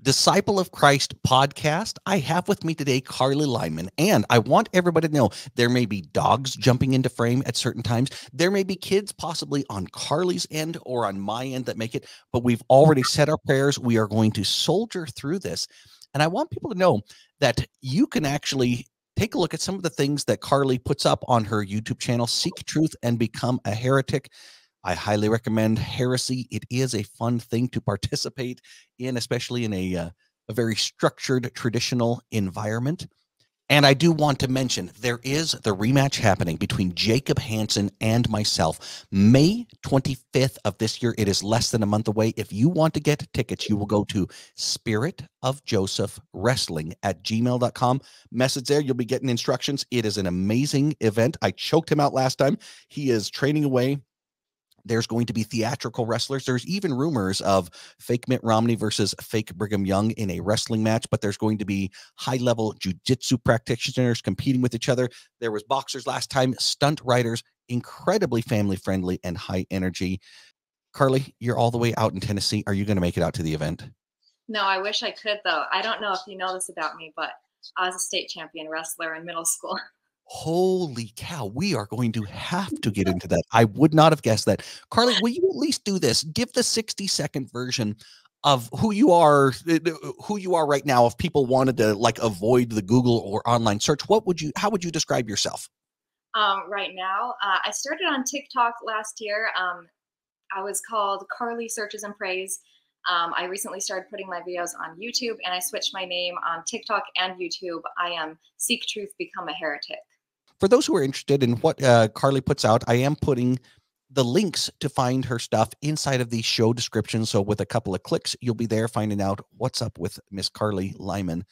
Disciple of Christ podcast. I have with me today Karli Lyman, and I want everybody to know there may be dogs jumping into frame at certain times. There may be kids possibly on Karli's end or on my end that make it, but we've already said our prayers. We are going to soldier through this. And I want people to know that you can actually take a look at some of the things that Karli puts up on her YouTube channel, Seek Truth and Become a Heretic. I highly recommend Heresy. It is a fun thing to participate in, especially in a very structured, traditional environment. And I do want to mention there is the rematch happening between Jacob Hansen and myself, May 25th of this year. It is less than a month away. If you want to get tickets, you will go to spiritofjosephwrestling@gmail.com. Message there. You'll be getting instructions. It is an amazing event. I choked him out last time. He is training away. There's going to be theatrical wrestlers. There's even rumors of fake Mitt Romney versus fake Brigham Young in a wrestling match, but there's going to be high-level jiu-jitsu practitioners competing with each other. There was boxers last time, stunt riders, incredibly family-friendly and high energy. Karli, you're all the way out in Tennessee. Are you going to make it out to the event? No, I wish I could, though. I don't know if you know this about me, but I was a state champion wrestler in middle school. Holy cow, we are going to have to get into that. I would not have guessed that. Karli, will you at least do this? Give the 60-second version of who you are right now. If people wanted to like avoid the Google or online search, how would you describe yourself? Right now, I started on TikTok last year. I was called Karli Searches and Praise. I recently started putting my videos on YouTube, and I switched my name on TikTok and YouTube. I am Seek Truth, Become a Heretic. For those who are interested in what Karli puts out, I am putting the links to find her stuff inside of the show description. So with a couple of clicks, you'll be there finding out what's up with Miss Karli Lyman.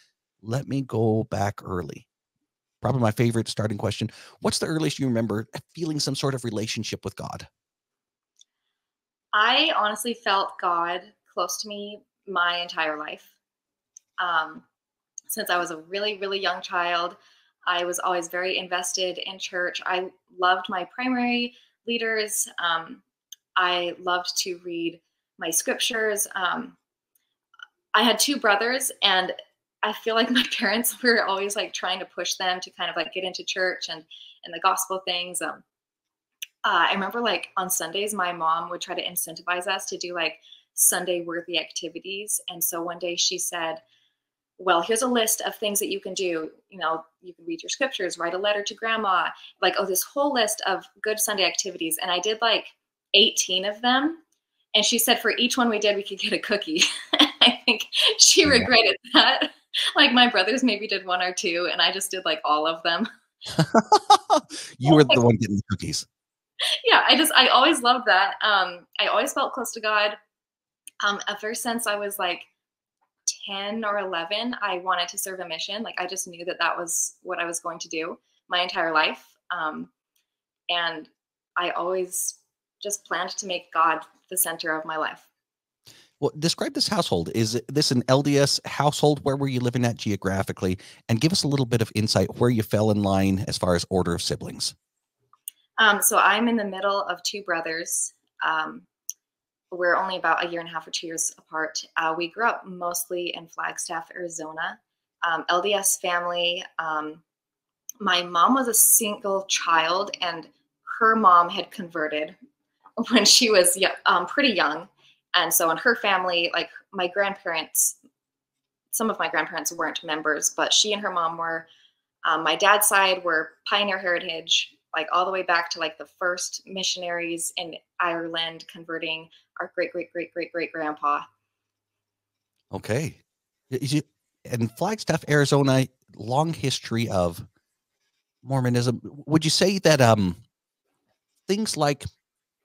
Let me go back early. Probably my favorite starting question. What's the earliest you remember feeling some sort of relationship with God? I honestly felt God close to me my entire life. Since I was a really, really young child, I was always very invested in church. I loved my primary leaders. I loved to read my scriptures. I had two brothers, and I feel like my parents were always like trying to push them to kind of like get into church and the gospel things. I remember like on Sundays, my mom would try to incentivize us to do like Sunday worthy activities. And so one day she said, well, here's a list of things that you can do. You know, you can read your scriptures, write a letter to grandma, like, oh, this whole list of good Sunday activities. And I did like 18 of them. And she said for each one we did, we could get a cookie. I think she regretted that. Like my brothers maybe did one or two, and I just did like all of them. You were the one getting the cookies. Yeah, I always loved that. I always felt close to God. Ever since I was like 10 or 11, I wanted to serve a mission. Like I just knew that that was what I was going to do my entire life. And I always just planned to make God the center of my life. Well, describe this household. Is this an LDS household? Where were you living at geographically? And give us a little bit of insight where you fell in line as far as order of siblings. So I'm in the middle of two brothers. We're only about a year and a half or 2 years apart. We grew up mostly in Flagstaff, Arizona. LDS family. My mom was a single child, and her mom had converted when she was pretty young. And so in her family, like my grandparents, some of my grandparents weren't members, but she and her mom were. My dad's side were Pioneer Heritage, like all the way back to like the first missionaries in Ireland converting our great-great-great-great-great-grandpa. Okay. And Flagstaff, Arizona, long history of Mormonism. Would you say that things like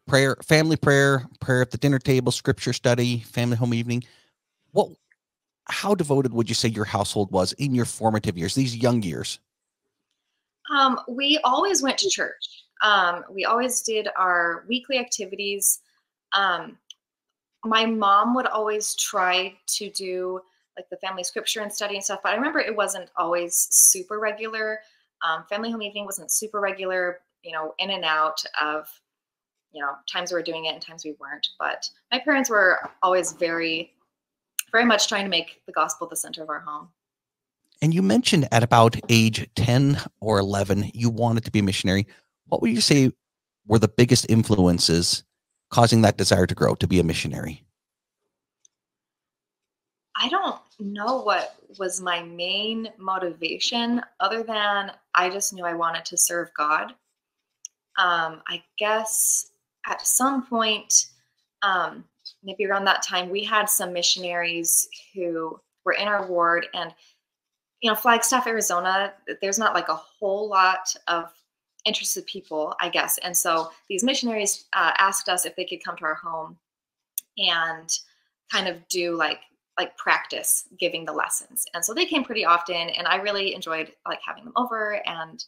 prayer, family prayer, prayer at the dinner table, scripture study, family home evening, how devoted would you say your household was in your formative years, these young years? We always went to church. We always did our weekly activities. My mom would always try to do like the family scripture and study and stuff, but I remember it wasn't always super regular. Family home evening wasn't super regular, you know, in and out of, you know, times we were doing it and times we weren't. But my parents were always very very much trying to make the gospel the center of our home. And you mentioned at about age 10 or 11, you wanted to be a missionary. What would you say were the biggest influences causing that desire to grow, to be a missionary? I don't know what was my main motivation other than I just knew I wanted to serve God. I guess at some point, maybe around that time, we had some missionaries who were in our ward, and Flagstaff, Arizona, there's not like a whole lot of interested people, I guess. And so these missionaries asked us if they could come to our home and kind of do like practice giving the lessons. And so they came pretty often, and I really enjoyed like having them over and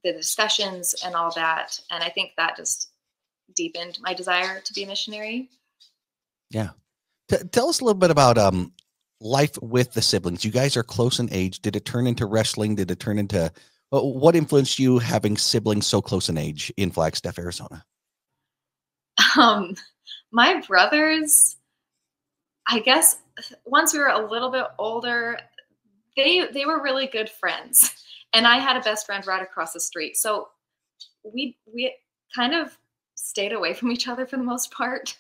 the discussions and all that. And I think that just deepened my desire to be a missionary. Yeah. Tell us a little bit about life with the siblings. You guys are close in age. Did it turn into wrestling? Did it turn into what influenced you having siblings so close in age in Flagstaff, Arizona? My brothers, I guess once we were a little bit older, they were really good friends. And I had a best friend right across the street. So we kind of stayed away from each other for the most part.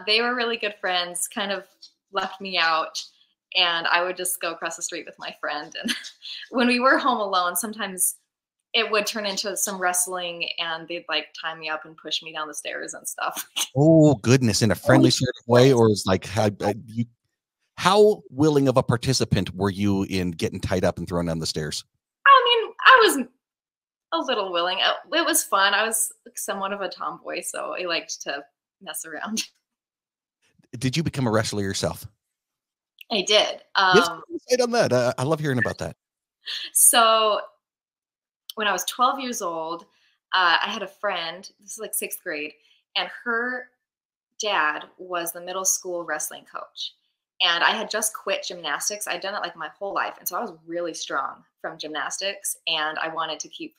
They were really good friends, kind of left me out, and I would just go across the street with my friend. And when we were home alone, sometimes it would turn into some wrestling, and they'd like tie me up and push me down the stairs and stuff. Oh, goodness. In a friendly sort of way? Or is like, how willing of a participant were you in getting tied up and thrown down the stairs? I mean, I was a little willing. It was fun. I was somewhat of a tomboy, so I liked to mess around. Did you become a wrestler yourself? I did. Yes, say on that. I love hearing about that. So when I was 12 years old, I had a friend, this is like 6th grade, and her dad was the middle school wrestling coach. And I had just quit gymnastics. I'd done it like my whole life. And so I was really strong from gymnastics, and I wanted to keep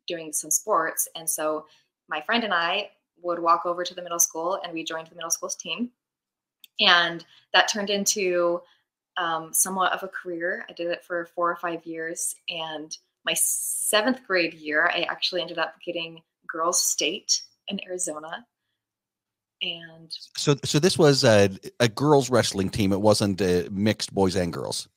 doing some sports. And so my friend and I would walk over to the middle school, and we joined the middle school's team. And that turned into somewhat of a career. I did it for 4 or 5 years. And my 7th grade year, I actually ended up getting girls state in Arizona. And so this was a girls wrestling team. It wasn't mixed boys and girls.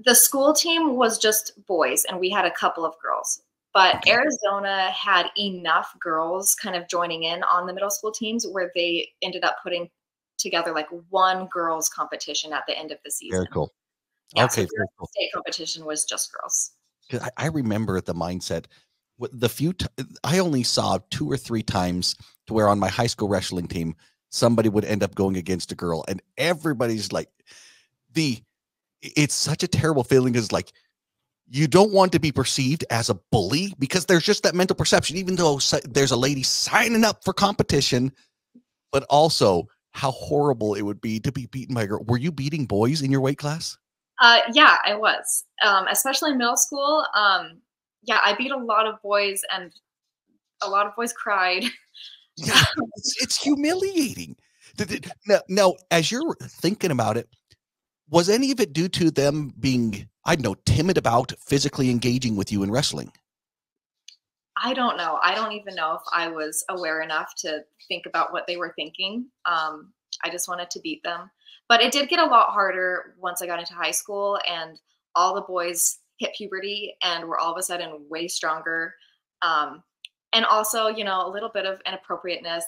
The school team was just boys, and we had a couple of girls. But okay. Arizona had enough girls kind of joining in on the middle school teams where they ended up putting together like one girls competition at the end of the season. Very cool. Yeah, okay, so the cool. State competition was just girls. I remember the mindset. I only saw 2 or 3 times to where on my high school wrestling team, somebody would end up going against a girl, and everybody's like, it's such a terrible feeling. Is like, you don't want to be perceived as a bully because there's just that mental perception, even though there's a lady signing up for competition, but also how horrible it would be to be beaten by a girl. Were you beating boys in your weight class? Yeah, I was, especially in middle school. Yeah, I beat a lot of boys, and a lot of boys cried. Yeah, it's humiliating. Now, as you're thinking about it, was any of it due to them being, I don't know, timid about physically engaging with you in wrestling? I don't know. I don't even know if I was aware enough to think about what they were thinking. I just wanted to beat them. But it did get a lot harder once I got into high school, and all the boys hit puberty and were all of a sudden way stronger. And also, a little bit of inappropriateness.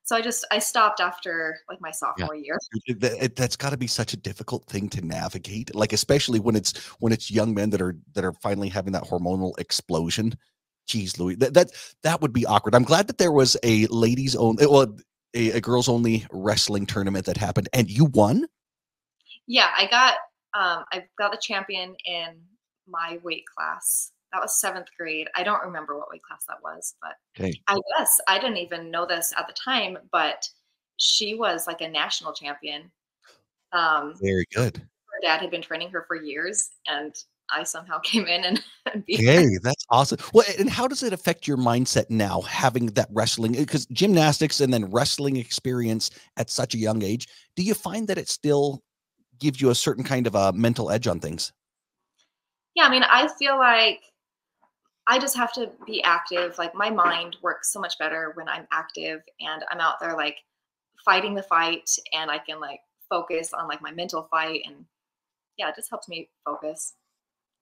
So I stopped after like my sophomore year. That's got to be such a difficult thing to navigate. Like, especially when it's young men that are finally having that hormonal explosion. Jeez, Louis, that would be awkward. I'm glad that there was a ladies only, a girls only wrestling tournament that happened, and you won. Yeah, I got the champion in my weight class. That was 7th grade. I don't remember what weight class that was, but okay. I guess I didn't even know this at the time, but she was like a national champion. Very good. Her dad had been training her for years, and I somehow came in and beat her. Hey, that's awesome. Well, and how does it affect your mindset now, having that wrestling, because gymnastics and then wrestling experience at such a young age? Do you find that it still gives you a certain kind of a mental edge on things. Yeah, I mean, I feel like I just have to be active. Like my mind works so much better when I'm active and I'm out there like fighting the fight, and I can like focus on like my mental fight, and yeah, it just helps me focus.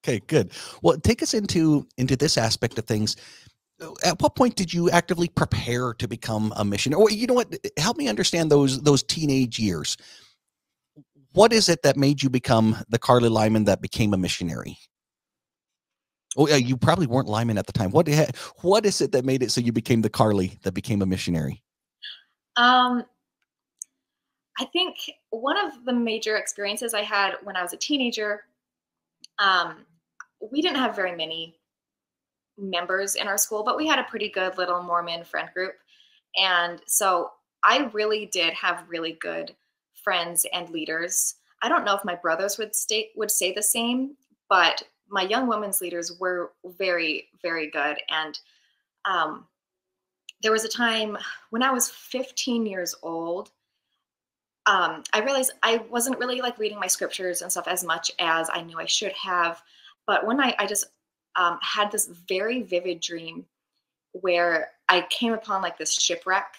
Okay, good. Well, take us into this aspect of things. At what point did you actively prepare to become a missionary? Or you know what? Help me understand those teenage years. What is it that made you become the Karli Lyman that became a missionary? Oh, yeah, you probably weren't Lyman at the time. What is it that made it so you became the Karli that became a missionary? Um, I think one of the major experiences I had when I was a teenager, um, we didn't have very many members in our school, but we had a pretty good little Mormon friend group. And so I really did have really good friends and leaders. I don't know if my brothers would say the same, but my young women's leaders were very, very good. And um, there was a time when I was 15 years old, I realized I wasn't really like reading my scriptures and stuff as much as I knew I should have. But one night I just had this very vivid dream where I came upon like this shipwreck,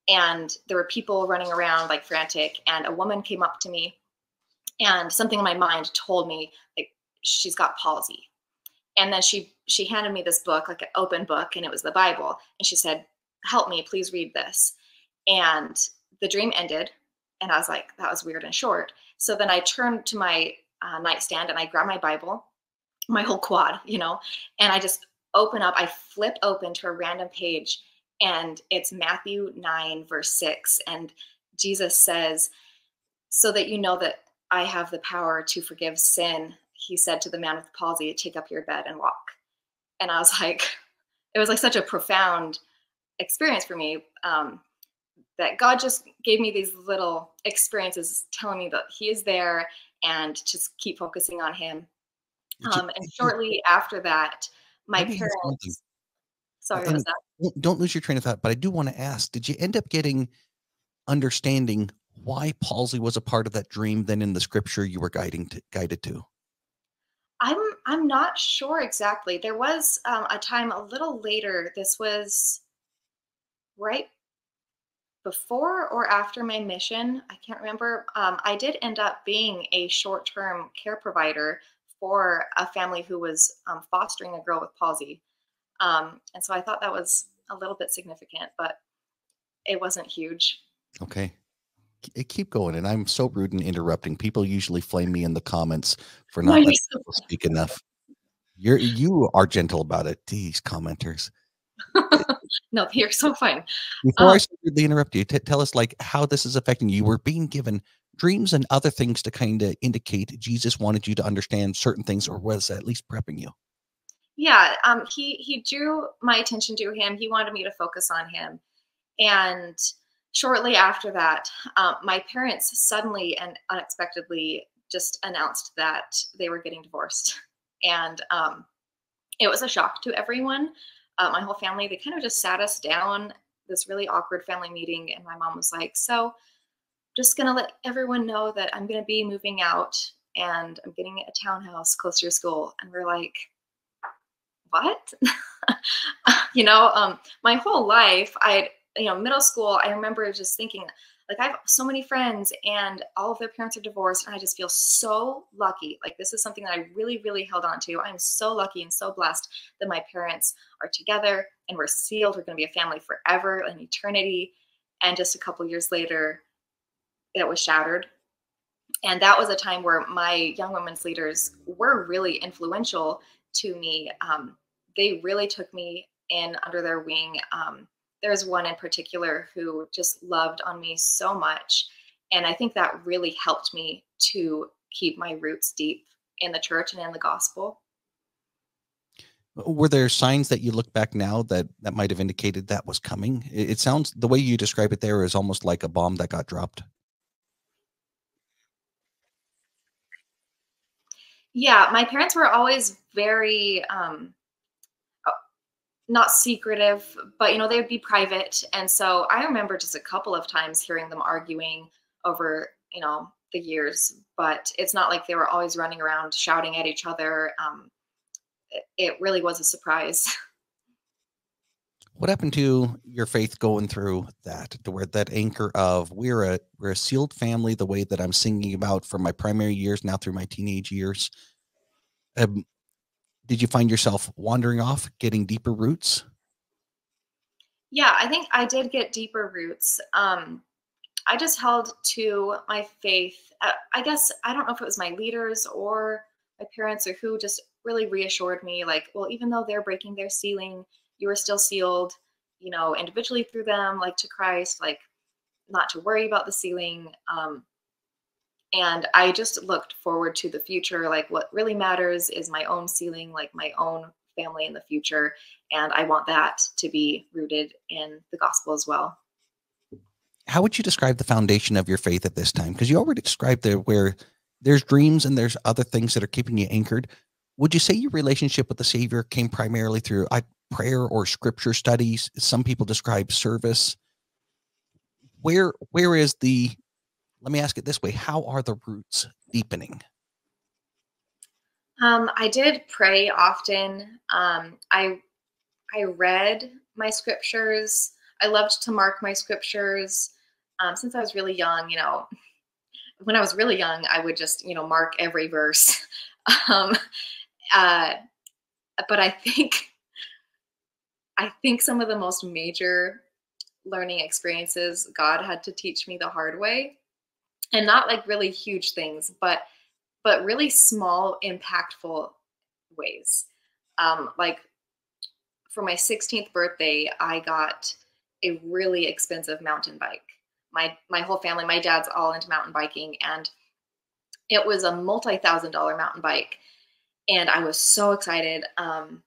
and there were people running around like frantic, and a woman came up to me, and something in my mind told me like she's got palsy. And then she handed me this book, like an open book, and it was the Bible, and she said, "Help me, please read this." And the dream ended, and I was like, that was weird and short. So then I turned to my nightstand and I grabbed my Bible, my whole quad, and I just I flip open to a random page, and it's Matthew 9, verse 6. And Jesus says, "So that you know that I have the power to forgive sin," he said to the man with the palsy, "take up your bed and walk." And I was like, it was like such a profound experience for me, that God just gave me these little experiences telling me that he is there and just keep focusing on him. And shortly after that, my Let me ask one thing, parents, sorry, what was and that? don't lose your train of thought, but I do want to ask, did you end up getting understanding why palsy was a part of that dream than in the scripture you were guided to? I'm not sure exactly. There was a time a little later. This was right before or after my mission. I can't remember. I did end up being a short-term care provider for a family who was fostering a girl with palsy. And so I thought that was a little bit significant, but it wasn't huge. Okay. Keep going. And I'm so rude in interrupting. People usually flame me in the comments for No, not you're letting people speak enough. You are gentle about it. These commenters. no, you're so fine. Before Um, I so rudely interrupt you, tell us like how this is affecting you. We're being given dreams and other things to kind of indicate Jesus wanted you to understand certain things, or was at least prepping you. yeah, he drew my attention to him. He wanted me to focus on him. And shortly after that, my parents suddenly and unexpectedly just announced that they were getting divorced. And it was a shock to everyone. My whole family, they kind of just sat us down, this really awkward family meeting. And my mom was like, "So, just going to let everyone know that I'm going to be moving out and I'm getting a townhouse close to your school." And we're like, "What?" My whole life, middle school, I remember just thinking, like, I have so many friends and all of their parents are divorced. And I just feel so lucky. Like, this is something that I really, really held on to. I'm so lucky and so blessed that my parents are together and we're sealed. We're going to be a family forever and eternity. And just a couple years later, it was shattered. And that was a time where my young women's leaders were really influential to me. They really took me in under their wing. There's one in particular who just loved on me so much. And I think that really helped me to keep my roots deep in the church and in the gospel. Were there signs that you look back now that might have indicated that was coming? It sounds the way you describe it there is almost like a bomb that got dropped. Yeah, my parents were always very not secretive, but they would be private. And so I remember just a couple of times hearing them arguing over, the years, but it's not like they were always running around shouting at each other. It really was a surprise. What happened to your faith going through that, to where that anchor of we're a sealed family, the way that I'm singing about from my primary years now through my teenage years? Um, did you find yourself wandering off, getting deeper roots? Yeah, I think I did get deeper roots. I just held to my faith. I guess I don't know if it was my leaders or my parents or who just really reassured me, like, well, even though they're breaking their sealing, you are still sealed, individually through them, like to Christ, like not to worry about the sealing. And I just looked forward to the future. Like, what really matters is my own sealing, like my own family in the future. And I want that to be rooted in the gospel as well. How would you describe the foundation of your faith at this time? Because you already described there where there's dreams and there's other things that are keeping you anchored. Would you say your relationship with the Savior came primarily through prayer or scripture studies? Some people describe service. Where is the, let me ask it this way, how are the roots deepening? I did pray often. I read my scriptures. I loved to mark my scriptures. Since I was really young, when I was really young, I would just, mark every verse. um, uh, but I think some of the most major learning experiences God had to teach me the hard way, and not like really huge things, but really small, impactful ways. Like for my 16th birthday, I got a really expensive mountain bike. My whole family, my dad's all into mountain biking, and it was a multi-thousand-dollar mountain bike, and I was so excited. And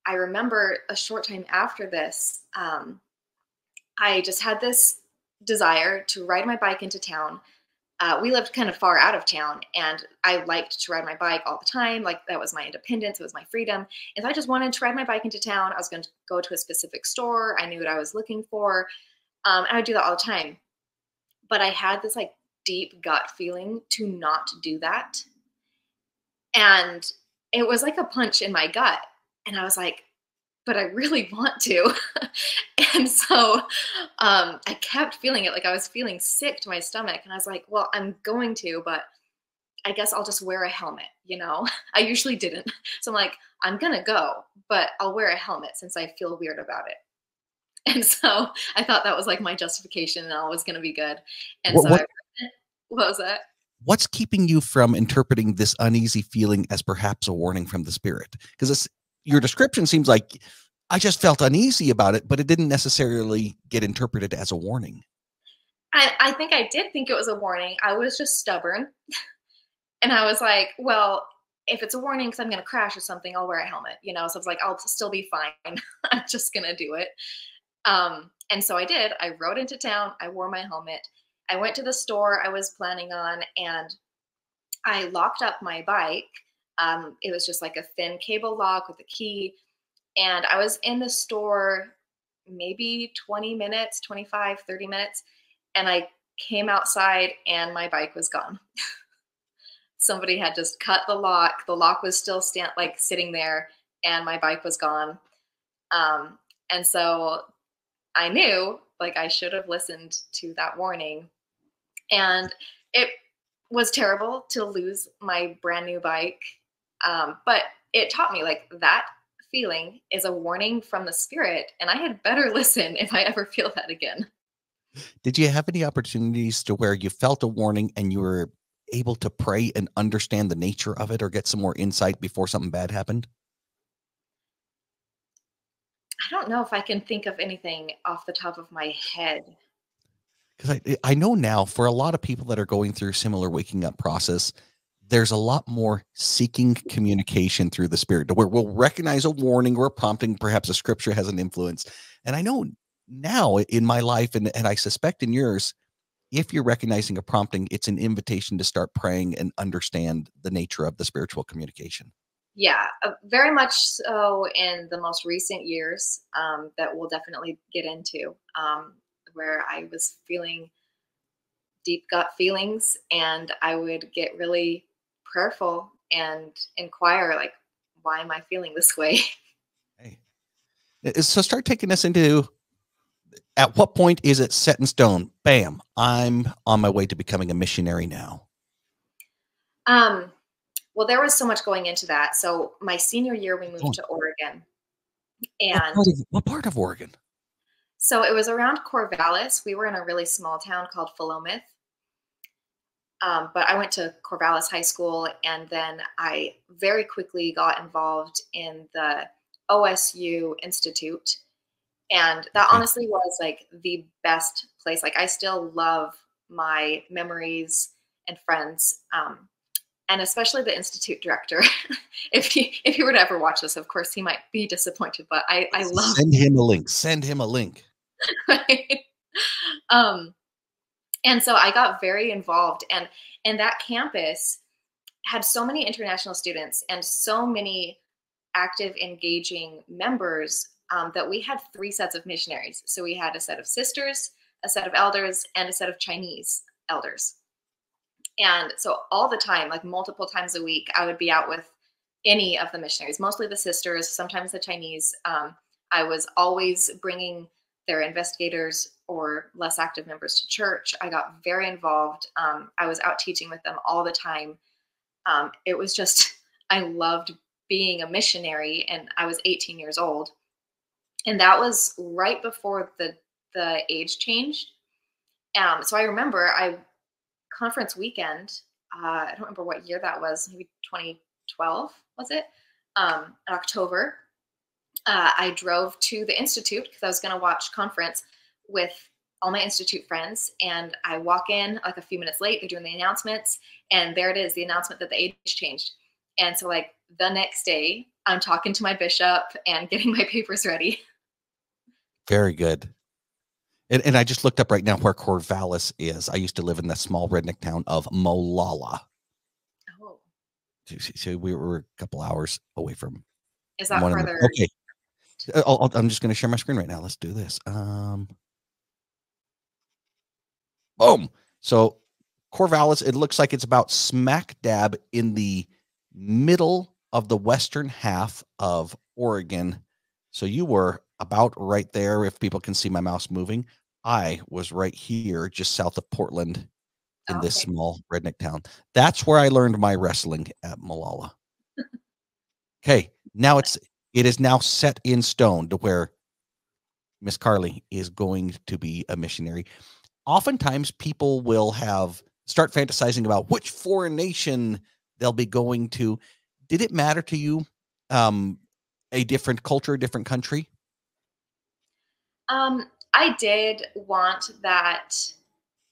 I remember a short time after this, I just had this desire to ride my bike into town. We lived kind of far out of town, and I liked to ride my bike all the time. Like, that was my independence, it was my freedom. If I just wanted to ride my bike into town, I was going to go to a specific store. I knew what I was looking for. And I would do that all the time. But I had this like deep gut feeling to not do that. And it was like a punch in my gut. And I was like, but I really want to. And so I kept feeling it. Like, I was feeling sick to my stomach. And I was like, well, I'm going to, but I guess I'll just wear a helmet, I usually didn't. So I'm like, I'm going to go, but I'll wear a helmet since I feel weird about it. And so I thought that was like my justification and all was going to be good. And What so what what was that? what's keeping you from interpreting this uneasy feeling as perhaps a warning from the Spirit? Because your description seems like I just felt uneasy about it, but it didn't necessarily get interpreted as a warning. I think I did think it was a warning. I was just stubborn. And I was like, well, if it's a warning because I'm going to crash or something, I'll wear a helmet, So I was like, I'll still be fine. I'm just going to do it. And so I did. I rode into town. I wore my helmet. I went to the store I was planning on, and I locked up my bike. It was just like a thin cable lock with a key. And I was in the store maybe 20 minutes, 25, 30 minutes. And I came outside and my bike was gone. Somebody had just cut the lock. The lock was still sitting there, and my bike was gone. And so I knew, like, I should have listened to that warning. And it was terrible to lose my brand new bike. But it taught me, like, that feeling is a warning from the Spirit, and I had better listen if I ever feel that again. Did you have any opportunities to where you felt a warning and you were able to pray and understand the nature of it or get some more insight before something bad happened? I don't know if I can think of anything off the top of my head. Because I know now for a lot of people that are going through similar waking up process, there's a lot more seeking communication through the Spirit to where we'll recognize a warning or a prompting, perhaps a scripture has an influence. And I know now in my life, and I suspect in yours, if you're recognizing a prompting, it's an invitation to start praying and understand the nature of the spiritual communication. Yeah, very much so in the most recent years, that we'll definitely get into, where I was feeling deep gut feelings, and I would get really prayerful and inquire, like, why am I feeling this way? Hey. So start taking us into, at what point is it set in stone? Bam, I'm on my way to becoming a missionary now. Um, well, there was so much going into that. So my senior year, we moved Oh, to Oregon, What and part of, what part of Oregon? so it was around Corvallis. We were in a really small town called Philomath. But I went to Corvallis High School, and then I very quickly got involved in the OSU Institute. And that Okay. honestly was like the best place. Like, I still love my memories and friends, and especially the institute director. If he were to ever watch this, of course he might be disappointed. But I love Send him a link. Send him a link. right? um, and so I got very involved, and that campus had so many international students and so many active, engaging members, that we had three sets of missionaries. So we had a set of sisters, a set of elders, and a set of Chinese elders. And so all the time, like multiple times a week, I would be out with any of the missionaries, mostly the sisters, sometimes the Chinese. I was always bringing their investigators or less active members to church. I got very involved. I was out teaching with them all the time. It was just, I loved being a missionary, and I was 18 years old. And that was right before the age changed. So I remember conference weekend, I don't remember what year that was, maybe 2012, was it? October. I drove to the Institute because I was going to watch conference with all my Institute friends. And I walk in like a few minutes late, they're doing the announcements. And there it is, the announcement that the age changed. And so, like, the next day, I'm talking to my bishop and getting my papers ready. Very good. And I just looked up right now where Corvallis is. I used to live in the small redneck town of Molalla. Oh, So we were a couple hours away from is that one of the. further? Okay, I'm just going to share my screen right now. Let's do this. Boom. So Corvallis, it looks like it's about smack dab in the middle of the western half of Oregon. So you were about right there. If people can see my mouse moving, I was right here, just south of Portland, in Oh, this okay. small redneck town. That's where I learned my wrestling, at Molalla. Okay, now it is now set in stone to where Miss Karli is going to be a missionary. Oftentimes people will start fantasizing about which foreign nation they'll be going to. Did it matter to you, a different culture, a different country? I did want that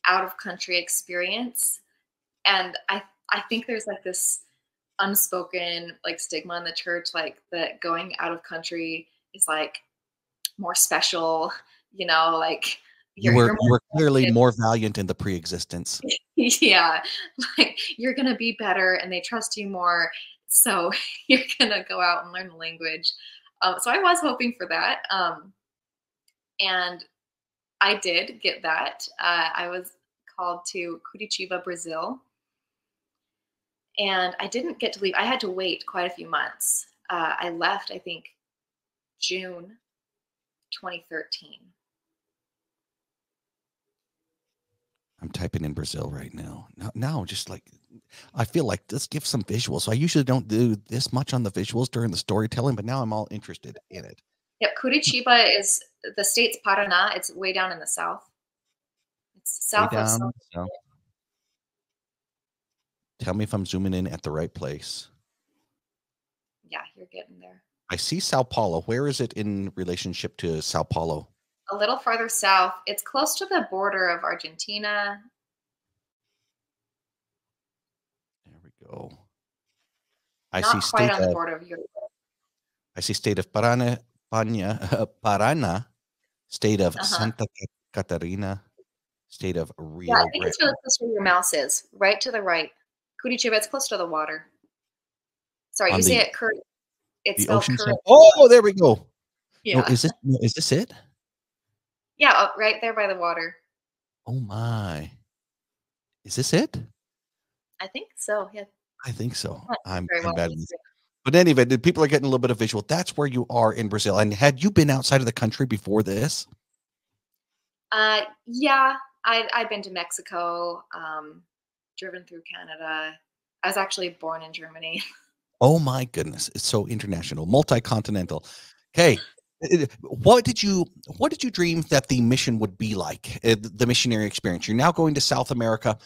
out of country experience. And I think there's like this unspoken like stigma in the church, like that going out of country is like more special, like You you're were more you were clearly accepted. more valiant in the pre-existence. Yeah, like you're gonna be better and they trust you more. So you're gonna go out and learn the language. So I was hoping for that. And I did get that. I was called to Curitiba, Brazil, and I didn't get to leave. I had to wait quite a few months. I left, I think, June 2013. I'm typing in Brazil right now. Now, just like, I feel like let's give some visuals. So I usually don't do this much on the visuals during the storytelling, but now I'm all interested in it. Yep, Curitiba is the state's Paraná. It's way down in the south. It's Way south of down. São. So tell me if I'm zooming in at the right place. Yeah, you're getting there. I see Sao Paulo. Where is it in relationship to Sao Paulo? A little farther south. It's close to the border of Argentina. There we go. I see Not quite state on the of border of Europe. Paraná, Paraná, state of Uh-huh. Santa Catarina, state of Yeah, I Rio think Grande. it's really close to where your mouse is, right to the right. Curitiba, it's close to the water. Sorry, On you say it it's the spelled ocean side. Curitiba. Oh, there we go. No, Yeah. is this it? Yeah, right there by the water. Oh my. Is this it? I think so. Yeah. I think so. Not very I'm well bad with this. history. But anyway, the people are getting a little bit of visual. That's where you are in Brazil. And had you been outside of the country before this? Yeah, I've been to Mexico, driven through Canada. I was actually born in Germany. Oh my goodness. It's so international, multi-continental. Okay. What did you dream that the mission would be like? The missionary experience. You're now going to South America.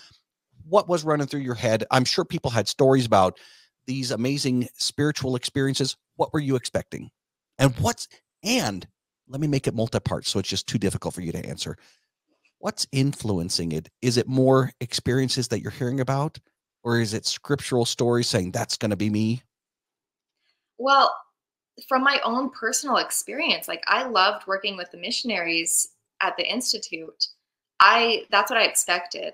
What was running through your head? I'm sure people had stories about these amazing spiritual experiences. What were you expecting? And and let me make it multi-part so it's just too difficult for you to answer. What's influencing it? Is it more experiences that you're hearing about? Or is it scriptural stories saying that's going to be me? Well, from my own personal experience, like I loved working with the missionaries at the institute. I That's what I expected.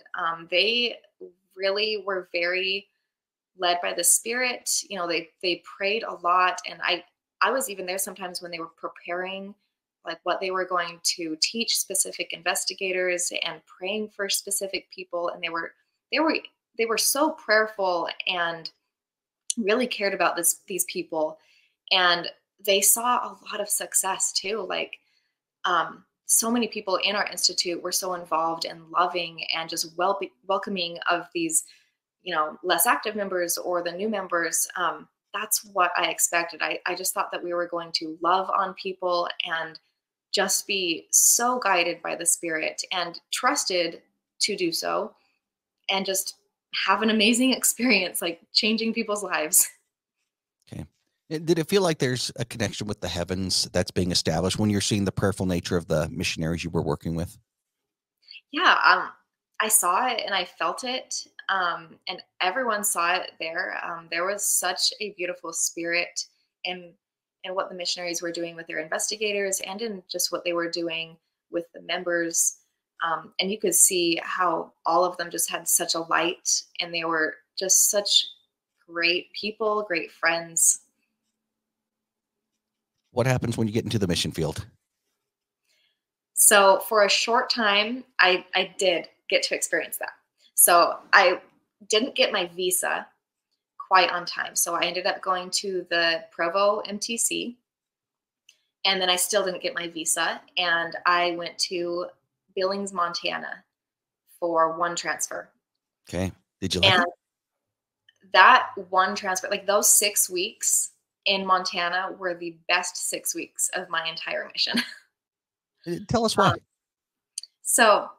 They really were very led by the Spirit. They prayed a lot, and I was even there sometimes when they were preparing like what they were going to teach specific investigators and praying for specific people, and they were they were so prayerful and really cared about these people, and they saw a lot of success too. Like so many people in our institute were so involved and loving and just welcoming of these less active members or the new members. That's what I expected. I just thought that we were going to love on people and just be so guided by the Spirit and trusted to do so, and just have an amazing experience, like changing people's lives. Okay. Did it feel like there's a connection with the heavens that's being established when you're seeing the prayerful nature of the missionaries you were working with? Yeah, I saw it and I felt it, and everyone saw it there. There was such a beautiful spirit in what the missionaries were doing with their investigators, and in just what they were doing with the members. And you could see how all of them just had such a light, and they were just such great people, great friends. What happens when you get into the mission field? So for a short time, I did get to experience that. So I didn't get my visa quite on time. So I ended up going to the Provo MTC, and then I still didn't get my visa. And I went to Billings, Montana for one transfer. Okay. Did you like And it? that one transfer, like those 6 weeks in Montana, were the best 6 weeks of my entire mission. Tell us why. Um, so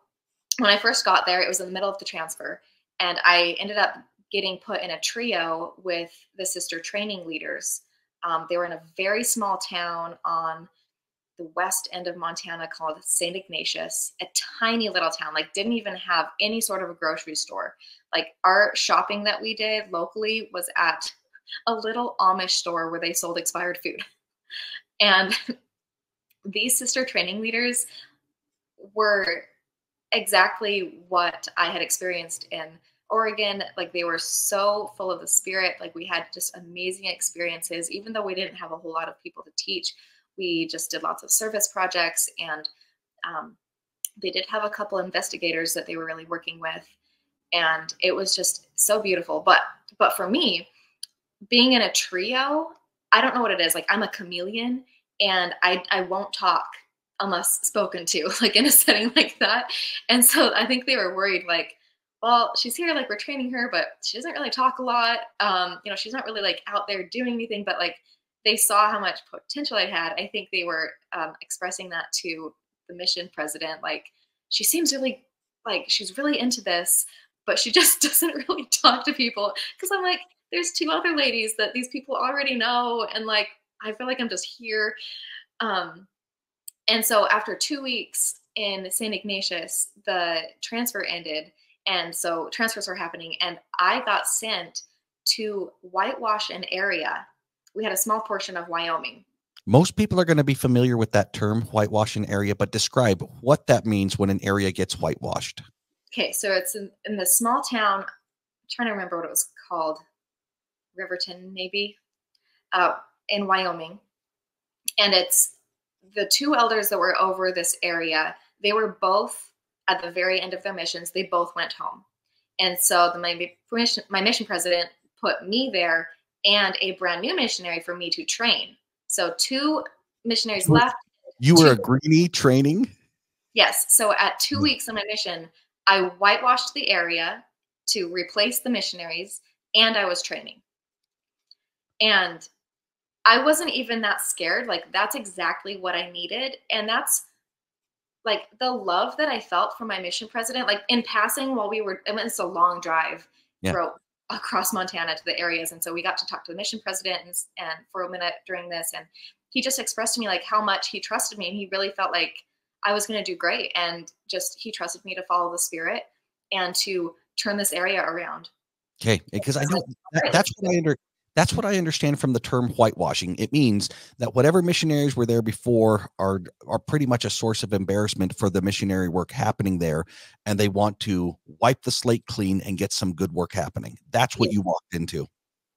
when I first got there, it was in the middle of the transfer, and I ended up getting put in a trio with the sister training leaders. They were in a very small town on the west end of Montana called St. Ignatius, a tiny little town, like didn't even have any sort of a grocery store. Like our shopping that we did locally was at a little Amish store where they sold expired food. And these sister training leaders were exactly what I had experienced in Oregon. Like they were so full of the Spirit. Like we had just amazing experiences, even though we didn't have a whole lot of people to teach. We just did lots of service projects, and um, they did have a couple investigators that they were really working with, and it was just so beautiful. But for me, being in a trio, I don't know what it is. Like I'm a chameleon, and I won't talk unless spoken to, like in a setting like that. And so I think they were worried, like, well, she's here, like we're training her, but she doesn't really talk a lot. She's not really like out there doing anything, but like they saw how much potential I had. I think they were expressing that to the mission president. Like she seems really like she's really into this, but she just doesn't really talk to people. Cause I'm like, there's two other ladies that these people already know. And like, I feel like I'm just here. Um, and so after 2 weeks in St. Ignatius, the transfer ended. And so transfers were happening. And I got sent to whitewash an area. We had a small portion of Wyoming. Most people are going to be familiar with that term, whitewashing area, but describe what that means when an area gets whitewashed. Okay, so it's in this small town. I'm trying to remember what it was called. Riverton, maybe, in Wyoming. And it's the two elders that were over this area. They were both at the very end of their missions. They both went home. And so my mission president put me there and a brand new missionary for me to train. So 2 missionaries left. You were a greenie training? Yes. So at 2 weeks on my mission, I whitewashed the area to replace the missionaries, and I was training. And I wasn't even that scared. Like, that's exactly what I needed. And that's like the love that I felt from my mission president, like in passing while it's a long drive Yeah. across Montana to the areas. And so we got to talk to the mission president and for a minute during this. And he just expressed to me like how much he trusted me. And he really felt like I was going to do great. And just, he trusted me to follow the Spirit and to turn this area around. Okay. Because I know that's what I understand from the term whitewashing. It means that whatever missionaries were there before are pretty much a source of embarrassment for the missionary work happening there. And they want to wipe the slate clean and get some good work happening. That's what you walked into.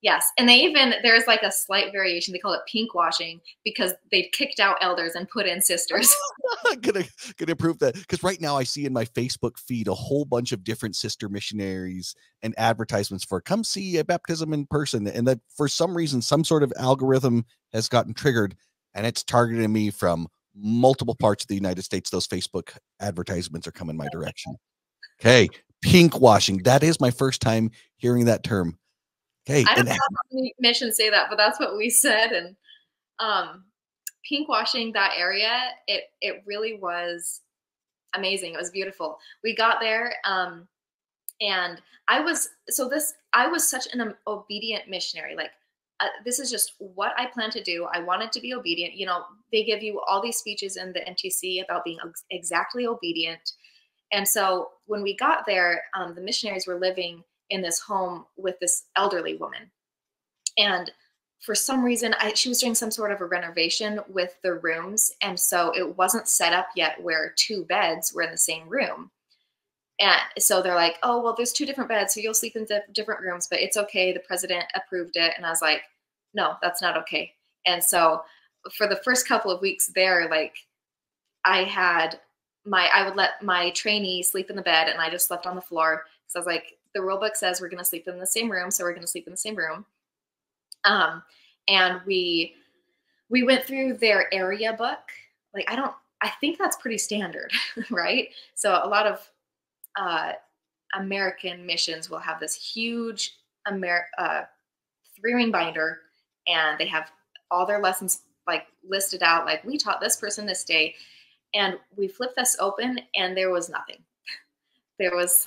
Yes. And there's like a slight variation. They call it pink washing because they've kicked out elders and put in sisters. I'm gonna prove that, because right now I see in my Facebook feed a whole bunch of different sister missionaries and advertisements for come see a baptism in person. And that for some reason, some sort of algorithm has gotten triggered and it's targeting me from multiple parts of the United States. Those Facebook advertisements are coming my direction. Okay. Pink washing. That is my first time hearing that term. Okay. I don't know how many missions say that, but that's what we said. And pink washing that area, it really was amazing. It was beautiful. We got there, and I was such an obedient missionary. Like this is just what I plan to do. I wanted to be obedient. You know, they give you all these speeches in the MTC about being exactly obedient. And so when we got there, the missionaries were living in this home with this elderly woman. And for some reason, she was doing some sort of a renovation with the rooms. And so it wasn't set up yet where 2 beds were in the same room. And so they're like, oh, well, there's 2 different beds, so you'll sleep in different rooms, but it's okay. The president approved it. And I was like, no, that's not okay. And so for the first couple of weeks there, like I would let my trainee sleep in the bed and I just slept on the floor. So I was like, the rule book says we're going to sleep in the same room, so we're going to sleep in the same room. And we went through their area book. Like, I think that's pretty standard, right? So a lot of American missions will have this huge 3-ring binder, and they have all their lessons like listed out. Like, we taught this person this day, and we flipped this open, and there was nothing. There was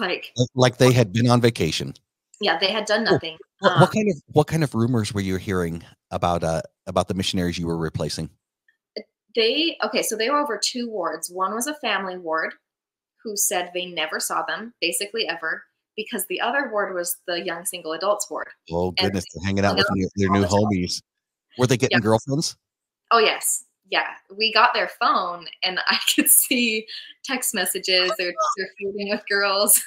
like they had been on vacation. Yeah, they had done nothing. What kind of rumors were you hearing about the missionaries you were replacing? So they were over 2 wards. One was a family ward who said they never saw them, basically ever, because the other ward was the young single adults ward. Oh goodness, they're hanging out with their new homies. Were they getting girlfriends? Oh yes. Yeah, we got their phone and I could see text messages. They're flirting with girls.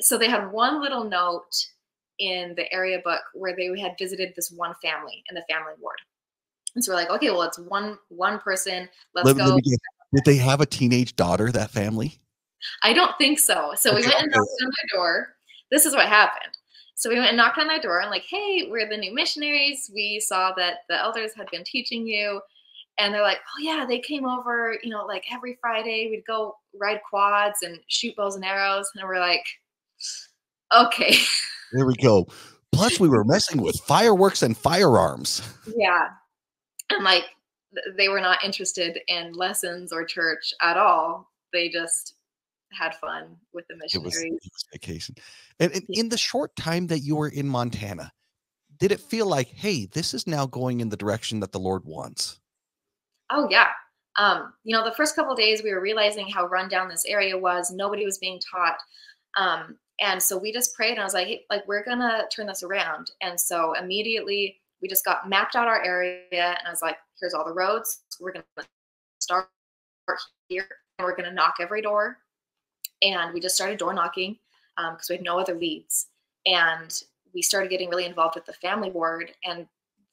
So they had one little note in the area book where they had visited this one family in the family ward. And so we're like, okay, well, it's one person. Let's go. Did they have a teenage daughter, that family? I don't think so. So we went and knocked on their door. This is what happened. So we went and knocked on their door and like, hey, we're the new missionaries. We saw that the elders had been teaching you. And they're like, oh yeah, they came over, you know, like every Friday we'd go ride quads and shoot bows and arrows. And we're like, okay. There we go. Plus we were messing with fireworks and firearms. Yeah. And like, they were not interested in lessons or church at all. They just had fun with the missionaries. It was vacation. And in the short time that you were in Montana, did it feel like, hey, this is now going in the direction that the Lord wants? Oh yeah. You know, the first couple of days we were realizing how run down this area was. Nobody was being taught. And so we just prayed and I was like, hey, like, we're going to turn this around. And so immediately we just mapped out our area and I was like, here's all the roads. We're going to start here and we're going to knock every door. And we just started door knocking because we had no other leads. And we started getting really involved with the family ward. And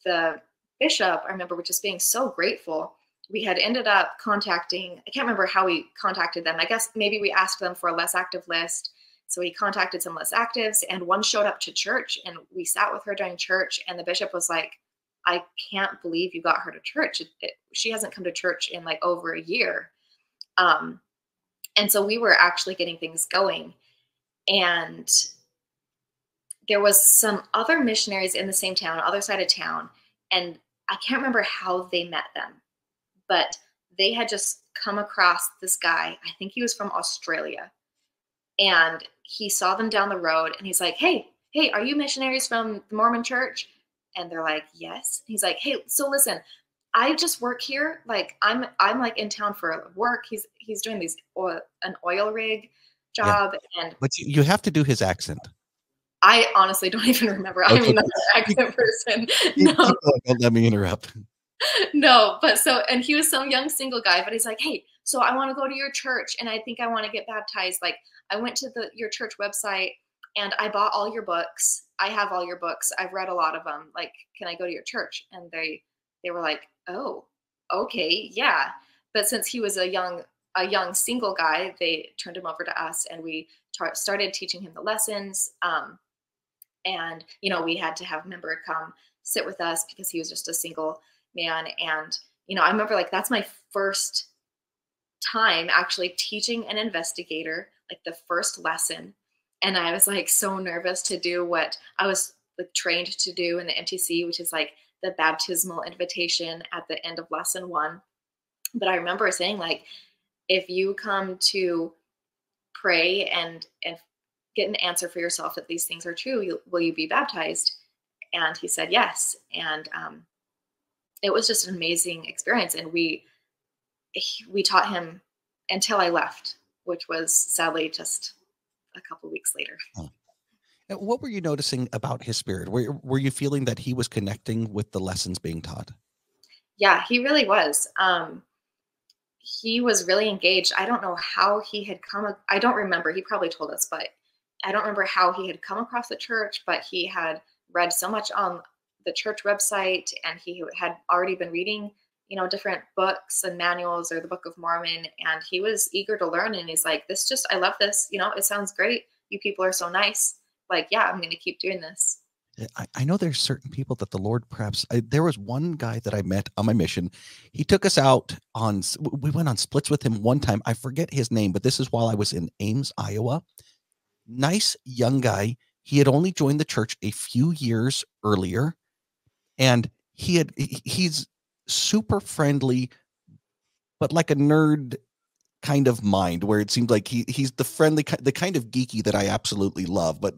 the bishop, I remember, just being so grateful. We had ended up contacting, I can't remember how we contacted them. I guess maybe we asked them for a less active list. So he contacted some less actives, and one showed up to church, and we sat with her during church, and the bishop was like, I can't believe you got her to church. She hasn't come to church in like over a year. Um, and so we were actually getting things going. And there was some other missionaries in the same town, other side of town, and I can't remember how they met them, but they had just come across this guy. I think he was from Australia, and he saw them down the road, and he's like, hey, are you missionaries from the Mormon church? And they're like, yes. He's like, hey, so listen, I just work here. Like I'm like in town for work. He's doing an oil rig Yeah. job, and But you have to do his accent. I honestly don't even remember. I'm Okay. not an accent person. Keep No, going. Don't let me interrupt. no. But so, and he was some young single guy, but he's like, hey, so I want to go to your church, and I think I want to get baptized. Like, I went to your church website, and I bought all your books. I have all your books. I've read a lot of them. Like, can I go to your church? And they were like, oh, okay, yeah. But since he was a young single guy, they turned him over to us, and we started teaching him the lessons. And, we had to have a member come sit with us because he was just a single man. And, I remember like, that's my first time actually teaching an investigator, like the first lesson. And I was like, so nervous to do what I was like trained to do in the MTC, which is like the baptismal invitation at the end of lesson 1. But I remember saying like, if you come to pray and get an answer for yourself that these things are true, will you be baptized? And he said yes. And it was just an amazing experience. And we taught him until I left, which was sadly just a couple weeks later. Huh. And what were you noticing about his spirit? Were you feeling that he was connecting with the lessons being taught? Yeah, he really was. He was really engaged. I don't know how he had come. I don't remember. He probably told us, but I don't remember how he had come across the church, but he had read so much on the church website, and he had already been reading, different books and manuals or the Book of Mormon, and he was eager to learn. And he's like, I love this. It sounds great. You people are so nice. Like, yeah, I'm going to keep doing this. I know there's certain people that the Lord perhaps, there was one guy that I met on my mission. He took us out we went on splits with him one time. I forget his name, but this is while I was in Ames, Iowa. Nice young guy. He had only joined the church a few years earlier, and he's super friendly, but like a nerd kind of mind, where it seems like he's the kind of geeky that I absolutely love, but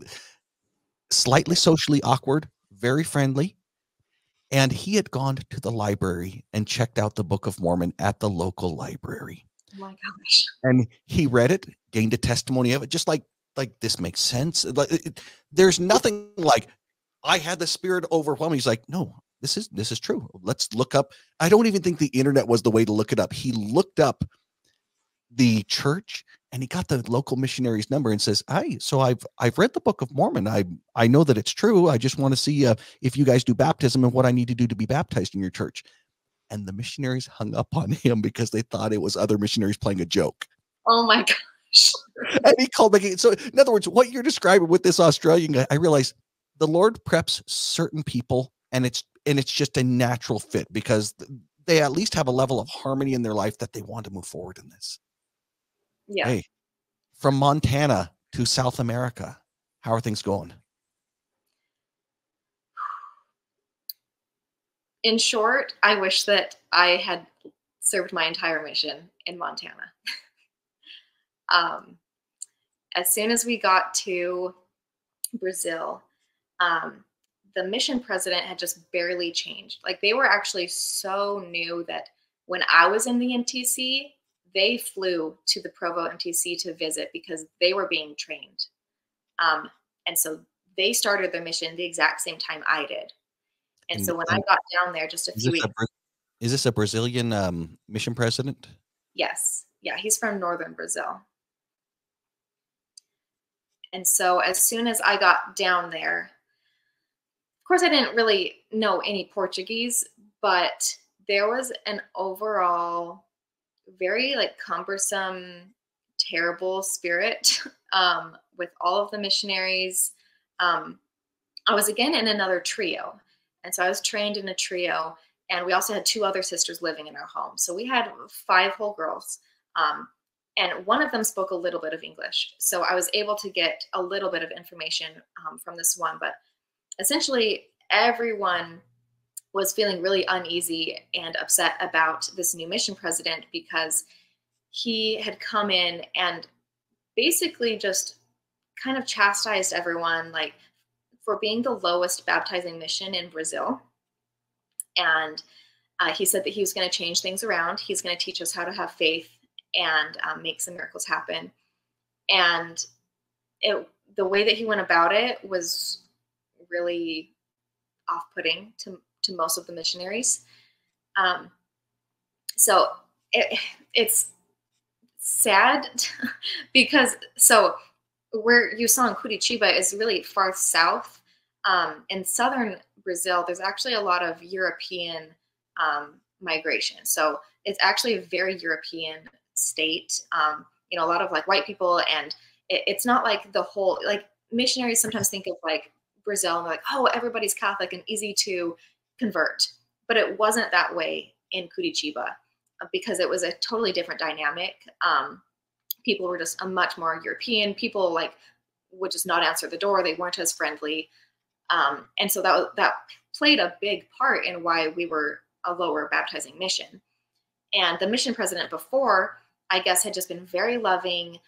slightly socially awkward, very friendly. And he had gone to the library and checked out the Book of Mormon at the local library. Oh my gosh. And he read it, gained a testimony of it, just like this makes sense. There's nothing like, I had the spirit overwhelm me. He's like, no, this is true. Let's look up. I don't even think the internet was the way to look it up. He looked up the church, and he got the local missionary's number and says, so I've read the Book of Mormon. I know that it's true. I just want to see if you guys do baptism and what I need to do to be baptized in your church. And the missionaries hung up on him because they thought it was other missionaries playing a joke. Oh my gosh. And he called back. So in other words, what you're describing with this Australian guy, I realize the Lord preps certain people, and it's just a natural fit because they at least have a level of harmony in their life that they want to move forward in this. Yeah. Hey, from Montana to South America, how are things going? In short, I wish that I had served my entire mission in Montana. As soon as we got to Brazil, the mission president had just barely changed. Like, they were actually so new that when I was in the MTC, they flew to the Provo MTC to visit because they were being trained. And so they started their mission the exact same time I did. And so when I got down there just a few weeks. Is this a Brazilian mission president? Yes. Yeah, he's from northern Brazil. And so as soon as I got down there, of course, I didn't really know any Portuguese, but there was an overall very like cumbersome, terrible spirit with all of the missionaries. I was again in another trio. And so I was trained in a trio, and we also had 2 other sisters living in our home. So we had 5 whole girls. And one of them spoke a little bit of English. So I was able to get a little bit of information from this one. But essentially, everyone was feeling really uneasy and upset about this new mission president because he had come in and basically just kind of chastised everyone, like, for being the lowest baptizing mission in Brazil. And he said that he was going to change things around. He's going to teach us how to have faith and make some miracles happen. And the way that he went about it was really off-putting to most of the missionaries. So it's sad because where you saw in Curitiba is really far south. In southern Brazil, there's actually a lot of European migration. So it's actually a very European state. A lot of like white people, and it's not like the whole, like, missionaries sometimes think of like Brazil and they're like, oh, everybody's Catholic and easy to convert. But it wasn't that way in Curitiba because it was a totally different dynamic. People were just a much more European. People like would just not answer the door. They weren't as friendly. And so that played a big part in why we were a lower baptizing mission. And the mission president before, I guess, had just been very loving,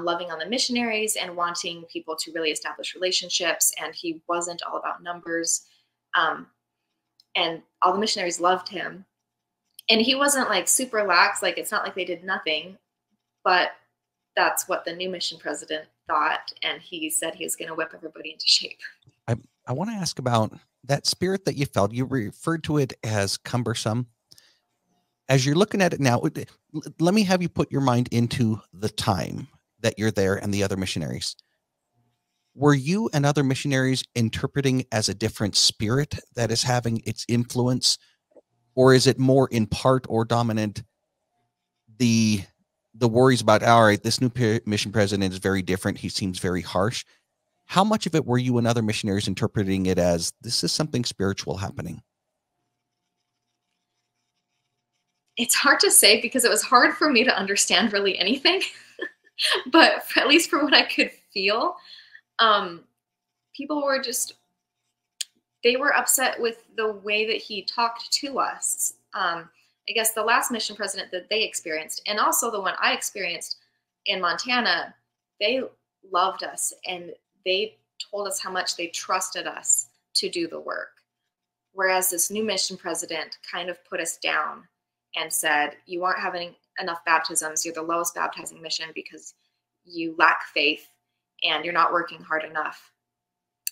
loving on the missionaries and wanting people to really establish relationships. And he wasn't all about numbers. And all the missionaries loved him. And he wasn't like super lax. Like, it's not like they did nothing, but that's what the new mission president thought. And he said he was going to whip everybody into shape. I want to ask about that spirit that you felt. You referred to it as cumbersome. As you're looking at it now, let me have you put your mind into the time that you're there and the other missionaries. Were you and other missionaries interpreting as a different spirit that is having its influence, or is it more in part or dominant the worries about, all right, this new mission president is very different, he seems very harsh? How much of it were you and other missionaries interpreting it as this is something spiritual happening? It's hard to say because it was hard for me to understand really anything. But at least from what I could feel, people were they were upset with the way that he talked to us. I guess the last mission president that they experienced, and also the one I experienced in Montana, they loved us and they told us how much they trusted us to do the work. Whereas this new mission president kind of put us down and said, you aren't having enough baptisms. You're the lowest baptizing mission because you lack faith and you're not working hard enough.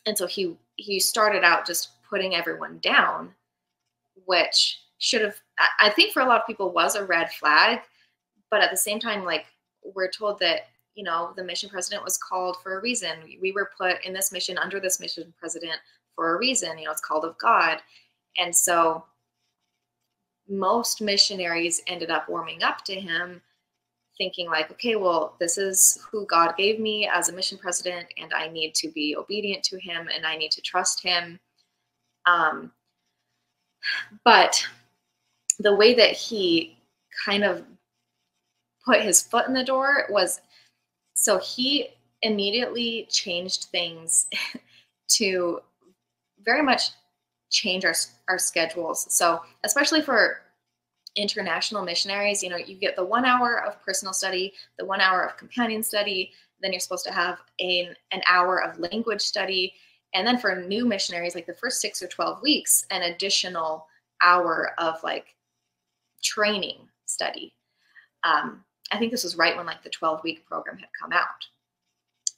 And so he started out just putting everyone down, which should have, I think for a lot of people was a red flag. But at the same time, like, we're told that, the mission president was called for a reason. We were put in this mission under this mission president for a reason. It's called of God. And so most missionaries ended up warming up to him, thinking like, okay, well, this is who God gave me as a mission president, and I need to be obedient to him, and I need to trust him. But the way that he kind of put his foot in the door was, so he immediately changed things to very much change our schedules. So especially for international missionaries, you get the 1 hour of personal study, the 1 hour of companion study, then you're supposed to have an hour of language study. And then for new missionaries, like the first 6 or 12 weeks, an additional hour of like training study. I think this was right when like the 12-week program had come out.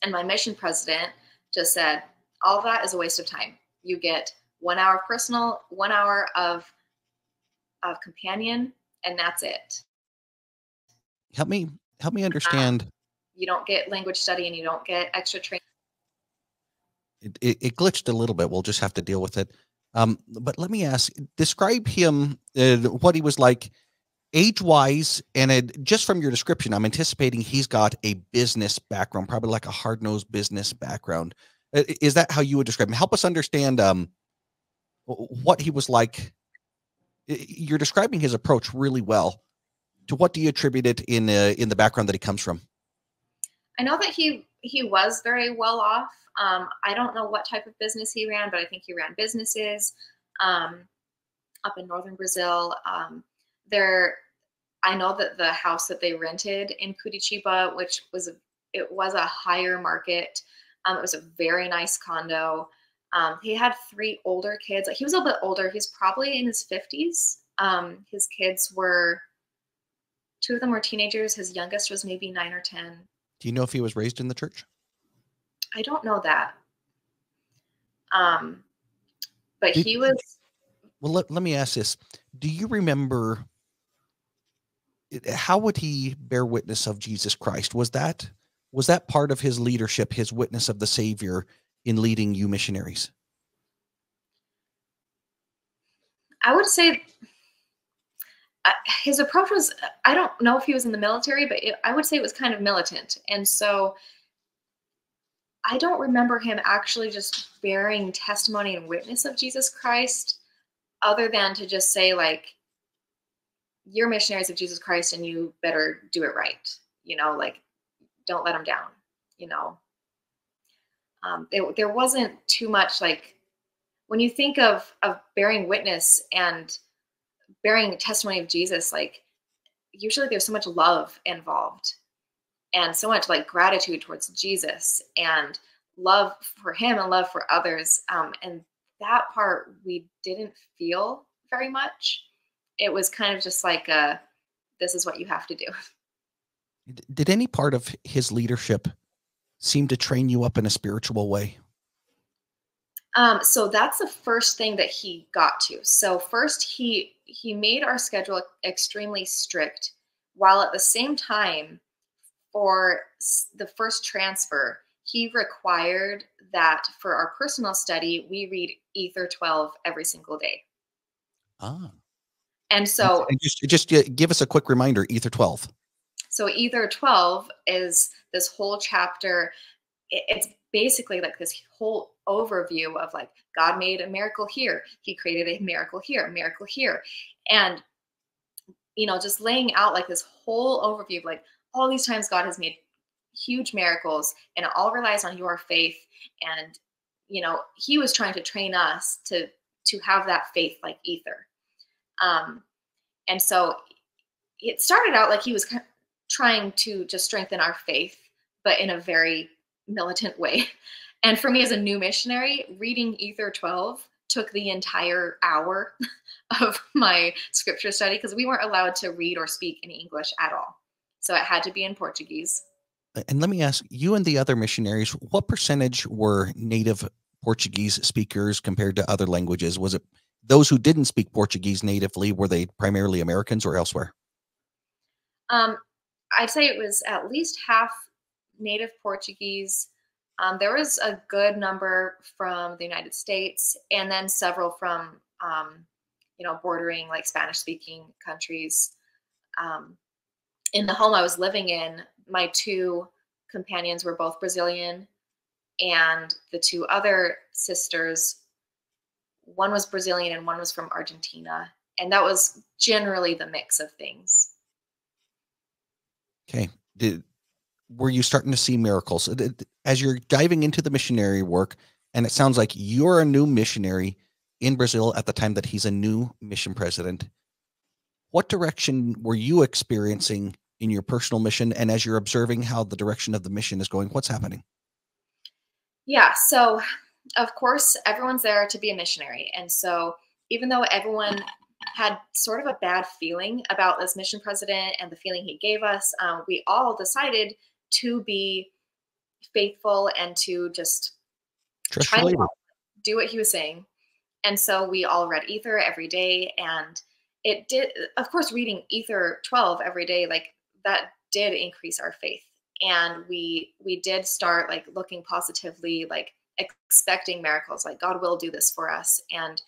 And my mission president just said, all of that is a waste of time. You get 1 hour of personal, 1 hour of companion, and that's it. Help me understand. You don't get language study and you don't get extra training. It glitched a little bit. We'll just have to deal with it. But let me ask, describe him, what he was like age-wise, and just from your description, I'm anticipating he's got a business background, probably like a hard-nosed business background. Is that how you would describe him? Help us understand what he was like. You're describing his approach really well. To what do you attribute it in the background that he comes from? I know that he was very well off. I don't know what type of business he ran, but I think he ran businesses um, up in northern Brazil. There, I know that the house that they rented in Curitiba, which was it was a higher market. It was a very nice condo. He had three older kids. Like he was a bit older. He's probably in his 50s. His kids were two of them were teenagers. His youngest was maybe 9 or 10. Do you know if he was raised in the church? I don't know that. Um, but Did, he was. well, let me ask this. Do you remember how would he bear witness of Jesus Christ? Was that part of his leadership, his witness of the Savior in leading you missionaries? I would say his approach was. I don't know if he was in the military, but I would say it was kind of militant, and so I don't remember him actually just bearing testimony and witness of Jesus Christ, other than to just say like, "You're missionaries of Jesus Christ, and you better do it right." Like don't let them down. You know, there wasn't too much like when you think of bearing witness and bearing testimony of Jesus, like usually there's so much love involved and so much like gratitude towards Jesus and love for him and love for others. And that part we didn't feel very much. It was kind of just like this is what you have to do. Did any part of his leadership seem to train you up in a spiritual way? So that's the first thing that he got to. So first he made our schedule extremely strict, while at the same time, for the first transfer, he required that for our personal study, we read Ether 12 every single day. Ah, And so, and just give us a quick reminder. Ether 12. so Ether 12 is this whole chapter. It's basically like this whole overview of like God made a miracle here, he created a miracle here, a miracle here, and just laying out like this whole overview of like all these times God has made huge miracles, and it all relies on your faith. And he was trying to train us to have that faith like Ether. um and so it started out like he was trying to just strengthen our faith, but in a very militant way. And for me as a new missionary, reading Ether 12 took the entire hour of my scripture study because we weren't allowed to read or speak in English at all. So it had to be in Portuguese. And let me ask you and the other missionaries, what percentage were native Portuguese speakers compared to other languages? Was it those who didn't speak Portuguese natively? Were they primarily Americans or elsewhere? Um, I'd say it was at least half native Portuguese. There was a good number from the United States, and then several from, bordering like Spanish-speaking countries. Um, in the home I was living in, my two companions were both Brazilian, and the two other sisters, one was Brazilian and one was from Argentina. And that was generally the mix of things. Okay. Were you starting to see miracles as you're diving into the missionary work? And it sounds like you're a new missionary in Brazil at the time that he's a new mission president. What direction were you experiencing in your personal mission? And as you're observing how the direction of the mission is going, what's happening? Yeah. So, of course, everyone's there to be a missionary. And so, even though everyone had sort of a bad feeling about this mission president and the feeling he gave us, we all decided to be faithful and to just Trust try your to labor. do what he was saying. And so we all read Ether every day. And it did, of course, reading Ether 12 every day, like that did increase our faith. And we did start like looking positively, like expecting miracles, like God will do this for us. And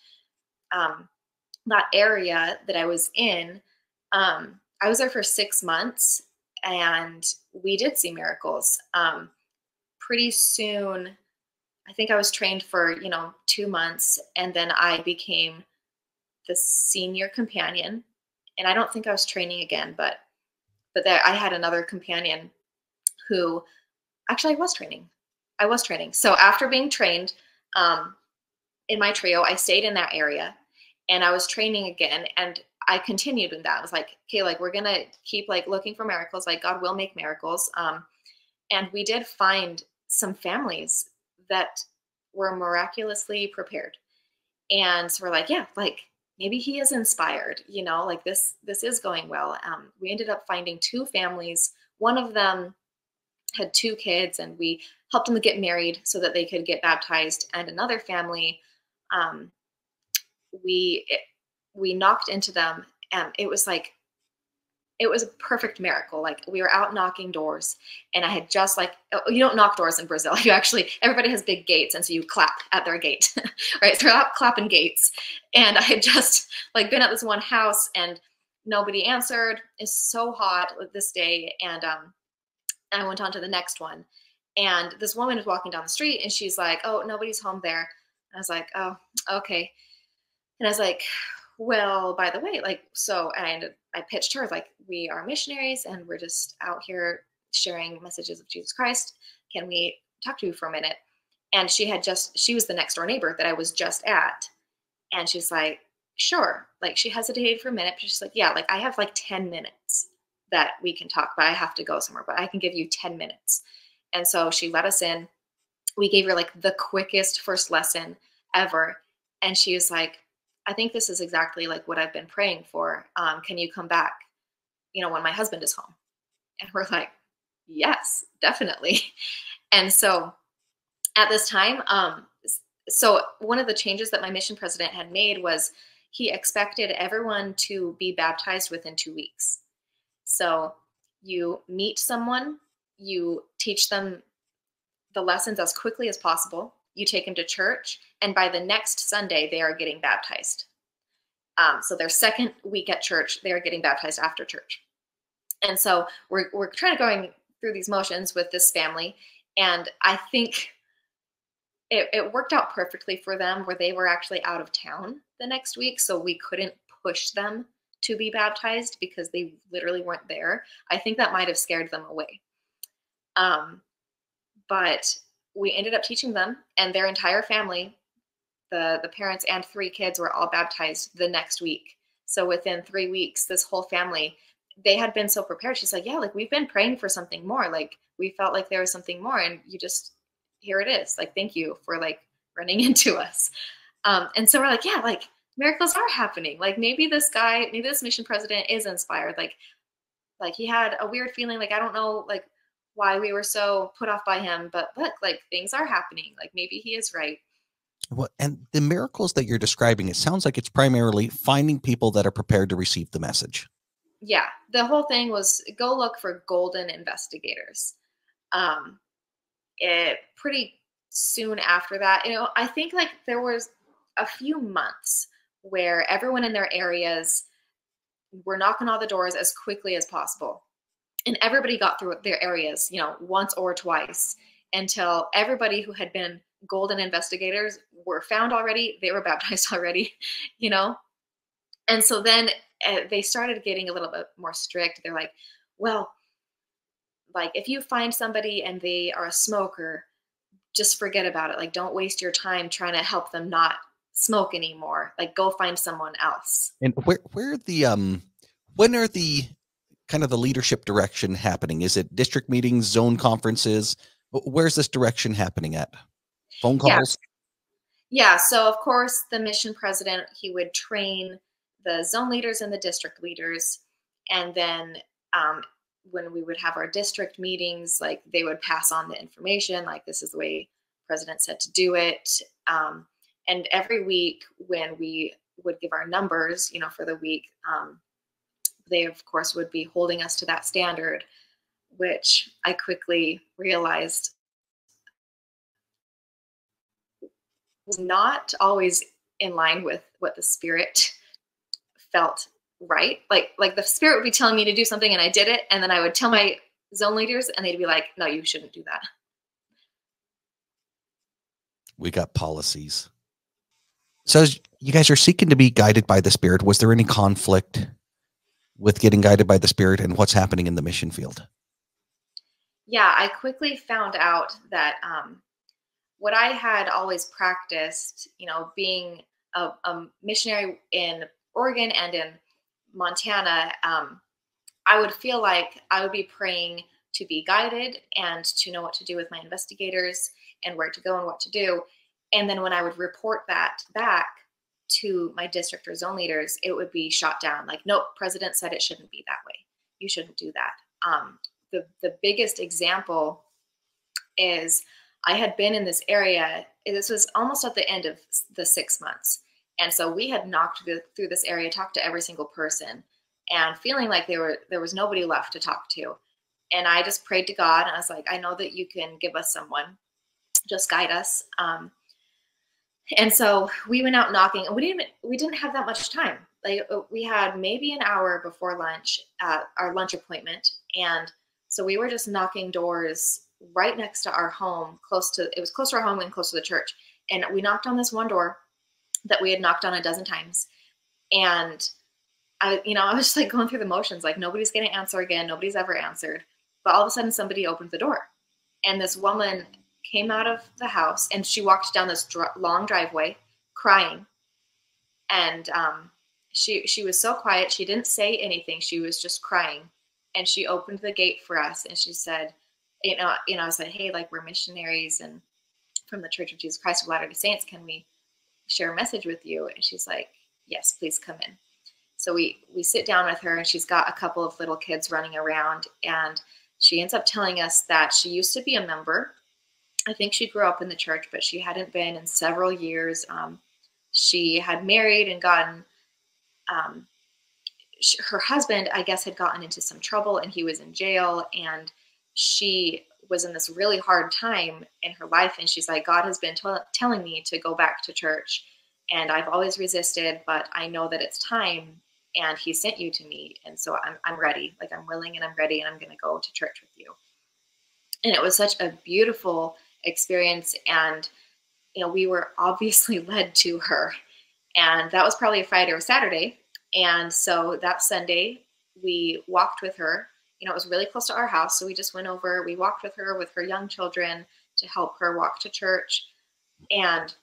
that area that I was in, I was there for 6 months, and we did see miracles. Pretty soon, I think I was trained for, 2 months, and then I became the senior companion. And I don't think I was training again, but there I had another companion who actually I was training. I was training. So after being trained um, in my trio, I stayed in that area, and I was training again. And I continued in that. I was like, okay, like we're gonna keep like looking for miracles. Like God will make miracles. And we did find some families that were miraculously prepared. And so we're like, yeah, like maybe he is inspired, like this is going well. We ended up finding two families. One of them had two kids, and we helped them get married so that they could get baptized. And another family, um, we we knocked into them, and it was a perfect miracle. Like we were out knocking doors, and I had just like, you don't knock doors in Brazil. You actually, everybody has big gates. And so you clap at their gate, right? So we're out clapping gates. And I had just like been at this one house, and nobody answered. It's so hot this day. And I went on to the next one, and this woman was walking down the street, and she's like, oh, nobody's home there. And I was like, oh, okay. And I was like, well, by the way, like, so I pitched her, like, we are missionaries, and we're just out here sharing messages of Jesus Christ. Can we talk to you for a minute? And she was the next door neighbor that I was just at. And she's like, sure. Like, she hesitated for a minute, but she's like, yeah, like, I have like 10 minutes that we can talk, but I have to go somewhere, but I can give you 10 minutes. And so she let us in. We gave her like the quickest first lesson ever. And she was like, I think this is exactly like what I've been praying for. Can you come back, when my husband is home? And we're like, yes, definitely. And so at this time, so one of the changes that my mission president had made was he expected everyone to be baptized within 2 weeks. So you meet someone, you teach them the lessons as quickly as possible, you take them to church, and by the next Sunday, they are getting baptized. So their second week at church, they are getting baptized after church. And so we're trying to going through these motions with this family, and I think it worked out perfectly for them, where they were actually out of town the next week, so we couldn't push them to be baptized because they literally weren't there. I think that might have scared them away. But we ended up teaching them, and their entire family, the parents and three kids, were all baptized the next week. So within 3 weeks, this whole family, they had been so prepared. She's like, yeah, like we've been praying for something more. Like we felt like there was something more, and here it is. Like, thank you for like running into us. And so we're like, yeah, like miracles are happening. Like maybe this mission president is inspired. Like he had a weird feeling. Like, I don't know, like why we were so put off by him, but look, like things are happening. Like maybe he is right. Well, and the miracles that you're describing, it sounds like it's primarily finding people that are prepared to receive the message. Yeah, the whole thing was go look for golden investigators. It pretty soon after that, I think like there was a few months where everyone in their areas were knocking on the doors as quickly as possible. And everybody got through their areas, once or twice, until everybody who had been golden investigators were found already. They were baptized already, you know? And so then they started getting a little bit more strict. They're like, well, like if you find somebody and they are a smoker, just forget about it. Like, don't waste your time trying to help them not smoke anymore. Like, go find someone else. And where the when are the kind of the leadership direction happening? Is it district meetings, zone conferences? Where's this direction happening at? Phone calls? Yeah. So of course the mission president, he would train the zone leaders and the district leaders. And then when we would have our district meetings, like they would pass on the information, like this is the way president said to do it. And every week when we would give our numbers, for the week, they of course would be holding us to that standard, which I quickly realized was not always in line with what the spirit felt right. Like the Spirit would be telling me to do something and I did it. And then I would tell my zone leaders and they'd be like, no, you shouldn't do that. We got policies. So as you guys are seeking to be guided by the Spirit, was there any conflict with getting guided by the Spirit and what's happening in the mission field? Yeah, I quickly found out that what I had always practiced, being a missionary in Oregon and in Montana, I would feel like I would be praying to be guided and to know what to do with my investigators and where to go and what to do. And then when I would report that back to my district or zone leaders, it would be shot down. Like, nope, president said it shouldn't be that way. You shouldn't do that. The biggest example is I had been in this area. This was almost at the end of the 6 months. And so we had knocked through this area, talked to every single person, and feeling like there was nobody left to talk to. And I just prayed to God, and I was like, I know that you can give us someone. Just guide us. And so we went out knocking, and we didn't have that much time. Like, we had maybe an hour before lunch, our lunch appointment. And so we were just knocking doors right next to our home, it was close to our home and close to the church. And we knocked on this one door that we had knocked on a dozen times. And I was just like going through the motions, like nobody's going to answer again. Nobody's ever answered. But all of a sudden somebody opened the door, and this woman came out of the house, and she walked down this long driveway crying. And she was so quiet. She didn't say anything. She was just crying. And she opened the gate for us, and she said, I said, hey, like, we're missionaries and from the Church of Jesus Christ of Latter-day Saints. Can we share a message with you? And she's like, yes, please come in. So we sit down with her, and she's got a couple of little kids running around, and she ends up telling us that she used to be a member. I think she grew up in the church, but she hadn't been in several years. She had married and gotten, her husband, I guess, had gotten into some trouble, and he was in jail, and she was in this really hard time in her life. And she's like, God has been telling me to go back to church, and I've always resisted, but I know that it's time, and he sent you to me. And so I'm ready. Like, I'm willing and I'm ready, and I'm going to go to church with you. And it was such a beautiful experience. And, we were obviously led to her, and that was probably a Friday or Saturday. And so that Sunday we walked with her. It was really close to our house. So we just went over, we walked with her young children to help her walk to church. And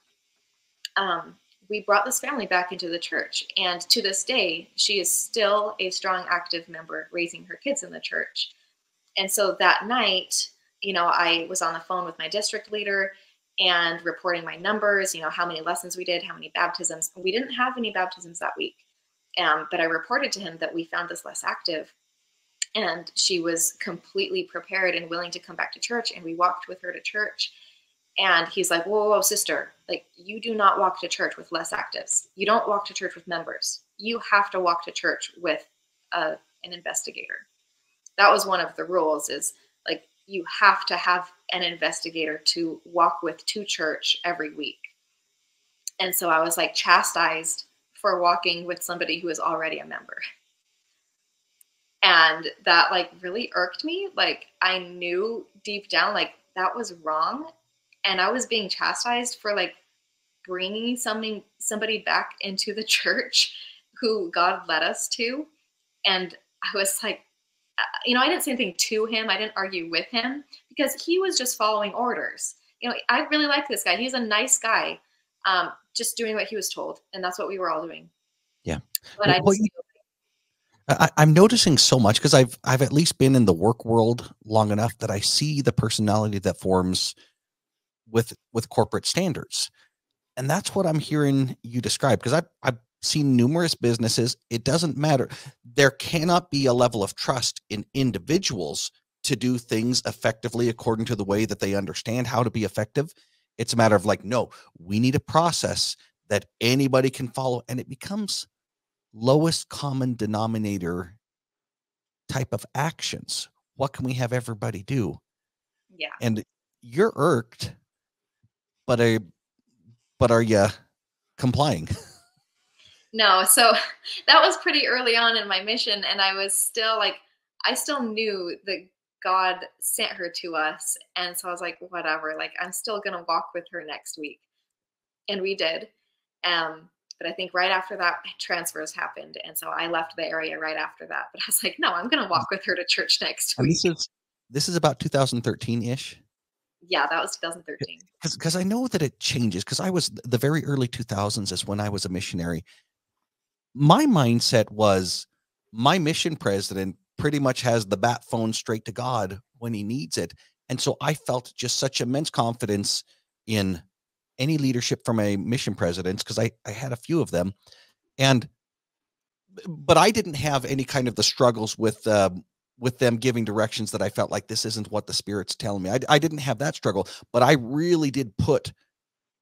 we brought this family back into the church. And to this day, she is still a strong, active member, raising her kids in the church. And so that night, I was on the phone with my district leader and reporting my numbers, how many lessons we did, how many baptisms. We didn't have any baptisms that week. But I reported to him that we found this less active. And she was completely prepared and willing to come back to church. And we walked with her to church. And he's like, whoa, sister, like, you do not walk to church with less actives. You don't walk to church with members. You have to walk to church with an investigator. That was one of the rules, is like, you have to have an investigator to walk with to church every week. And so I was like chastised for walking with somebody who is already a member. And that like really irked me. Like, I knew deep down, like, that was wrong. And I was being chastised for like bringing somebody back into the church who God led us to. And I was like, I didn't say anything to him. I didn't argue with him, because he was just following orders. I really like this guy. He's a nice guy, just doing what he was told. And that's what we were all doing. Yeah. But I'm noticing so much, because I've at least been in the work world long enough that I see the personality that forms with corporate standards. And that's what I'm hearing you describe, because I've seen numerous businesses. It doesn't matter. There cannot be a level of trust in individuals to do things effectively according to the way that they understand how to be effective. It's a matter of like, no, we need a process that anybody can follow. And it becomes lowest common denominator type of actions. What can we have everybody do? Yeah. And you're irked, but are you complying? No, so that was pretty early on in my mission, and I was still like, I still knew that God sent her to us, and so I was like, whatever, like I'm still gonna walk with her next week, and we did. But I think right after that, transfers happened, and so I left the area right after that. But I was like, no, I'm gonna walk with her to church next And week. this is about 2013-ish? Yeah, that was 2013. Because I know that it changes, because I was the very early 2000s is when I was a missionary. My mindset was my mission president pretty much has the bat phone straight to God when he needs it. And so I felt just such immense confidence in any leadership from a mission presidents, because I had a few of them. And but I didn't have any kind of the struggles with them giving directions that I felt like this isn't what the Spirit's telling me. I didn't have that struggle, but I really did put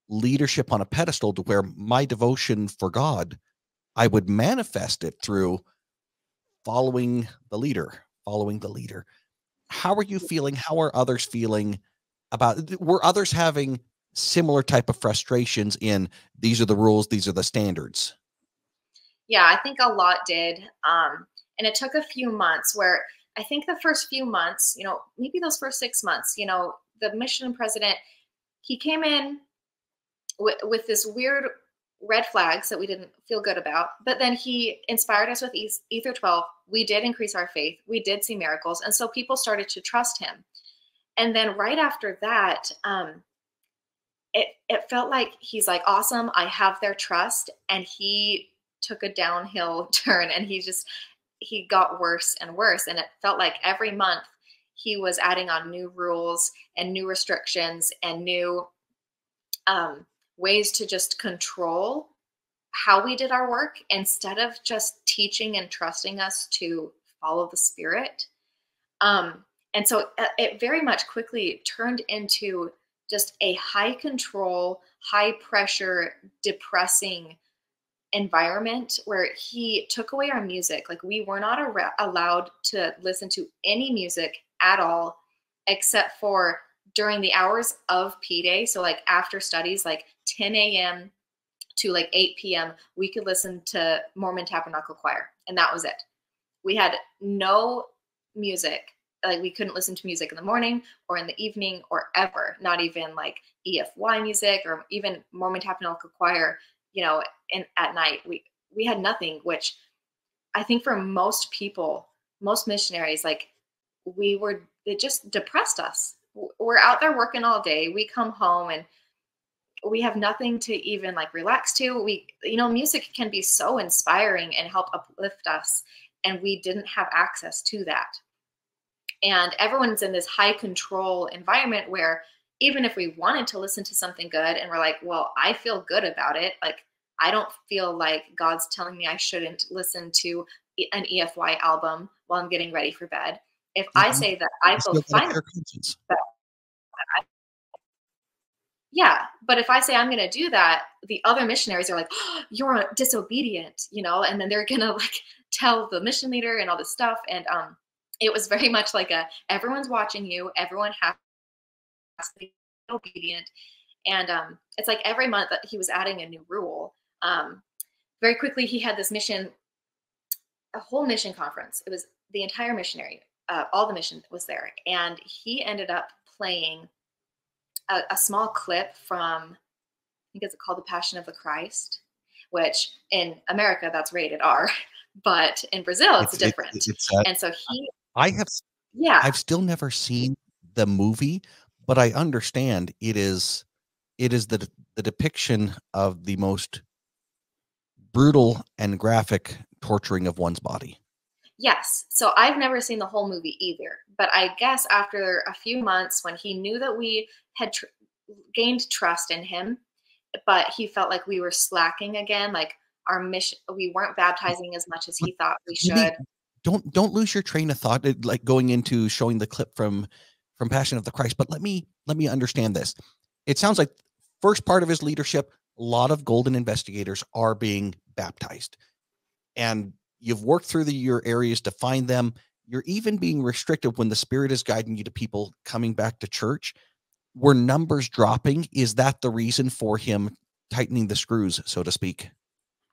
leadership on a pedestal to where my devotion for God, I would manifest it through following the leader, following the leader. How are you feeling? How are others feeling about, were others having similar type of frustrations in these are the rules, these are the standards? Yeah, I think a lot did. And it took a few months where I think the first few months, maybe those first 6 months, the mission president, he came in with this weird red flags that we didn't feel good about. But then he inspired us with Ether 12. We did increase our faith. We did see miracles. And so people started to trust him. And then right after that, it felt like he's like, awesome, I have their trust. And he took a downhill turn, and he got worse and worse. And it felt like every month he was adding on new rules and new restrictions and new ways to just control how we did our work, instead of just teaching and trusting us to follow the Spirit. And so it very much quickly turned into just a high control, high pressure, depressing environment where he took away our music. Like we were not allowed to listen to any music at all, except for during the hours of P Day. So like after studies, like 10 a.m. to like 8 p.m., we could listen to Mormon Tabernacle Choir, and that was it. We had no music. Like we couldn't listen to music in the morning or in the evening or ever, not even like EFY music or even Mormon Tabernacle Choir, at night. We had nothing, which I think for most people, most missionaries, like it just depressed us. We're out there working all day. We come home and we have nothing to even like relax to. Music can be so inspiring and help uplift us, and we didn't have access to that. And everyone's in this high control environment where even if we wanted to listen to something good and we're like, well, I feel good about it, like I don't feel like God's telling me I shouldn't listen to an EFY album while I'm getting ready for bed. If I say that I feel fine, yeah, but if I say I'm going to do that, the other missionaries are like, oh, you're disobedient, and then they're going to like tell the mission leader and all this stuff. And it was very much like everyone's watching you. Everyone has to be obedient. And it's like every month that he was adding a new rule. Very quickly, he had this a whole mission conference. It was the entire missionary, all the mission was there. And he ended up playing a small clip from, I think it's called The Passion of the Christ, which in America, that's rated R. But in Brazil, it's different. And so I've still never seen the movie, but I understand it is the depiction of the most brutal and graphic torturing of one's body. Yes. So I've never seen the whole movie either, but I guess after a few months when he knew that we had gained trust in him, but he felt like we were slacking again, like our mission, we weren't baptizing as much as he thought we should. Don't lose your train of thought, like going into showing the clip from Passion of the Christ. But let me understand this. It sounds like first part of his leadership, a lot of golden investigators are being baptized, and you've worked through your areas to find them. You're even being restricted when the Spirit is guiding you to people coming back to church. Were numbers dropping? Is that the reason for him tightening the screws, so to speak?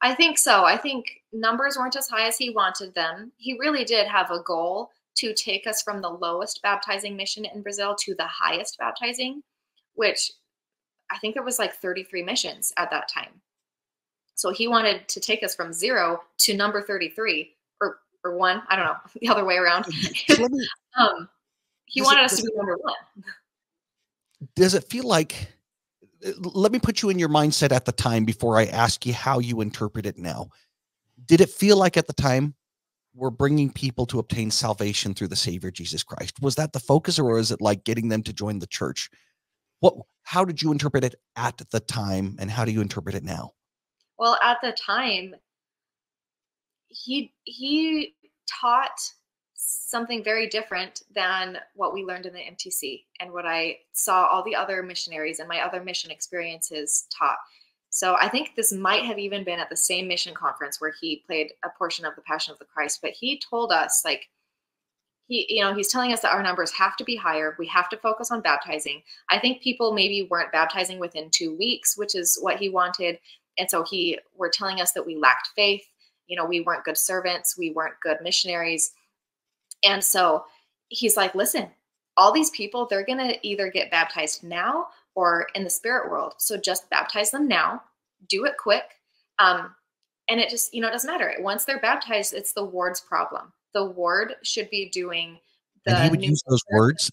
I think so. I think numbers weren't as high as he wanted them. He really did have a goal to take us from the lowest baptizing mission in Brazil to the highest baptizing, which I think it was like 33 missions at that time. So he wanted to take us from 0 to number 33 or 1. I don't know, the other way around. Let me, He wanted us to be number 1. does it feel like, let me put you in your mindset at the time before I ask you how you interpret it now. Did it feel like at the time we're bringing people to obtain salvation through the Savior Jesus Christ? Was that the focus, or is it like getting them to join the church? How did you interpret it at the time, and how do you interpret it now? Well, at the time, he taught something very different than what we learned in the MTC and what I saw all the other missionaries and my other mission experiences taught. So I think this might have even been at the same mission conference where he played a portion of the Passion of the Christ, but he told us, like, he's telling us that our numbers have to be higher. We have to focus on baptizing. I think people maybe weren't baptizing within 2 weeks, which is what he wanted. And so were telling us that we lacked faith. We weren't good servants. We weren't good missionaries. And so he's like, listen, all these people, they're going to either get baptized now or in the spirit world. So just baptize them now, do it quick. And it just, it doesn't matter. Once they're baptized, it's the ward's problem. The ward should be doing the And he would use those words.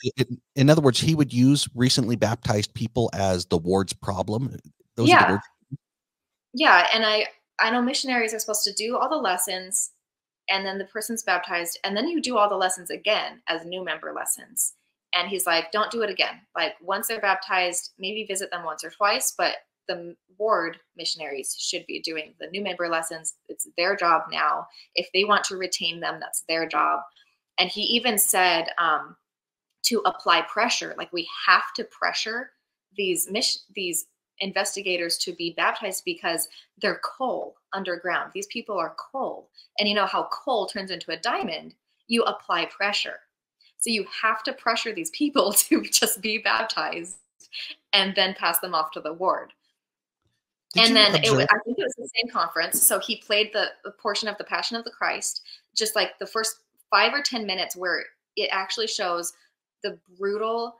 In other words, he would use recently baptized people as the ward's problem. Those are the words. Yeah. And I know missionaries are supposed to do all the lessons, and then the person's baptized, and then you do all the lessons again as new member lessons. And he's like, don't do it again. Like, once they're baptized, maybe visit them once or twice, but the ward missionaries should be doing the new member lessons. It's their job now. If they want to retain them, that's their job. And he even said to apply pressure. Like, we have to pressure these investigators to be baptized because they're coal underground. These people are coal. And you know how coal turns into a diamond? You apply pressure. So you have to pressure these people to just be baptized and then pass them off to the ward. I think it was the same conference. So he played the portion of the Passion of the Christ, just like the first 5 or 10 minutes, where it actually shows the brutal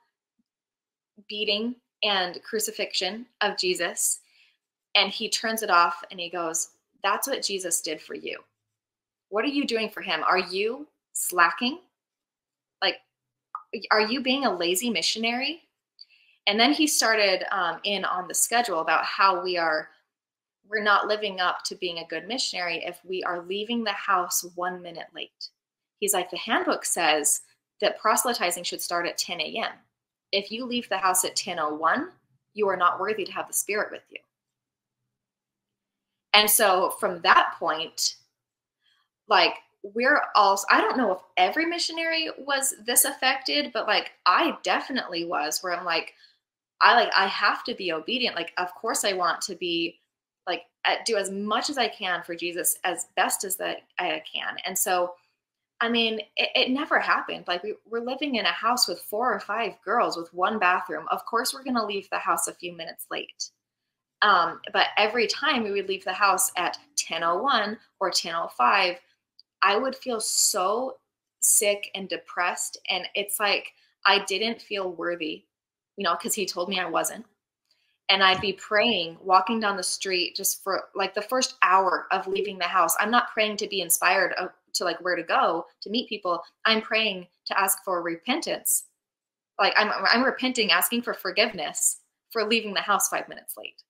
beating and crucifixion of Jesus. And he turns it off and he goes, that's what Jesus did for you. What are you doing for him? Are you slacking? Like, are you being a lazy missionary? And then he started in on the schedule about how we're not living up to being a good missionary if we are leaving the house 1 minute late. He's like, the handbook says that proselytizing should start at 10 a.m. If you leave the house at 10:01, you are not worthy to have the Spirit with you. And so from that point, like, I don't know if every missionary was this affected, but like, I definitely was, where I'm like, I have to be obedient. Like, of course I want to be like, do as much as I can for Jesus as best as that I can. And so, I mean, it never happened. Like, we're living in a house with 4 or 5 girls with 1 bathroom. Of course, we're going to leave the house a few minutes late. But every time we would leave the house at 10:01 or 10:05, I would feel so sick and depressed. And it's like, I didn't feel worthy, because he told me I wasn't. And I'd be praying, walking down the street, just for like the first hour of leaving the house. I'm not praying to be inspired to like where to go to meet people. I'm praying to ask for repentance. Like, I'm repenting, asking for forgiveness for leaving the house 5 minutes late.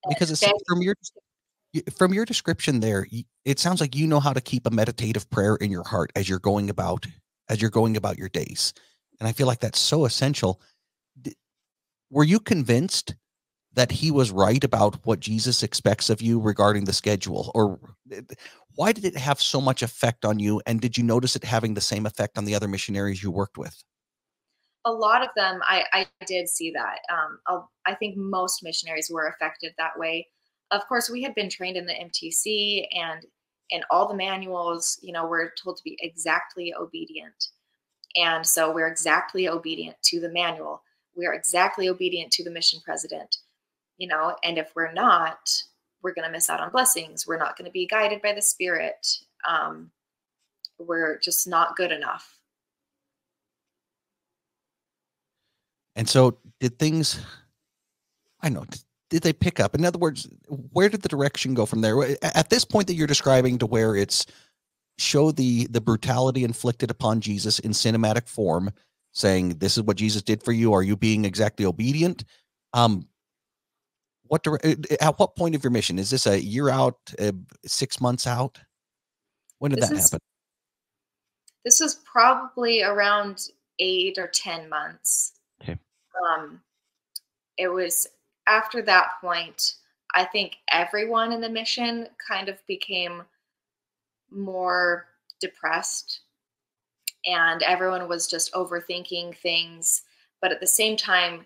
Because it seems from your description there, it sounds like you know how to keep a meditative prayer in your heart as you're going about your days. And I feel like that's so essential. Were you convinced that he was right about what Jesus expects of you regarding the schedule? Or why did it have so much effect on you? And did you notice it having the same effect on the other missionaries you worked with? A lot of them, I did see that. I think most missionaries were affected that way. Of course, we had been trained in the MTC, and in all the manuals, we're told to be exactly obedient. And so we're exactly obedient to the manual. We are exactly obedient to the mission president, and if we're not, we're going to miss out on blessings. We're not going to be guided by the Spirit. We're just not good enough. And so did things, I know, did they pick up? In other words, where did the direction go from there? At this point that you're describing, to where it's show the brutality inflicted upon Jesus in cinematic form, saying, this is what Jesus did for you. Are you being exactly obedient? At what point of your mission? Is this a year out, 6 months out? When did that happen? This is probably around 8 or 10 months. Okay. It was after that point, I think everyone in the mission kind of became more depressed, and everyone was just overthinking things, but at the same time,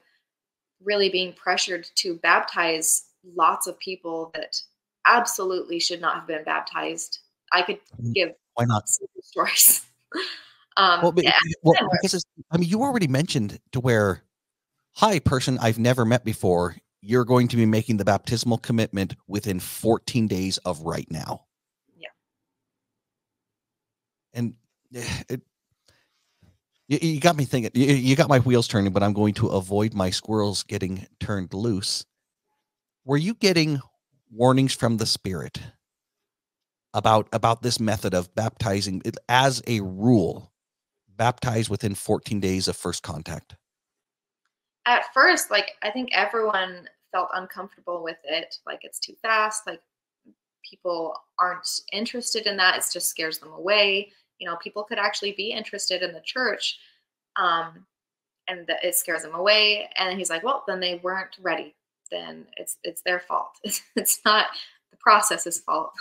really being pressured to baptize lots of people that absolutely should not have been baptized. I could give why not stories. Well, because you already mentioned to where, hi, person I've never met before, you're going to be making the baptismal commitment within 14 days of right now. Yeah. And you got me thinking, you got my wheels turning, but I'm going to avoid my squirrels getting turned loose. Were you getting warnings from the Spirit about this method of baptizing as a rule, baptize within 14 days of first contact? At first, like, I think everyone felt uncomfortable with it. Like, it's too fast. Like, people aren't interested in that. It just scares them away. People could actually be interested in the church, and it scares them away. And he's like, well, then they weren't ready. Then it's their fault. It's not the process's fault.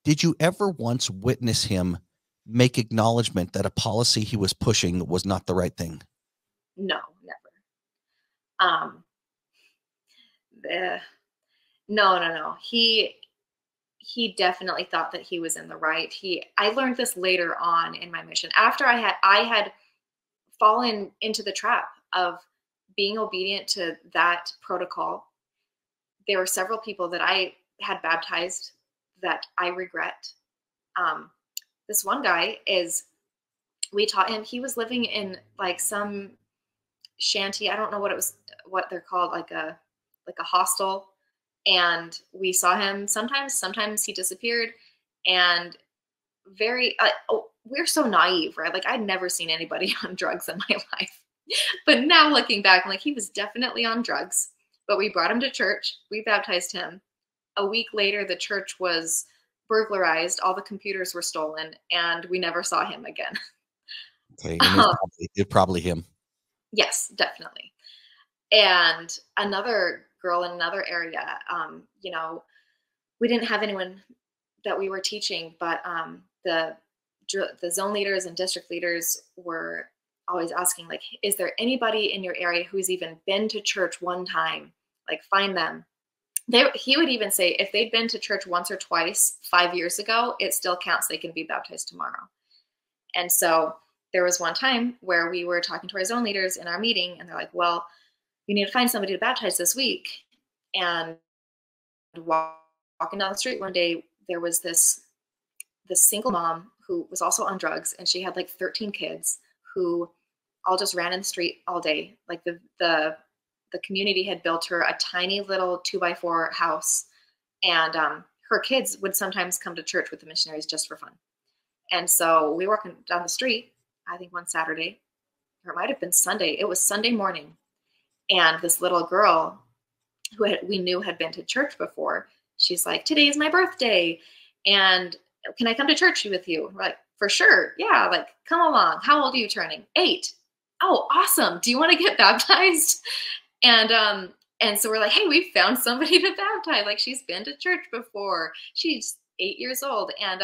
Did you ever once witness him make acknowledgement that a policy he was pushing was not the right thing? No, never. No. He definitely thought that he was in the right. I learned this later on in my mission, after I had fallen into the trap of being obedient to that protocol. There were several people that I had baptized that I regret. This one guy we taught him, he was living in like some shanty. I don't know what they're called, like a hostel. And we saw him sometimes he disappeared, and we're so naive, right? Like, I'd never seen anybody on drugs in my life. But now looking back, I'm like, he was definitely on drugs, but we brought him to church. We baptized him. A week later, the church was burglarized. All the computers were stolen, and we never saw him again. Okay. And it's probably him. Yes, definitely. And another girl in another area, we didn't have anyone that we were teaching, but the zone leaders and district leaders were always asking, like, is there anybody in your area who's even been to church one time? Like, find them. He would even say, if they'd been to church once or twice 5 years ago, it still counts. They can be baptized tomorrow. And so there was one time where we were talking to our zone leaders in our meeting, and they're like, well, you need to find somebody to baptize this week. And walking down the street one day, there was this single mom who was also on drugs, and she had like 13 kids who all just ran in the street all day. Like, the community had built her a tiny little 2x4 house, and her kids would sometimes come to church with the missionaries just for fun. And so we were walking down the street, I think one Saturday, or it might have been Sunday. It was Sunday morning. And this little girl who we knew had been to church before, she's like, today is my birthday, and can I come to church with you? We're like, for sure. Yeah, like, come along. How old are you turning? 8. Oh, awesome. Do you want to get baptized? And so we're like, hey, we found somebody to baptize. Like, she's been to church before. She's 8 years old. And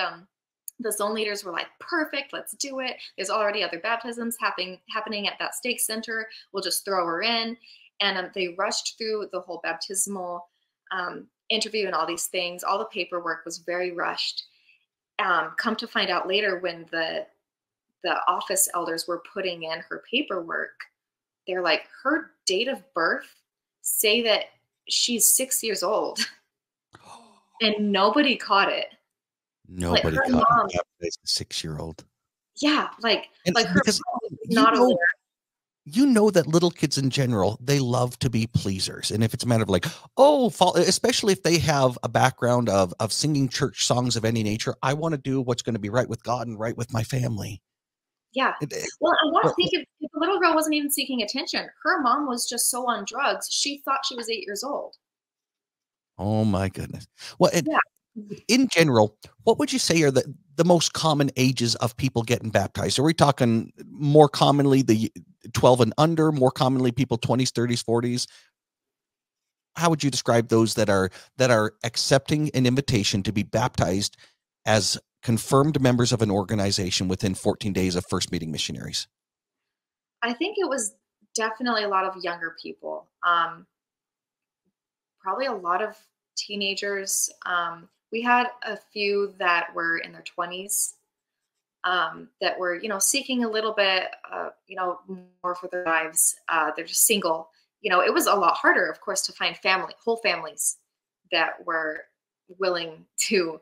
the zone leaders were like, perfect, let's do it. There's already other baptisms happening at that stake center. We'll just throw her in. And they rushed through the whole baptismal interview and all these things. All the paperwork was very rushed. Come to find out later, when the office elders were putting in her paperwork, they're like, her date of birth say that she's 6 years old. and nobody caught it. Like Nobody her caught me mom, baptized a 6-year-old. yeah, And like her because mom was you not aware. know you know that little kids in general, they love to be pleasers. And if it's a matter of like, oh, especially if they have a background of singing church songs of any nature, I want to do what's going to be right with God and right with my family. Yeah. It- Well, I want to well, think if the little girl wasn't even seeking attention, her mom was just so on drugs, she thought she was 8 years old. oh my goodness. Well, Yeah. in general, what would you say are the most common ages of people getting baptized? Are we talking more commonly the 12 and under, more commonly people 20s, 30s, 40s? How would you describe those that are accepting an invitation to be baptized as confirmed members of an organization within 14 days of first meeting missionaries? I think it was definitely a lot of younger people. Probably a lot of teenagers. We had a few that were in their 20s, that were, seeking a little bit, more for their lives. They're just single. It was a lot harder, of course, to find whole families that were willing to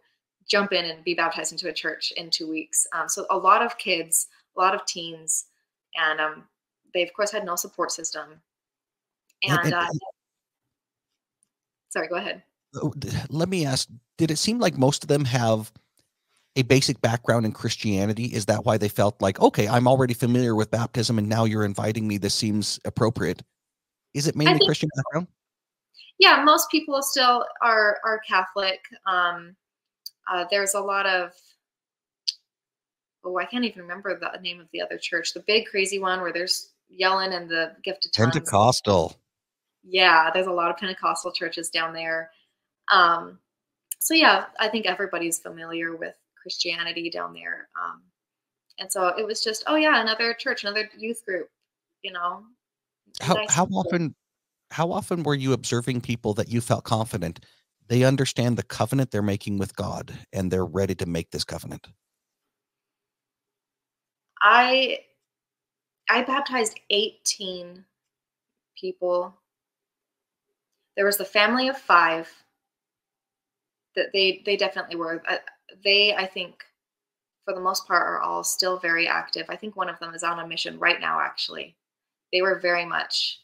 jump in and be baptized into a church in 2 weeks. So a lot of kids, a lot of teens, and they, of course, had no support system. And, And and sorry, go ahead. let me ask, did it seem like most of them have a basic background in Christianity? Is that why they felt like, okay, I'm already familiar with baptism and now you're inviting me? This seems appropriate. Is it I mainly think, Christian background? yeah, most people still are Catholic. There's a lot of, oh, I can't even remember the name of the other church, the big crazy one where there's yelling and the gift of tongues. Pentecostal. Yeah, there's a lot of Pentecostal churches down there. Um, so yeah, I think everybody's familiar with Christianity down there. And so it was just, oh yeah, another church, another youth group, you know, How nice how people. often how often were you observing people that you felt confident they understand the covenant they're making with God and they're ready to make this covenant? I I baptized 18 people. There was the family of 5 that they definitely were. They, I think, for the most part, are all still very active. I think one of them is on a mission right now. Actually, they were very much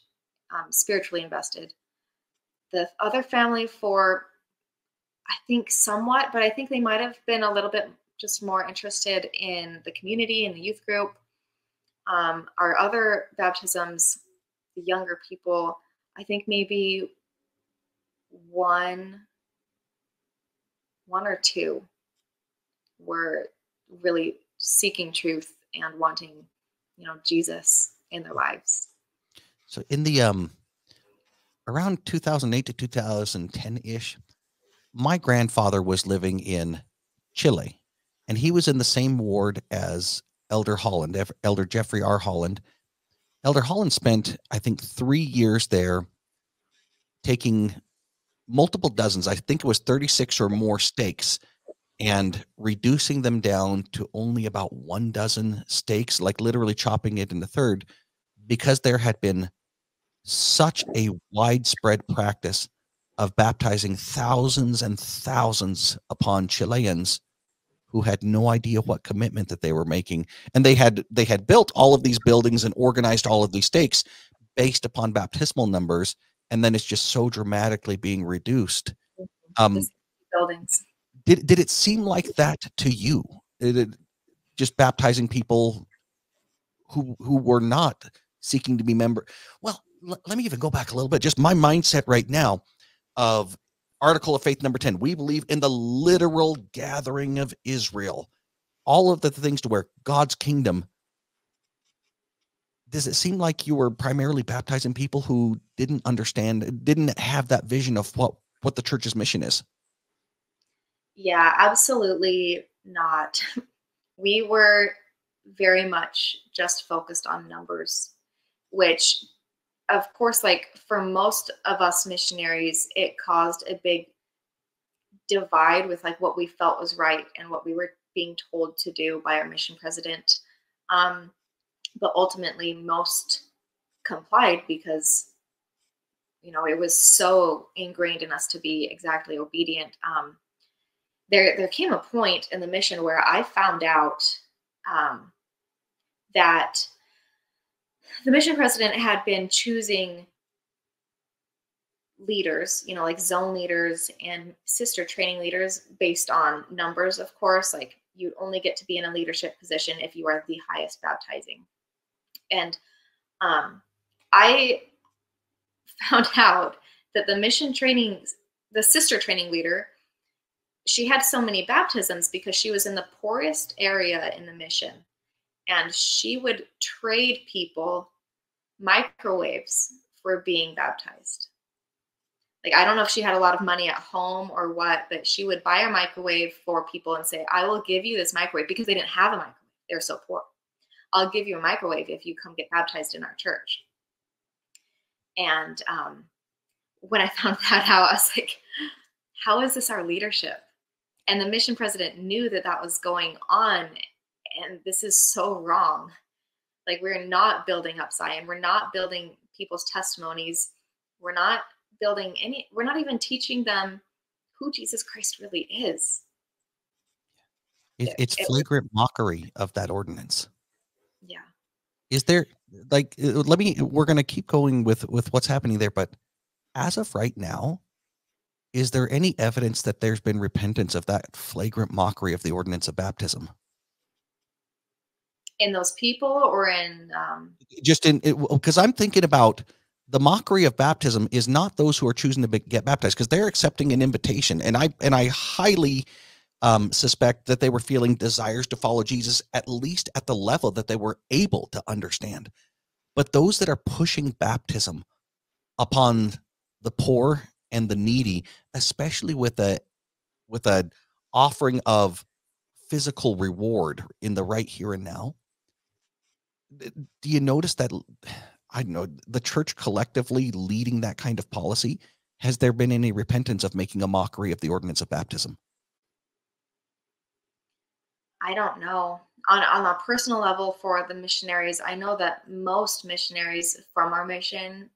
spiritually invested. The other family, for I think somewhat, but I think they might have been a little bit just more interested in the community and the youth group. Our other baptisms, the younger people, I think maybe one one or two were really seeking truth and wanting, Jesus in their lives. So in the around 2008 to 2010-ish, my grandfather was living in Chile and he was in the same ward as Elder Holland, Elder Jeffrey R. Holland. Elder Holland spent, I think, 3 years there taking multiple dozens, I think it was 36 or more steaks, and reducing them down to only about 1 dozen steaks, like literally chopping it into third, because there had been such a widespread practice of baptizing thousands and thousands upon Chileans who had no idea what commitment that they were making. And they had built all of these buildings and organized all of these stakes based upon baptismal numbers, and then it's just so dramatically being reduced. Um, Just buildings. did it seem like that to you? Did it just baptizing people who were not seeking to be member? Well, let me even go back a little bit. Just my mindset right now of Article of Faith number 10. We believe in the literal gathering of Israel. All of the things to where God's kingdom. Does it seem like you were primarily baptizing people who didn't understand, didn't have that vision of what the church's mission is? Yeah, absolutely not. We were very much just focused on numbers, which, of course, like for most of us missionaries, it caused a big divide with like what we felt was right and what we were being told to do by our mission president. Um, but ultimately, most complied because it was so ingrained in us to be exactly obedient. There came a point in the mission where I found out that the mission president had been choosing leaders, like zone leaders and sister training leaders based on numbers, of course. Like, you only get to be in a leadership position if you are the highest baptizing. And I found out that the sister training leader, she had so many baptisms because she was in the poorest area in the mission. And she would trade people microwaves for being baptized. Like, I don't know if she had a lot of money at home or what, but she would buy a microwave for people and say, I will give you this microwave, because they didn't have a microwave. They're so poor. I'll give you a microwave if you come get baptized in our church. And when I found that out, I was like, how is this our leadership? And the mission president knew that that was going on. And this is so wrong. Like, we're not building up Zion. We're not building people's testimonies. We're not even teaching them who Jesus Christ really is. It's flagrant mockery of that ordinance. Yeah. Is there, like, we're going to keep going with what's happening there, but as of right now, is there any evidence that there's been repentance of that flagrant mockery of the ordinance of baptism? In those people, or in just in it, because I'm thinking about the mockery of baptism is not those who are choosing to get baptized, because they're accepting an invitation, and I highly suspect that they were feeling desires to follow Jesus, at least at the level that they were able to understand. But those that are pushing baptism upon the poor and the needy, especially with a offering of physical reward in the right here and now, do you notice that, I don't know, the church collectively leading that kind of policy? Has there been any repentance of making a mockery of the ordinance of baptism? I don't know. On a personal level, for the missionaries, I know that most missionaries from our mission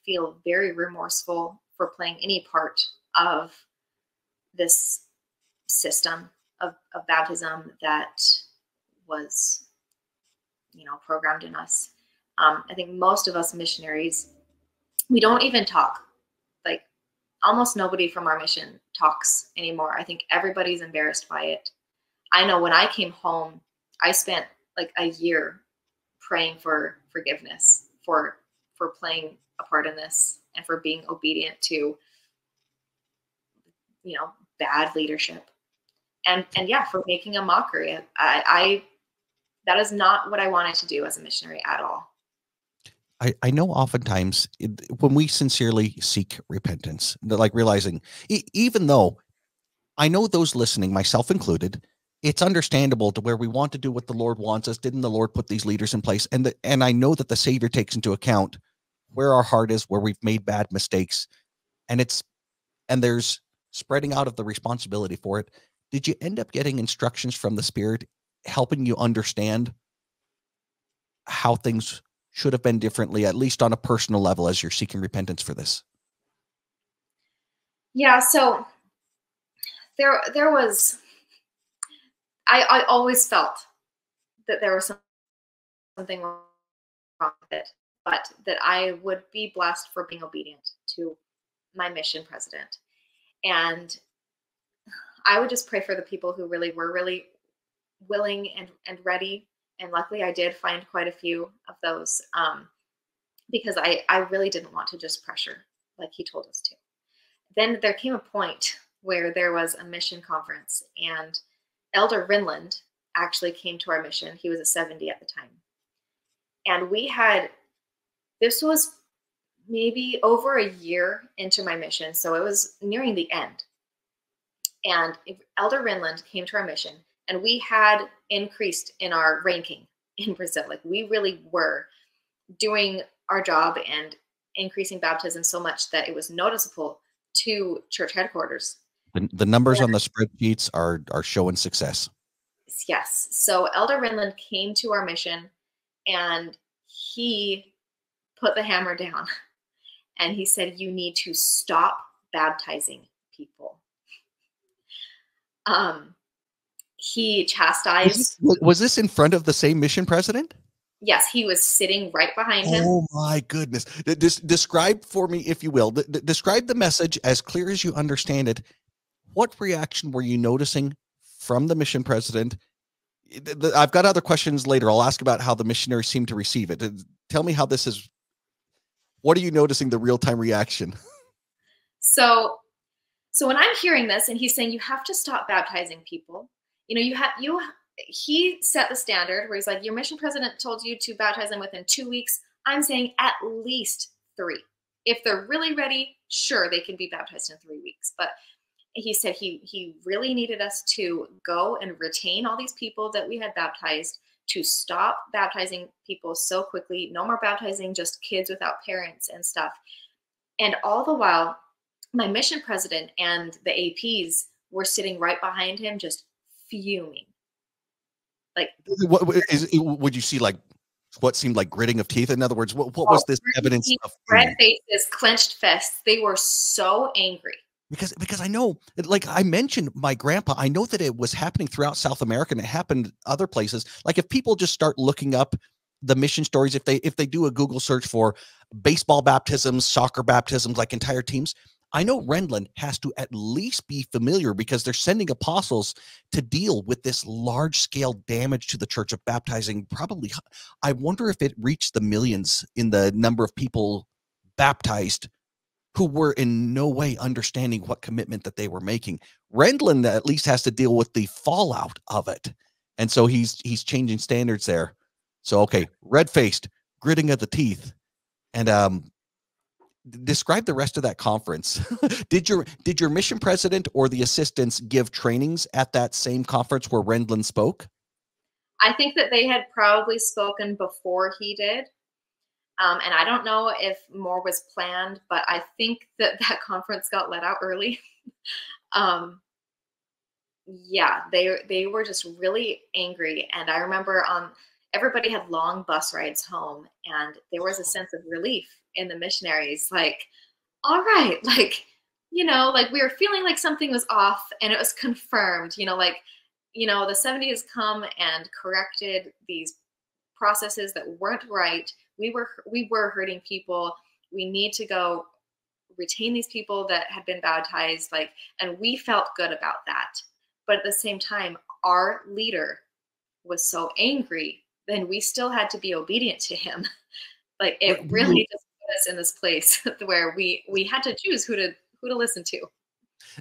feel very remorseful for playing any part of this system of baptism that was, programmed in us. I think most of us missionaries, we don't even talk. Like, almost nobody from our mission talks anymore. I think everybody's embarrassed by it. I know when I came home, I spent like a year praying for forgiveness for playing a part in this, and for being obedient to, bad leadership, and yeah, for making a mockery. I that is not what I wanted to do as a missionary at all. I know oftentimes when we sincerely seek repentance, like realizing, even though I know those listening, myself included, it's understandable to where we want to do what the Lord wants us. Didn't the Lord put these leaders in place? And I know that the Savior takes into account where our heart is, where we've made bad mistakes, and there's spreading out of the responsibility for it. Did you end up getting instructions from the Spirit helping you understand how things should have been differently, at least on a personal level, as you're seeking repentance for this? Yeah, so there was, I always felt that there was something wrong with it, but that I would be blessed for being obedient to my mission president. And I would just pray for the people who really were really willing and ready. And luckily I did find quite a few of those, because I really didn't want to just pressure like he told us to. Then there came a point where there was a mission conference, and Elder Rinland actually came to our mission. He was a 70 at the time. And this was maybe over a year into my mission, so it was nearing the end. And Elder Rinland came to our mission, and we had increased in our ranking in Brazil. Like, we really were doing our job and increasing baptism so much that it was noticeable to church headquarters. The numbers on the spreadsheets are showing success. Yes. So Elder Rinland came to our mission, and he put the hammer down. and he said, you need to stop baptizing people. He chastised. Was this in front of the same mission president? Yes, he was sitting right behind him. Oh my goodness. Describe for me, if you will, describe the message as clear as you understand it. What reaction were you noticing from the mission president? I've got other questions later. I'll ask about how the missionaries seem to receive it. Tell me how this is. What are you noticing the real-time reaction? So when I'm hearing this and he's saying you have to stop baptizing people, he set the standard where he's like, your mission president told you to baptize them within 2 weeks. I'm saying at least 3. If they're really ready, sure, they can be baptized in 3 weeks. But he said he really needed us to go and retain all these people that we had baptized, to stop baptizing people so quickly. No more baptizing just kids without parents and stuff. And all the while, my mission president and the APs were sitting right behind him, just fuming. Like, would you see like what seemed like gritting of teeth? In other words, what was this evidence of red faces, clenched fists? They were so angry. Because I know, like I mentioned, my grandpa, I know that it was happening throughout South America and it happened other places. Like if people just start looking up the mission stories, if they do a Google search for baseball baptisms, soccer baptisms, like entire teams, I know Rendland has to at least be familiar because they're sending apostles to deal with this large scale damage to the church of baptizing. Probably, I wonder if it reached the millions in the number of people baptized who were in no way understanding what commitment that they were making. Rendland at least has to deal with the fallout of it. And so he's changing standards there. So, okay, red-faced, gritting of the teeth. And describe the rest of that conference. Did your mission president or the assistants give trainings at that same conference where Rendland spoke? I think that they had probably spoken before he did. And I don't know if more was planned, but I think that conference got let out early. Yeah, they were just really angry. And I remember everybody had long bus rides home, and there was a sense of relief in the missionaries. Like, all right, like, like we were feeling like something was off, and it was confirmed, the 70 has come and corrected these processes that weren't right. We were hurting people. We need to go retain these people that had been baptized, and we felt good about that. But at the same time, our leader was so angry, then we still had to be obedient to him. Like, it really just put us in this place where we had to choose who to listen to.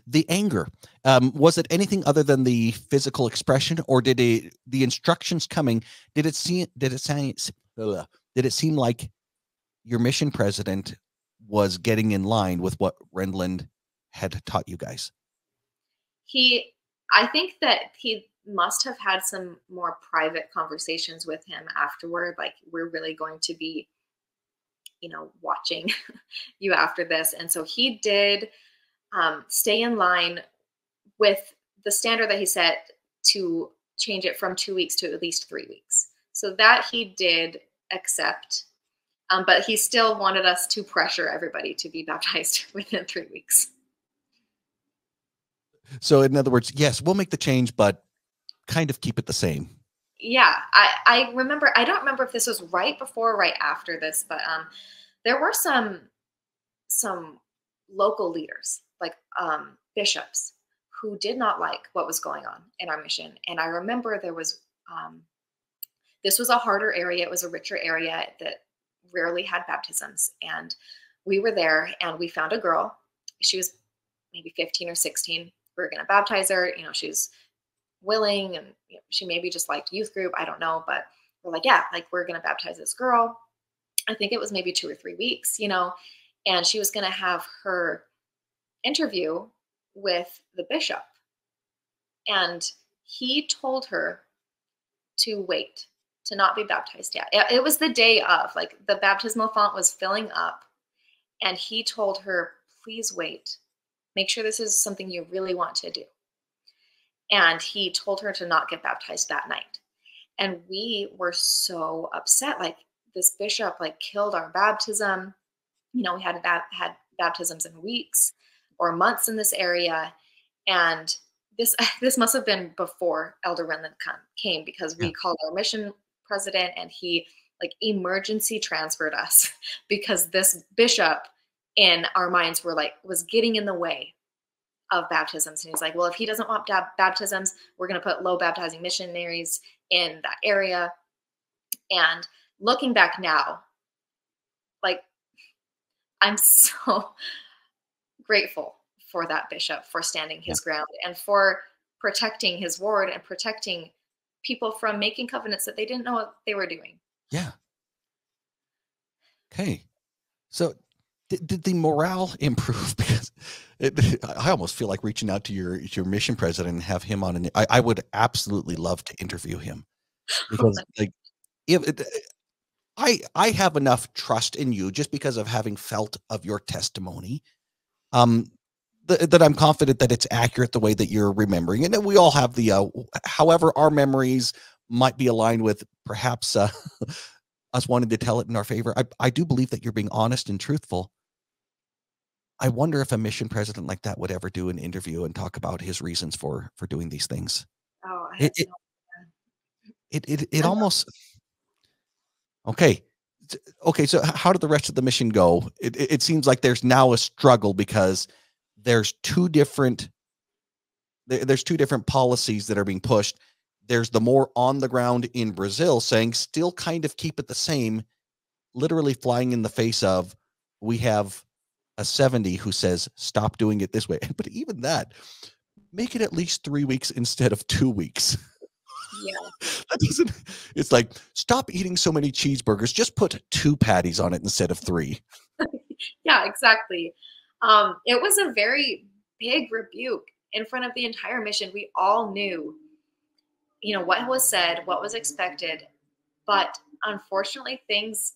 The anger, was it anything other than the physical expression, or did the instructions coming, did it seem like your mission president was getting in line with what Rendland had taught you guys? I think that he must have had some more private conversations with him afterward. Like, we're really going to be, watching you after this. And so he did stay in line with the standard that he set to change it from 2 weeks to at least 3 weeks. So that he did accept, but he still wanted us to pressure everybody to be baptized within 3 weeks. So in other words, yes, we'll make the change, but kind of keep it the same. Yeah, I remember, I don't remember if this was right before or right after this, but there were some local leaders, like bishops, who did not like what was going on in our mission. And I remember there was, this was a harder area. It was a richer area that rarely had baptisms. And we were there and we found a girl. She was maybe 15 or 16. We were going to baptize her. She was willing, and she maybe just liked youth group. I don't know. But we're like, yeah, like, we're going to baptize this girl. I think it was maybe 2 or 3 weeks, and she was going to have her interview with the bishop. And he told her to wait, to not be baptized yet. It was the day of, like, the baptismal font was filling up. And he told her, please wait. Make sure this is something you really want to do. And he told her to not get baptized that night. And we were so upset. Like, this bishop, like, killed our baptism. We had baptisms in weeks or months in this area, and this this must have been before Elder Renlund came, because Yeah. we called our mission president and he like emergency transferred us because this bishop in our minds was getting in the way of baptisms. And he's like, well, if he doesn't want baptisms, we're going to put low baptizing missionaries in that area. And looking back now, like, I'm so grateful for that bishop for standing Yeah. his ground and for protecting his ward and protecting people from making covenants that they didn't know what they were doing. Yeah. Okay. So did the morale improve? Because I almost feel like reaching out to your mission president and have him on. I would absolutely love to interview him, because like if I have enough trust in you just because of having felt of your testimony, um, that I'm confident that it's accurate the way that you're remembering, and that we all have the however our memories might be aligned with perhaps us wanting to tell it in our favor. I do believe that you're being honest and truthful. I wonder if a mission president like that would ever do an interview and talk about his reasons for doing these things. Oh, I It have it no it almost okay. Okay, so how did the rest of the mission go? It seems like there's now a struggle because there's two different there's two different policies that are being pushed. There's the more on the ground in Brazil saying still kind of keep it the same, literally flying in the face of, we have a 70 who says stop doing it this way. But even that, make it at least 3 weeks instead of 2 weeks. Yeah. That doesn't, it's like, stop eating so many cheeseburgers, just put 2 patties on it instead of 3. Yeah, exactly. It was a very big rebuke in front of the entire mission. We all knew, what was said, what was expected, but unfortunately, things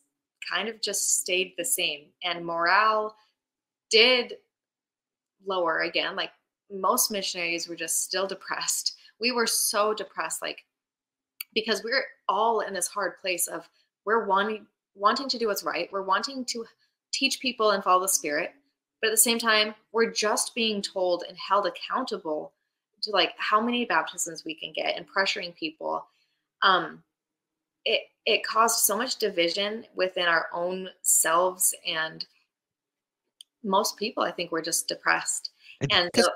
kind of just stayed the same, and morale did lower again. Like, most missionaries were just still depressed. We were so depressed, like, because we're all in this hard place of, we're wanting to do what's right. We're wanting to teach people and follow the Spirit, but at the same time, we're just being told and held accountable to like how many baptisms we can get and pressuring people. Um, it caused so much division within our own selves, and most people, I think, were just depressed. And Because,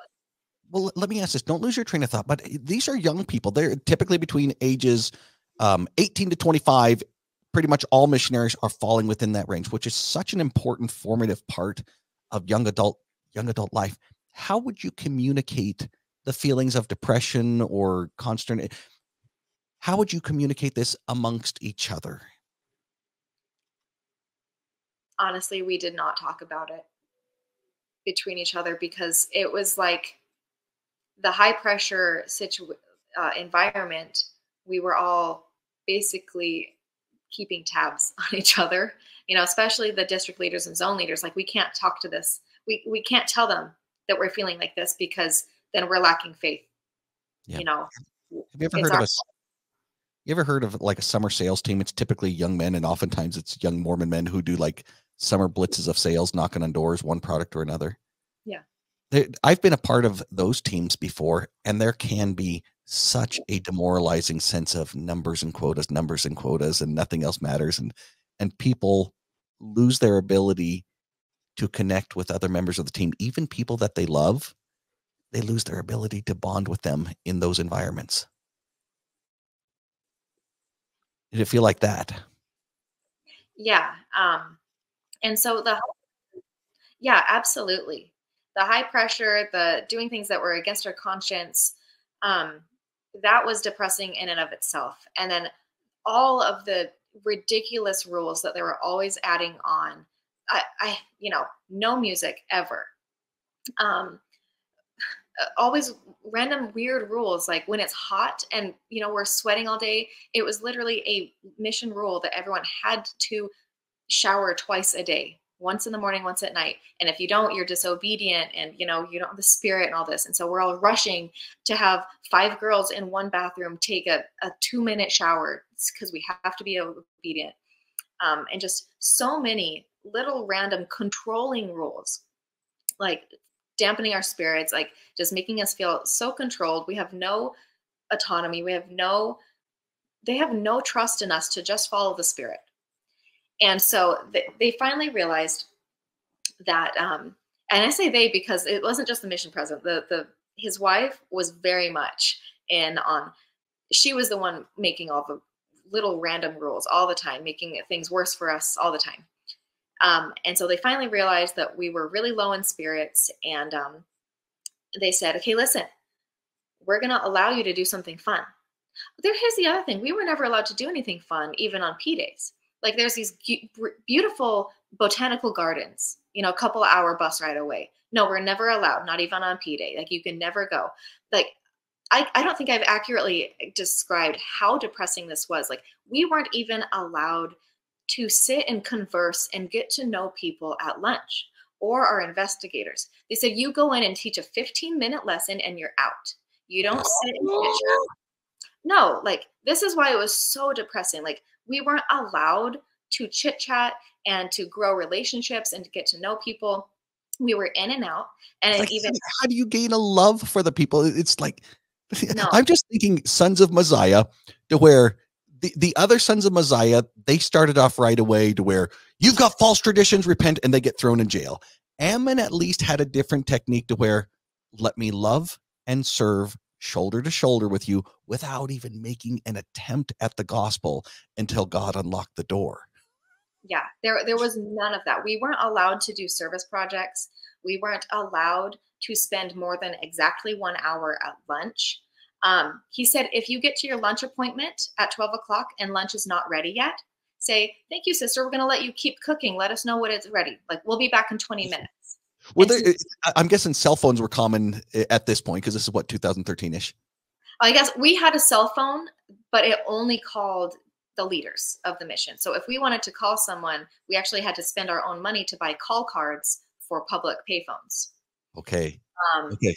well, let me ask this. Don't lose your train of thought. But these are young people. They're typically between ages 18 to 25. Pretty much all missionaries are falling within that range, which is such an important formative part of young adult life. How would you communicate the feelings of depression or consternation? How would you communicate this amongst each other? honestly, we did not talk about it between each other, because it was like the high pressure environment. We were all basically keeping tabs on each other, especially the district leaders and zone leaders. Like, we can't talk to this. We can't tell them that we're feeling like this, because then we're lacking faith. Yeah. You know, Have you ever it's heard of our, a You ever heard of like a summer sales team? It's typically young men, and oftentimes it's young Mormon men who do like summer blitzes of sales, knocking on doors, one product or another. yeah, I've been a part of those teams before, and there can be such a demoralizing sense of numbers and quotas, and nothing else matters, and people lose their ability to connect with other members of the team, even people that they love. They lose their ability to bond with them in those environments. Did it feel like that? yeah. And so yeah, absolutely. The high pressure, the doing things that were against our conscience, um, that was depressing in and of itself. And then all of the ridiculous rules that they were always adding on. No music ever. Um, Always random weird rules, like when it's hot and we're sweating all day. It was literally a mission rule that everyone had to shower twice a day, once in the morning, once at night. And if you don't, you're disobedient, and you don't have the Spirit and all this. And so we're all rushing to have 5 girls in one bathroom take a 2-minute shower because we have to be obedient. And just so many little random controlling rules, like dampening our spirits, like just making us feel so controlled. We have no autonomy. They have no trust in us to just follow the Spirit. And so they finally realized that, and I say they because it wasn't just the mission president. His wife was very much in on. She was the one making all the little random rules all the time, making things worse for us all the time. And so they finally realized that we were really low in spirits, and they said, "Okay, listen, we're going to allow you to do something fun." Here's the other thing: we were never allowed to do anything fun, even on P days. Like there's these beautiful botanical gardens, a couple hour bus ride away. No, we're never allowed, not even on P day. Like you can never go. Like I don't think I've accurately described how depressing this was. Like we weren't even allowed to sit and converse and get to know people at lunch or our investigators. They said, you go in and teach a 15-minute lesson and you're out. You don't sit and chit chat. No, like this is why it was so depressing. Like we weren't allowed to chit chat and to grow relationships and to get to know people. We were in and out. And like, even how do you gain a love for the people? It's like, no. I'm just thinking Sons of Messiah, to where the other Sons of Messiah, they started off right away to where you've got false traditions, repent, and they get thrown in jail. Ammon at least had a different technique to where let me love and serve shoulder to shoulder with you without even making an attempt at the gospel until God unlocked the door. Yeah, there was none of that. We weren't allowed to do service projects. We weren't allowed to spend more than exactly 1 hour at lunch. He said, if you get to your lunch appointment at 12 o'clock and lunch is not ready yet, say, thank you, sister. We're going to let you keep cooking. Let us know when it's ready. Like, we'll be back in 20 minutes. Well, I'm guessing cell phones were common at this point because this is what, 2013-ish? I guess we had a cell phone, but it only called the leaders of the mission. So if we wanted to call someone, we actually had to spend our own money to buy call cards for public payphones. Okay. Okay.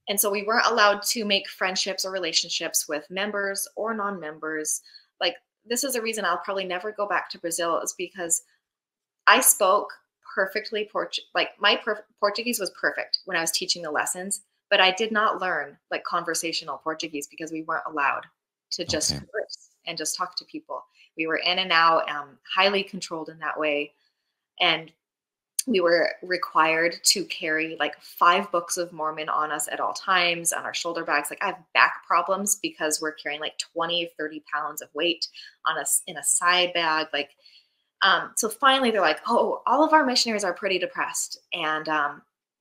And so we weren't allowed to make friendships or relationships with members or non-members. Like this is a reason I'll probably never go back to Brazil, is because I spoke perfectly Portuguese was perfect when I was teaching the lessons, but I did not learn like conversational Portuguese because we weren't allowed to just converse and just talk to people. We were in and out, highly controlled in that way. And we were required to carry like 5 books of Mormon on us at all times on our shoulder bags. Like I have back problems because we're carrying like 20, 30 pounds of weight on us in a side bag. Like, so finally they're like, oh, all of our missionaries are pretty depressed and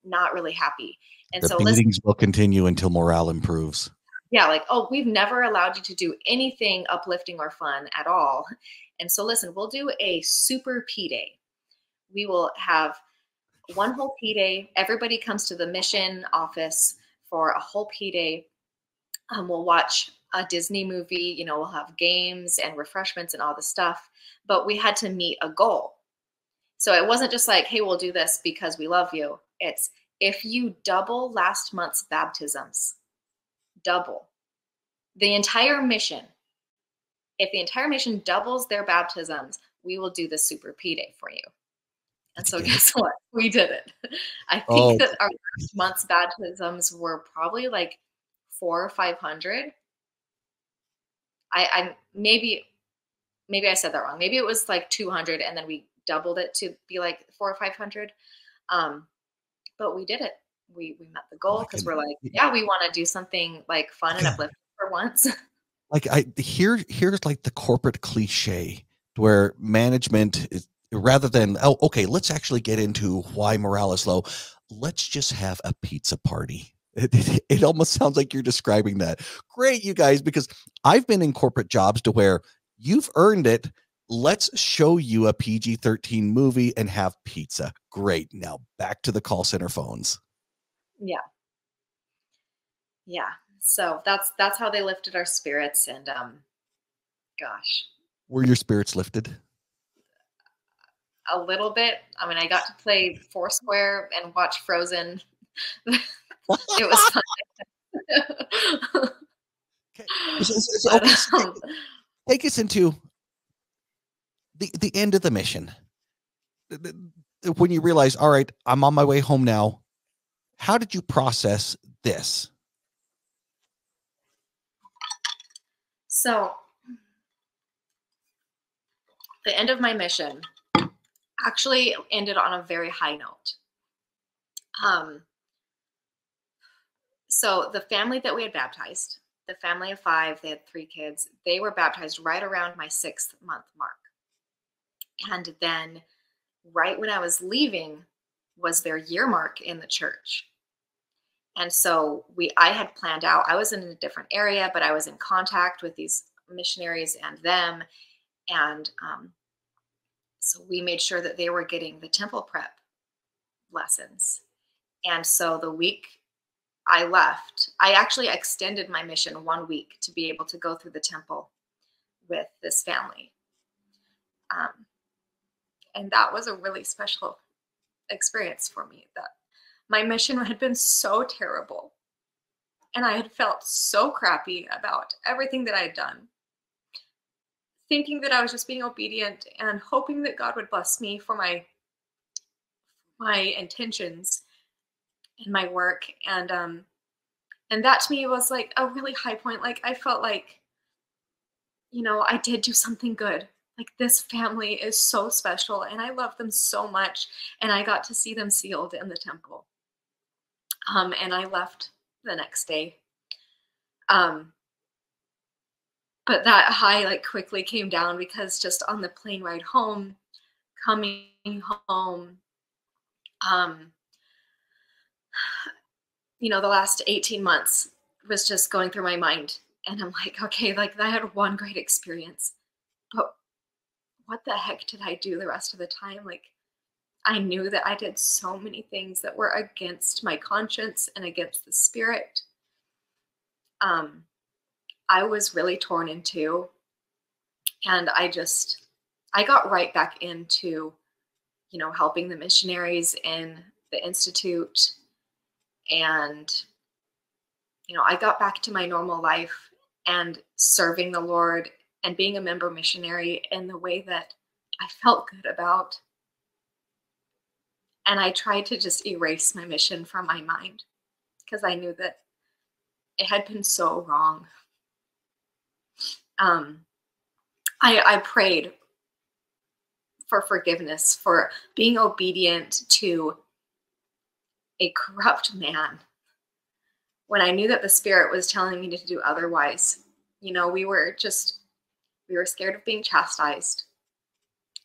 not really happy. And the so beatings will continue until morale improves. Yeah, like, oh, we've never allowed you to do anything uplifting or fun at all. And so listen, we'll do a super P day. We will have one whole P day. Everybody comes to the mission office for a whole P day. We'll watch a Disney movie, we'll have games and refreshments and all the stuff, but we had to meet a goal. So it wasn't just like, hey, we'll do this because we love you. It's if you double last month's baptisms, double the entire mission. If the entire mission doubles their baptisms, we will do the super P day for you. And so guess what? We did it. I think that our last month's baptisms were probably like 400 or 500. I maybe I said that wrong. Maybe it was like 200 and then we doubled it to be like 400 or 500. But we did it. We met the goal because we're like, yeah, we want to do something like fun and uplifting for once. Like here's like the corporate cliche where management is, rather than, oh, okay, let's actually get into why morale is low. Let's just have a pizza party. It almost sounds like you're describing that. Great, you guys, because I've been in corporate jobs to where you've earned it. Let's show you a PG-13 movie and have pizza. Great. Now back to the call center phones. Yeah. Yeah. So that's how they lifted our spirits. And gosh. Were your spirits lifted? A little bit. I mean, I got to play Foursquare and watch Frozen. It was fun. Take us into the end of the mission. when you realize, all right, I'm on my way home now, how did you process this? So the end of my mission actually ended on a very high note. So the family that we had baptized, the family of 5, they had 3 kids. They were baptized right around my 6th month mark. And then right when I was leaving was their year mark in the church. And so I had planned out, I was in a different area, but I was in contact with these missionaries and them. And so we made sure that they were getting the temple prep lessons. And so the week I left, I actually extended my mission 1 week to be able to go through the temple with this family. And that was a really special experience for me, that my mission had been so terrible. And I had felt so crappy about everything that I had done, thinking that I was just being obedient and hoping that God would bless me for my intentions in my work. And that to me was like a really high point. Like I felt like, I did do something good. Like this family is so special and I love them so much. And I got to see them sealed in the temple. And I left the next day. But that high like quickly came down, because just on the plane ride home, coming home, the last 18 months was just going through my mind. And I'm like, okay, like I had one great experience, but what the heck did I do the rest of the time? Like, I knew that I did so many things that were against my conscience and against the spirit. I was really torn in two. And I got right back into, helping the missionaries in the Institute. And, I got back to my normal life and serving the Lord and being a member missionary in the way that I felt good about. And I tried to just erase my mission from my mind, because I knew that it had been so wrong. I prayed for forgiveness for being obedient to a corrupt man when I knew that the Spirit was telling me to do otherwise. We were scared of being chastised.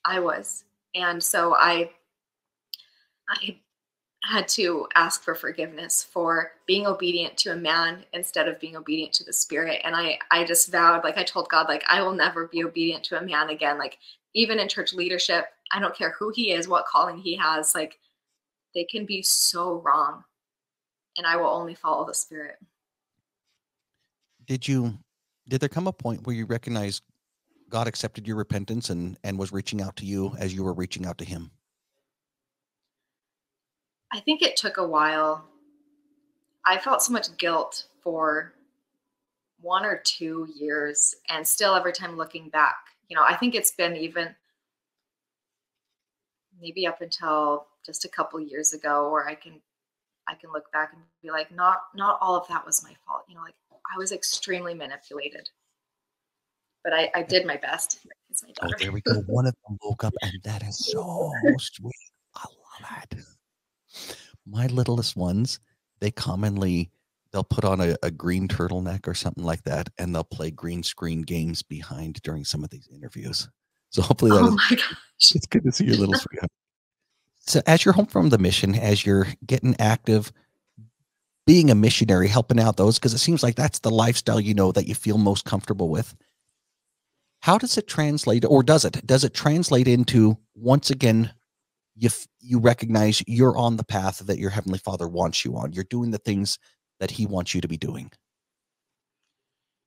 I was. And so I had to ask for forgiveness for being obedient to a man instead of being obedient to the Spirit. And I just vowed, like I told God, like I will never be obedient to a man again. Like even in church leadership, I don't care who he is, what calling he has, like they can be so wrong. And I will only follow the Spirit. Did there come a point where you recognized God accepted your repentance and was reaching out to you as you were reaching out to him? I think it took a while. I felt so much guilt for 1 or 2 years, and still every time looking back, I think it's been even maybe up until just a couple years ago where I can look back and be like, not all of that was my fault. Like I was extremely manipulated, but I did my best. It's my daughter. Oh, there we go. One of them woke up, and that is so sweet. I love it. My littlest ones, they'll put on a green turtleneck or something like that, and they'll play green screen games behind during some of these interviews. So hopefully Oh my gosh. it's good to see your little sweetheart. So as you're home from the mission, as you're getting active, being a missionary, helping out those, because it seems like that's the lifestyle, that you feel most comfortable with. How does it translate, or does it translate into, once again, you recognize you're on the path that your Heavenly Father wants you on. You're doing the things that he wants you to be doing.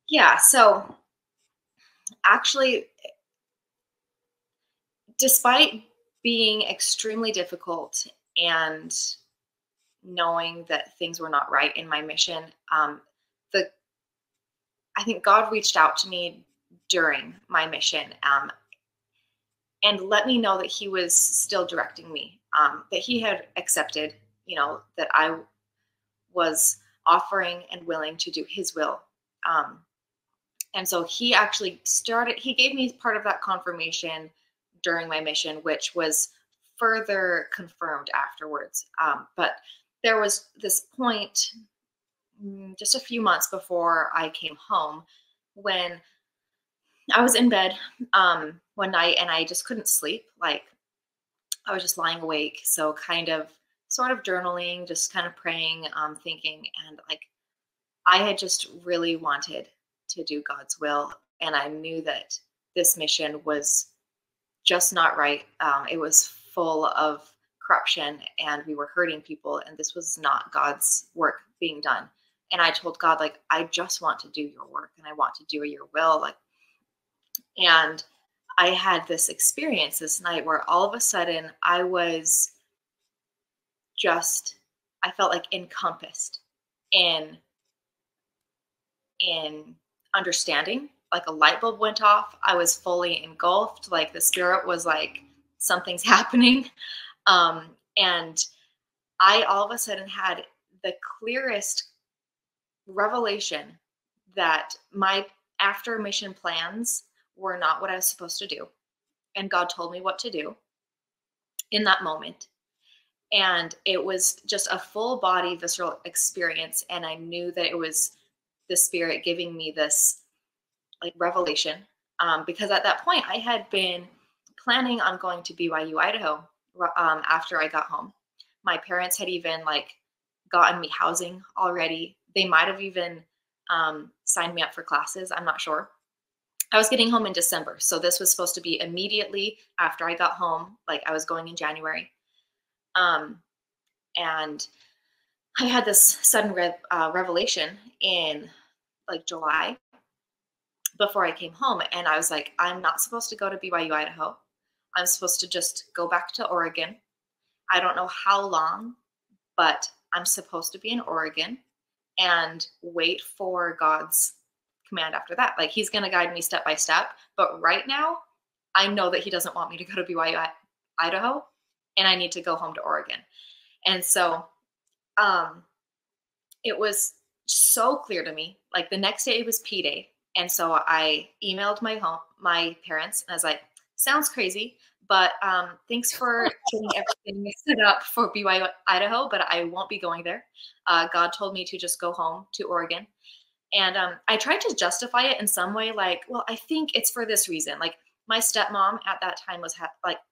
Yeah. So actually, despite being extremely difficult and knowing that things were not right in my mission, I think God reached out to me during my mission. and let me know that he was still directing me, that he had accepted, that I was offering and willing to do his will. And so he actually he gave me part of that confirmation during my mission, which was further confirmed afterwards. But there was this point just a few months before I came home when I was in bed one night and I just couldn't sleep. Like, I was just lying awake. So kind of sort of journaling, just kind of praying, thinking, and like I had just really wanted to do God's will. And I knew that this mission was just not right. It was full of corruption and we were hurting people. And this was not God's work being done. And I told God, like, I just want to do your work and I want to do your will. Like, and I had this experience this night where all of a sudden I felt like encompassed in understanding. Like a light bulb went off. I was fully engulfed. Like the spirit was like, something's happening. And I all of a sudden had the clearest revelation that my after mission plans were not what I was supposed to do. And God told me what to do in that moment. And it was just a full body visceral experience. And I knew that it was the spirit giving me this like revelation. Because at that point I had been planning on going to BYU, Idaho, after I got home. My parents had even like gotten me housing already. They might have even signed me up for classes. I'm not sure. I was getting home in December. So this was supposed to be immediately after I got home. Like I was going in January. And I had this sudden revelation in like July before I came home. And I was like, I'm not supposed to go to BYU, Idaho. I'm supposed to just go back to Oregon. I don't know how long, but I'm supposed to be in Oregon and wait for God's command after that. Like he's going to guide me step by step. But right now, I know that he doesn't want me to go to BYU, Idaho, and I need to go home to Oregon. And so it was so clear to me. Like the next day it was P Day. And so I emailed my parents, and I was like, sounds crazy, but thanks for getting everything set up for BYU, Idaho, but I won't be going there. God told me to just go home to Oregon. And I tried to justify it in some way, like, well, I think it's for this reason. Like my stepmom at that time was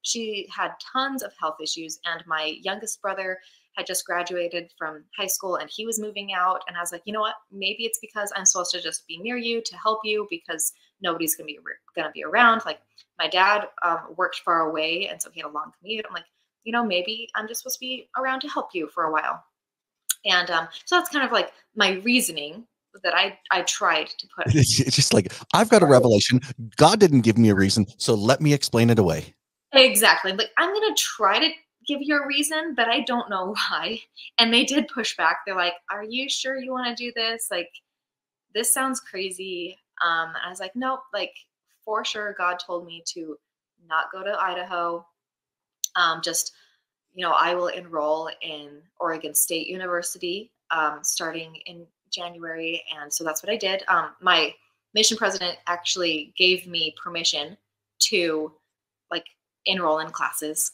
she had tons of health issues, and my youngest brother had just graduated from high school and he was moving out. And I was like, you know what? Maybe it's because I'm supposed to just be near you to help you because nobody's going to be around. Like my dad worked far away, and so he had a long commute. I'm like, maybe I'm just supposed to be around to help you for a while. And so that's kind of like my reasoning that I tried to put. It's just like, I've got a revelation. God didn't give me a reason, so let me explain it away. Exactly. Like, I'm going to try to give you a reason, but I don't know why. And they did push back. They're like, are you sure you want to do this? Like, this sounds crazy. I was like, nope, like for sure. God told me to not go to Idaho. Just, I will enroll in Oregon State University starting in January. And so that's what I did. My mission president actually gave me permission to like enroll in classes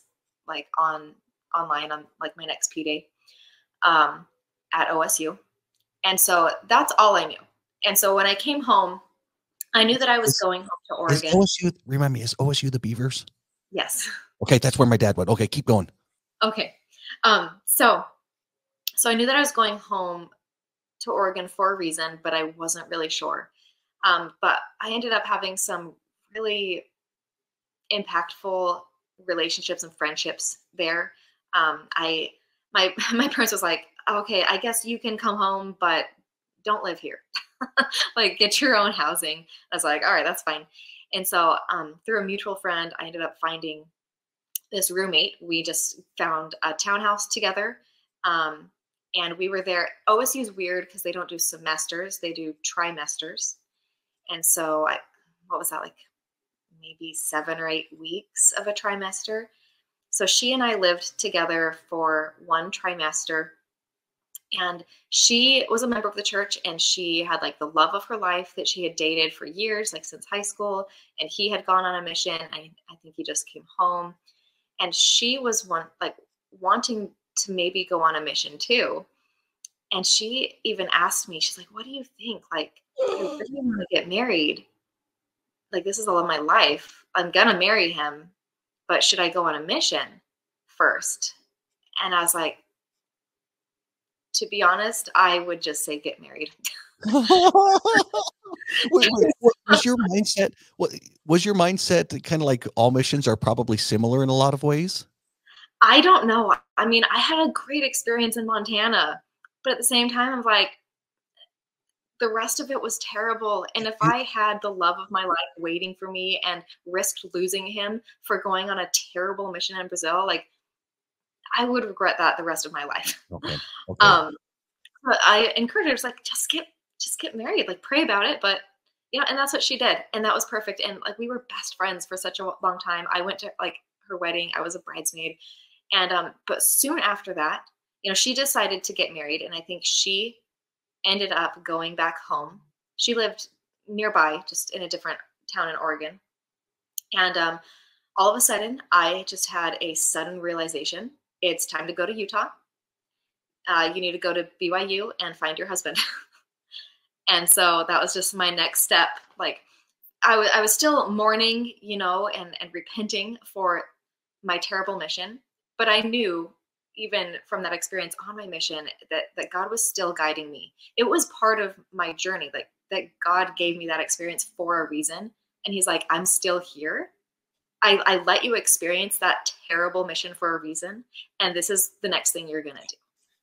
like online on like my next P Day at OSU. And so that's all I knew. And so when I came home, I knew that I was going home to Oregon. Remind me, is OSU the Beavers? Yes. Okay, that's where my dad went. Okay, keep going. Okay. So I knew that I was going home to Oregon for a reason, but I wasn't really sure. But I ended up having some really impactful relationships and friendships there. My parents was like, okay, I guess you can come home, but don't live here. Like get your own housing. I was like, all right, that's fine. And so through a mutual friend, I ended up finding this roommate. We just found a townhouse together. And we were there. OSU is weird because they don't do semesters, they do trimesters. And so what was that, like maybe 7 or 8 weeks of a trimester. So she and I lived together for one trimester, and she was a member of the church, and she had like the love of her life that she had dated for years, like since high school. And he had gone on a mission. I think he just came home, and she was wanting to maybe go on a mission too. And she even asked me, she's like, "What do you think? Like, I really want to get married. Like, this is all of my life. I'm gonna marry him, but should I go on a mission first?" And I was like, to be honest, I would just say get married. Was your mindset was your mindset kind of like all missions are probably similar in a lot of ways? I don't know. I mean, I had a great experience in Montana, but at the same time, I'm like, the rest of it was terrible. And if You I had the love of my life waiting for me and risked losing him for going on a terrible mission in Brazil, like I would regret that the rest of my life. okay, okay. um, but I encouraged her, it's like, just get married, like pray about it. But yeah, and that's what she did. And that was perfect. And like we were best friends for such a long time. I went to like her wedding. I was a bridesmaid. And but soon after that, she decided to get married, and I think she ended up going back home. She lived nearby, just in a different town in Oregon. And all of a sudden, I just had a sudden realization: it's time to go to Utah. You need to go to BYU and find your husband. And so that was just my next step. Like I was still mourning, and repenting for my terrible mission. But I knew, even from that experience on my mission, that God was still guiding me. It was part of my journey, like that God gave me that experience for a reason. And he's like, I'm still here. I let you experience that terrible mission for a reason. And this is the next thing you're going to do.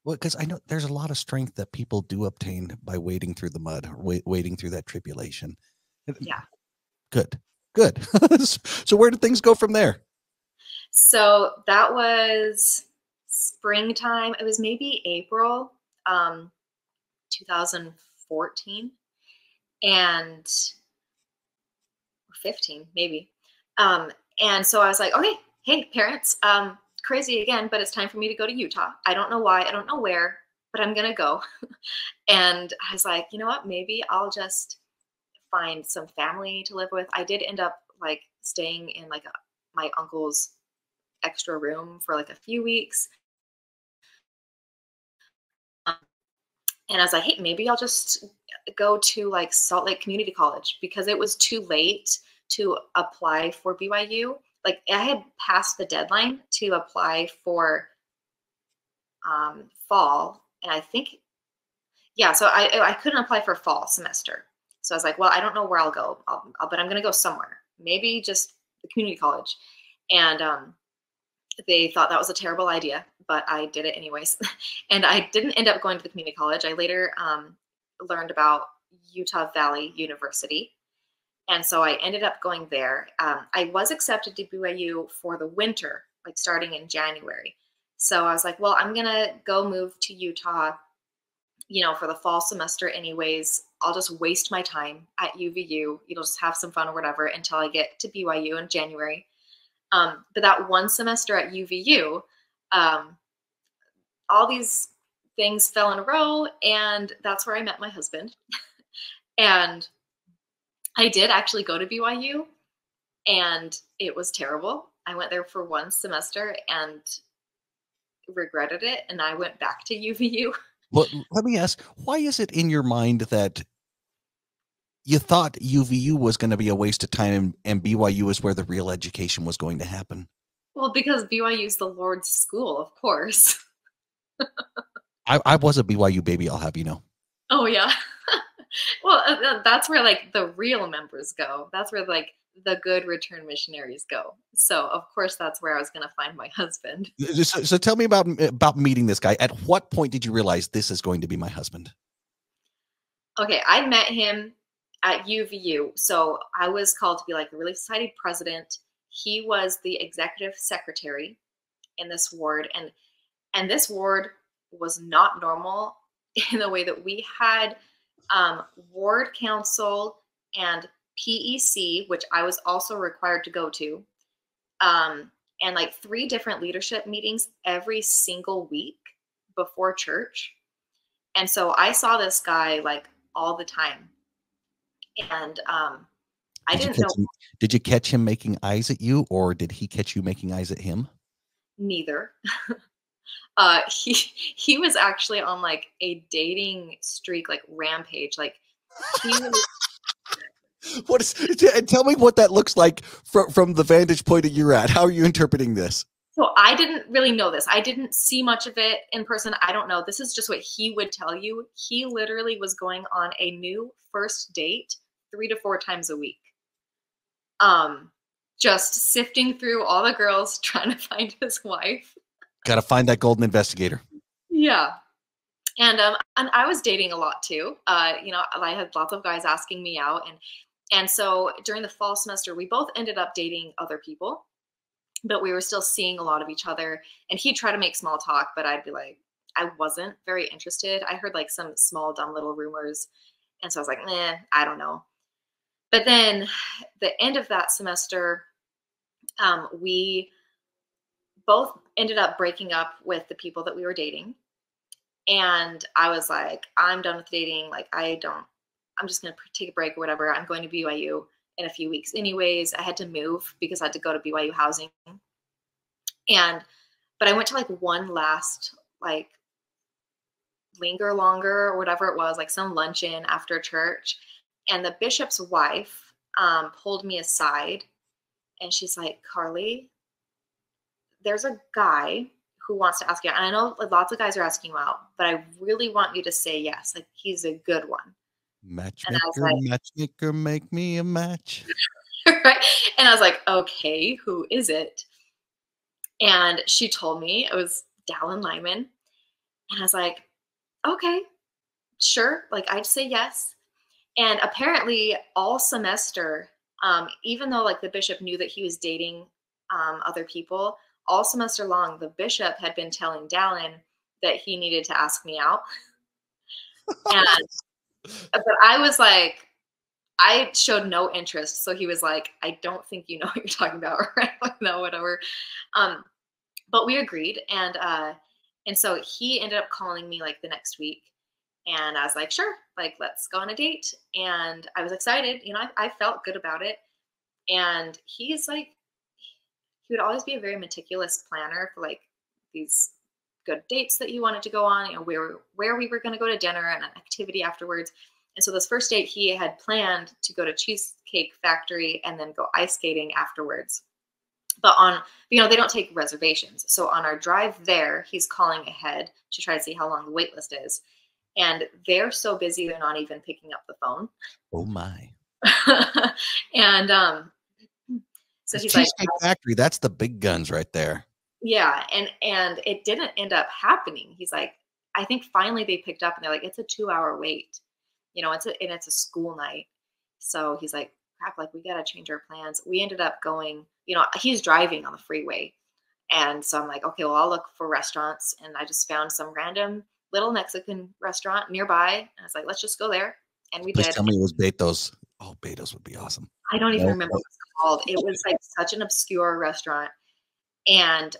Well, because I know there's a lot of strength that people do obtain by wading through the mud or wading through that tribulation. Yeah. Good, good. So where did things go from there? So that was springtime. It was maybe April 2014 and 15 maybe. And so I was like, okay, hey parents, crazy again, but it's time for me to go to Utah. I don't know why, I don't know where, but I'm gonna go. And I was like, you know what, maybe I'll just find some family to live with. I did end up like staying in like my uncle's extra room for like a few weeks. And I was like, hey, maybe I'll just go to like Salt Lake Community College, because it was too late to apply for BYU. Like I had passed the deadline to apply for fall. And I think, yeah, so I couldn't apply for fall semester. So I was like, well, I don't know where I'll go, but I'm going to go somewhere, maybe just the community college. And they thought that was a terrible idea, but I did it anyways. And I didn't end up going to the community college. I later learned about Utah Valley University. And so I ended up going there. I was accepted to BYU for the winter, like starting in January. So I was like, well, I'm going to go move to Utah, for the fall semester anyways. I'll just waste my time at UVU, just have some fun or whatever until I get to BYU in January. But that one semester at UVU, all these things fell in a row, and that's where I met my husband. And I did actually go to BYU, and it was terrible. I went there for one semester and regretted it, and I went back to UVU. Well, let me ask, why is it in your mind that you thought UVU was going to be a waste of time and BYU is where the real education was going to happen? Well, because BYU is the Lord's school, of course. I was a BYU baby, I'll have you know. Oh, yeah. Well, that's where like the real members go. That's where like the good return missionaries go. So of course that's where I was going to find my husband. So tell me about meeting this guy. At what point did you realize this is going to be my husband? Okay, I met him at UVU. So I was called to be like the Relief Society president. He was the executive secretary in this ward, and this ward was not normal in the way that we had ward council and PEC, which I was also required to go to, and like 3 different leadership meetings every single week before church. And so I saw this guy like all the time. And I Did you didn't catch know him? Did you catch him making eyes at you, or did he catch you making eyes at him? neither. He was actually on like a dating streak, like rampage. Like he was. What is? Tell me what that looks like from the vantage point that you're at. How are you interpreting this? So I didn't really know this. I didn't see much of it in person. I don't know. This is just what he would tell you. He literally was going on a new first date 3 to 4 times a week. Just sifting through all the girls trying to find his wife. Got to find that golden investigator. Yeah. And I was dating a lot too. You know, I had lots of guys asking me out, and so during the fall semester, we both ended up dating other people, but we were still seeing a lot of each other. And he'd try to make small talk, but I'd be like, I wasn't very interested. I heard like some small, dumb little rumors, and so I was like, nah, I don't know. But then the end of that semester, we both ended up breaking up with the people that we were dating. And I was like, I'm done with dating. Like, I'm just going to take a break or whatever. I'm going to BYU in a few weeks. Anyways, I had to move because I had to go to BYU housing. But I went to like one last, like, linger longer or whatever it was, like some luncheon after church. And the bishop's wife pulled me aside and she's like, Karli, there's a guy who wants to ask you out. And I know lots of guys are asking you out, but I really want you to say yes. Like, he's a good one. Matchmaker, like, matchmaker, make me a match. Right? And I was like, okay, who is it? And she told me it was Karli Lyman. And I was like, okay, sure. Like, I'd say yes. And apparently all semester, even though like the bishop knew that he was dating other people, all semester long, the bishop had been telling Dallin that he needed to ask me out. And but I was like, I showed no interest. So he was like, I don't think you know what you're talking about, right? Like, no, whatever. But we agreed. And so he ended up calling me like the next week. And I was like, sure, like, let's go on a date. And I was excited. You know, I felt good about it. And he's like, he would always be a very meticulous planner for like these good dates that he wanted to go on, you know, where we were going to go to dinner and an activity afterwards. And so this first date, he had planned to go to Cheesecake Factory and then go ice skating afterwards. But you know, they don't take reservations. So on our drive there, he's calling ahead to try to see how long the wait list is. And they're so busy, they're not even picking up the phone. Oh my. And so he's like, Cheesecake Factory, that's the big guns right there. yeah. And it didn't end up happening. He's like, I think finally they picked up and they're like, it's a 2-hour wait. You know, it's a school night. So he's like, crap, like, we got to change our plans. We ended up going, you know, he's driving on the freeway. And so I'm like, okay, well, I'll look for restaurants. And I just found some random little Mexican restaurant nearby. And I was like, let's just go there. And we Please did. tell me it was Betos. Oh, Betos would be awesome. I don't even remember what it's called. It was like such an obscure restaurant. And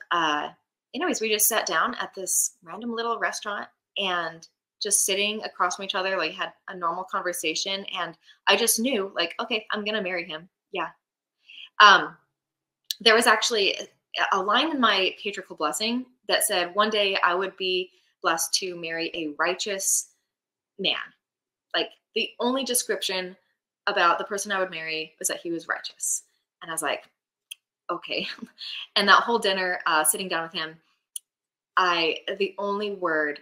anyways, we just sat down at this random little restaurant and just sitting across from each other, like, had a normal conversation. And I just knew, like, okay, I'm going to marry him. Yeah. There was actually a line in my patriarchal blessing that said, one day I would be blessed to marry a righteous man. Like, the only description about the person I would marry was that he was righteous. And I was like, okay. And that whole dinner, sitting down with him, the only word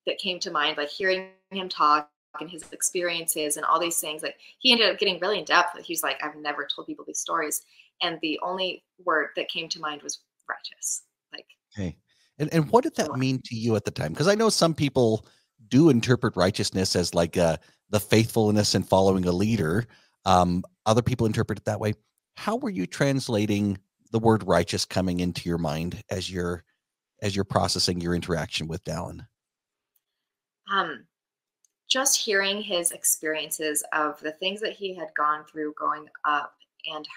that came to mind, like hearing him talk and his experiences and all these things, like, he ended up getting really in depth. He's like, I've never told people these stories. And the only word that came to mind was righteous. Like, okay. And what did that mean to you at the time? Because I know some people do interpret righteousness as like the faithfulness and following a leader. Other people interpret it that way. How were you translating the word righteous coming into your mind as you're processing your interaction with Dallin? just hearing his experiences of the things that he had gone through growing up, and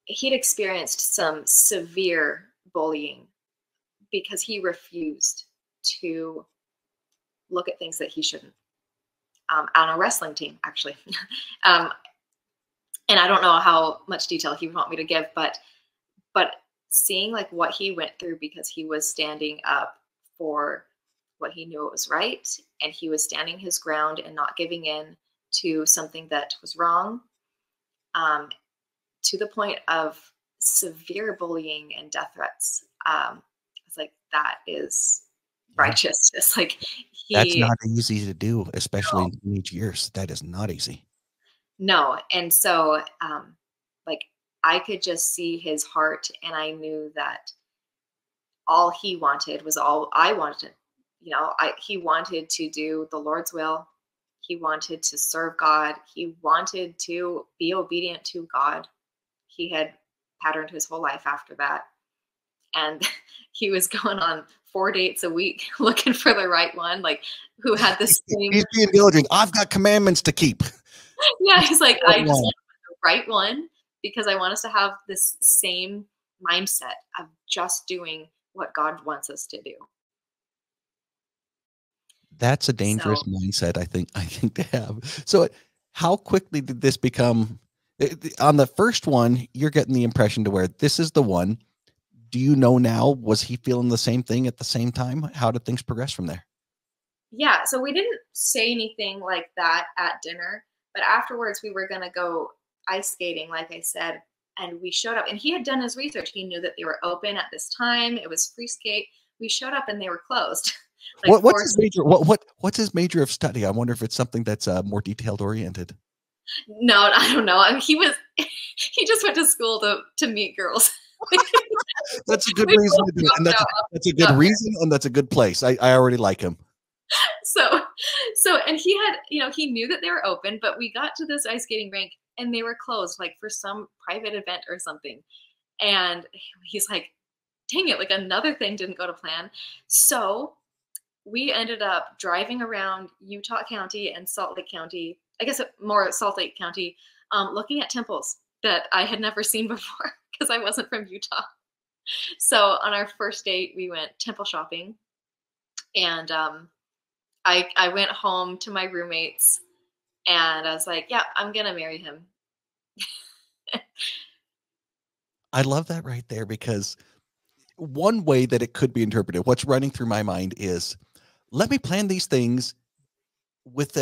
he'd experienced some severe bullying because he refused to look at things that he shouldn't, on a wrestling team, actually. And I don't know how much detail he would want me to give, but seeing like what he went through because he was standing up for what he knew it was right, and he was standing his ground and not giving in to something that was wrong, to the point of severe bullying and death threats. It's like, that is righteous. It's like That's he, not easy to do, especially no, in teenage years. That is not easy. no. And so, like, I could just see his heart, and I knew that all he wanted was all I wanted. You know, he wanted to do the Lord's will. He wanted to serve God. He wanted to be obedient to God. He had patterned his whole life after that. And he was going on 4 dates a week looking for the right one, like, who had the same. He's being diligent. I've got commandments to keep. Yeah, he's like, I just want the right one because I want us to have this same mindset of just doing what God wants us to do. That's a dangerous mindset, I think to have. So how quickly did this become, on the first one, you're getting the impression to where this is the one. Do you know now, was he feeling the same thing at the same time? How did things progress from there? Yeah, so we didn't say anything like that at dinner, but afterwards we were going to go ice skating, like I said, and we showed up, and he had done his research. He knew that they were open at this time. It was free skate. We showed up and they were closed. Like, what's his major? What's his major of study? I wonder if it's something that's more detailed oriented. No, I don't know. I mean, he just went to school to meet girls. That's a good reason to do it. And that's a good reason, and that's a good place. I already like him. So, and he had, he knew that they were open, but we got to this ice skating rink and they were closed, like for some private event or something. And he's like, dang it, like another thing didn't go to plan. So we ended up driving around Utah County and Salt Lake County, I guess more Salt Lake County, looking at temples that I had never seen before because I wasn't from Utah. So on our first date, we went temple shopping, and I went home to my roommates, and I was like, yeah, I'm going to marry him. I love that right there, because one way that it could be interpreted, what's running through my mind is, let me plan these things with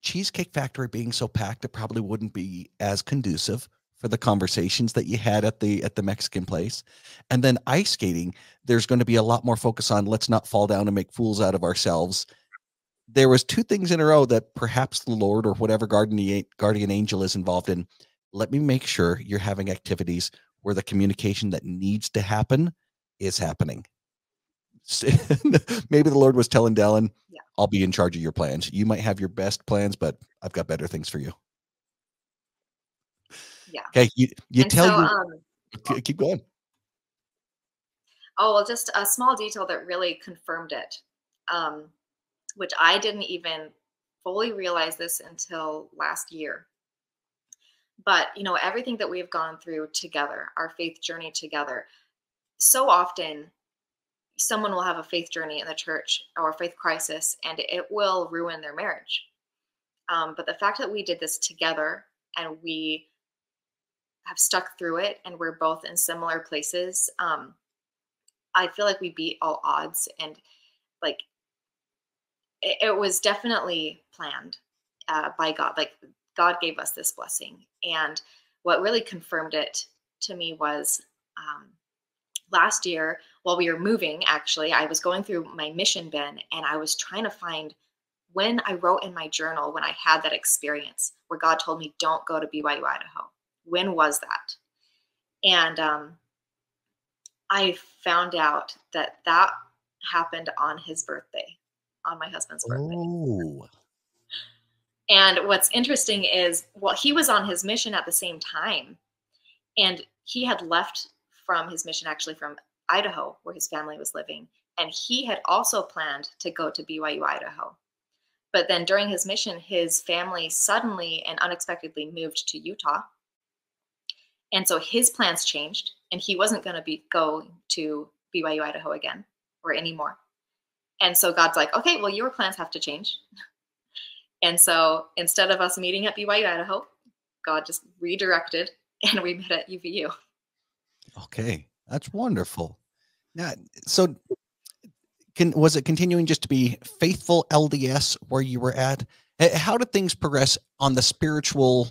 Cheesecake Factory being so packed, it probably wouldn't be as conducive for the conversations that you had at the Mexican place. And then ice skating, there's going to be a lot more focus on, let's not fall down and make fools out of ourselves. There was two things in a row that perhaps the Lord or whatever guardian angel is involved in. Let me make sure you're having activities where the communication that needs to happen is happening. Maybe the Lord was telling Dallin, yeah, I'll be in charge of your plans. You might have your best plans, but I've got better things for you. Yeah. Okay. You tell keep going. Oh, well, just a small detail that really confirmed it, which I didn't even fully realize this until last year. But, everything that we've gone through together, our faith journey together, so often someone will have a faith journey in the church or a faith crisis, and it will ruin their marriage. But the fact that we did this together and we have stuck through it, and we're both in similar places, I feel like we beat all odds, and like it was definitely planned by God. Like, God gave us this blessing. And what really confirmed it to me was last year, while we were moving, actually, I was going through my mission bin, and I was trying to find when I wrote in my journal when I had that experience where God told me, don't go to BYU, Idaho. When was that? And I found out that happened on his birthday, on my husband's birthday. Oh. And what's interesting is, well, he was on his mission at the same time, and he had left from his mission, actually from Idaho, where his family was living, and he had also planned to go to BYU Idaho. But then during his mission, his family suddenly and unexpectedly moved to Utah. And so his plans changed, and he wasn't going to be going to BYU Idaho again or anymore. And so God's like, okay, well, your plans have to change. And so instead of us meeting at BYU Idaho, God just redirected, and we met at UVU. Okay, that's wonderful. Now, so was it continuing just to be faithful LDS where you were at? How did things progress on the spiritual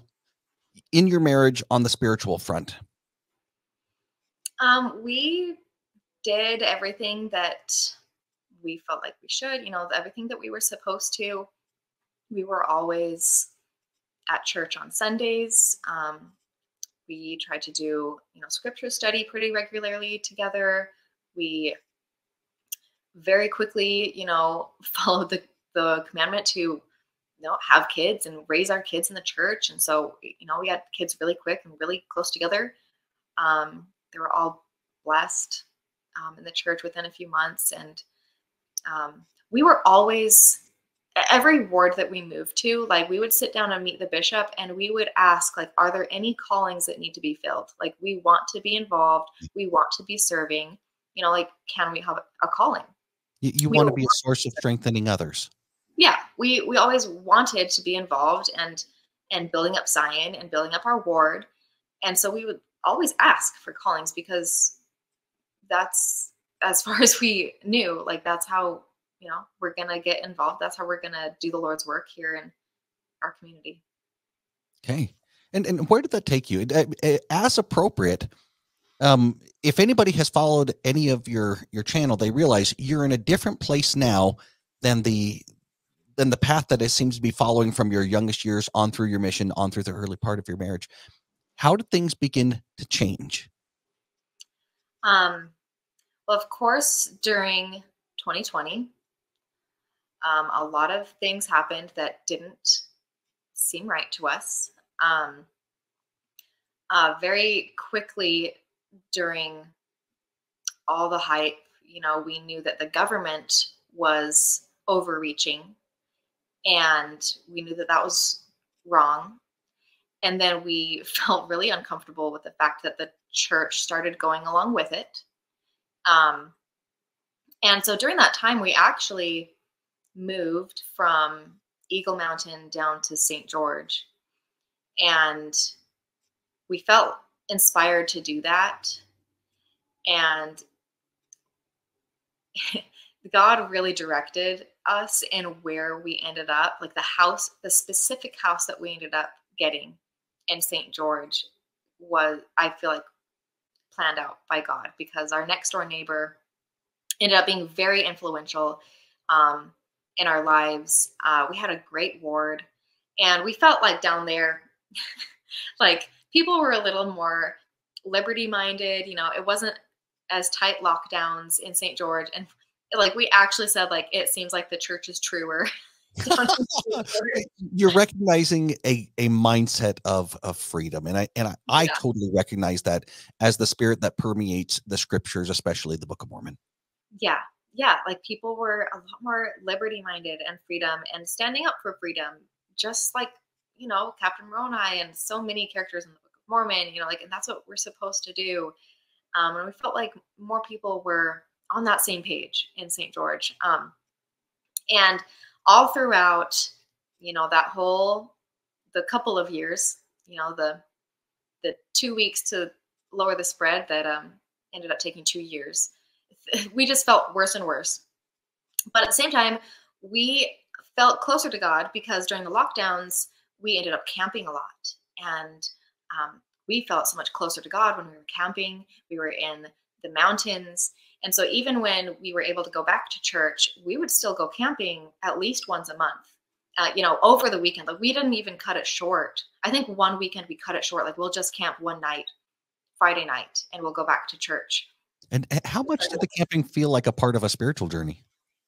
in your marriage on the spiritual front? We did everything that we felt like we should, everything that we were supposed to. We were always at church on Sundays. We tried to do, scripture study pretty regularly together. We very quickly, followed the commandment to, have kids and raise our kids in the church. And so, we had kids really quick and really close together. They were all blessed in the church within a few months. And we were always, every ward that we moved to, like we would sit down and meet the bishop, and we would ask, like, are there any callings that need to be filled? Like, we want to be involved. We want to be serving, like, can we have a calling? You want to be a source of strengthening others. Yeah, we always wanted to be involved and building up Zion and building up our ward. And so we would always ask for callings, because that's, as far as we knew, like, that's how, we're going to get involved. That's how we're going to do the Lord's work here in our community. Okay. And where did that take you? As appropriate, if anybody has followed any of your channel, they realize you're in a different place now than the path that it seems to be following from your youngest years on through your mission, on through the early part of your marriage. How did things begin to change? Well, of course, during 2020, a lot of things happened that didn't seem right to us. Very quickly during all the hype, we knew that the government was overreaching, and we knew that that was wrong. And then we felt really uncomfortable with the fact that the church started going along with it. And so during that time, we actually moved from Eagle Mountain down to St. George. And we felt inspired to do that. And God really directed us in where we ended up. Like the specific house that we ended up getting in St. George was, I feel like, planned out by God, because our next door neighbor ended up being very influential in our lives. We had a great ward, and we felt like down there, like people were a little more liberty minded. It wasn't as tight lockdowns in St. George. And like, we actually said, like, it seems like the church is truer. You're recognizing a mindset of freedom. And I totally recognize that as the spirit that permeates the scriptures, especially the Book of Mormon. Yeah. Yeah. Like, people were a lot more liberty minded and freedom and standing up for freedom, just like, Captain Moroni and so many characters in the Book of Mormon, and that's what we're supposed to do. And we felt like more people were on that same page in St. George. And all throughout, the couple of years, the 2 weeks to lower the spread that ended up taking 2 years, we just felt worse and worse. But at the same time, we felt closer to God, because during the lockdowns, we ended up camping a lot. And we felt so much closer to God when we were camping. We were in the mountains. And so even when we were able to go back to church, we would still go camping at least once a month, over the weekend. Like, we didn't even cut it short. I think one weekend we cut it short. Like, we'll just camp one night, Friday night, and we'll go back to church. And how much did the camping feel like a part of a spiritual journey?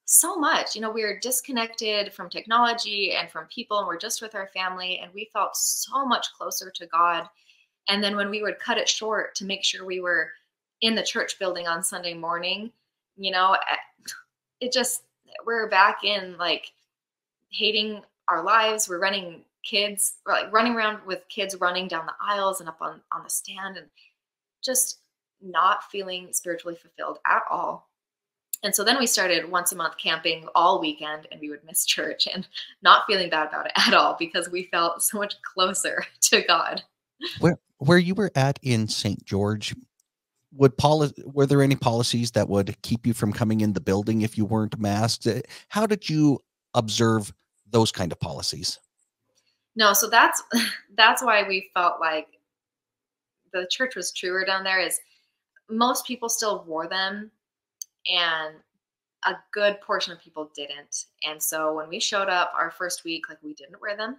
So much. We were disconnected from technology and from people, and we're just with our family, and we felt so much closer to God. And then when we would cut it short to make sure we were in the church building on Sunday morning, you know, it just, we're back in like hating our lives. We're running kids, or like running around with kids running down the aisles and up on the stand, and just not feeling spiritually fulfilled at all. And so then we started once a month camping all weekend, and we would miss church and not feeling bad about it at all because we felt so much closer to God. Where you were at in St. George, were there any policies that would keep you from coming in the building if you weren't masked? How did you observe those kind of policies? No, so that's that's why we felt like the church was truer down there, is most people still wore them, and a good portion of people didn't. And so when we showed up our first week, like, we didn't wear them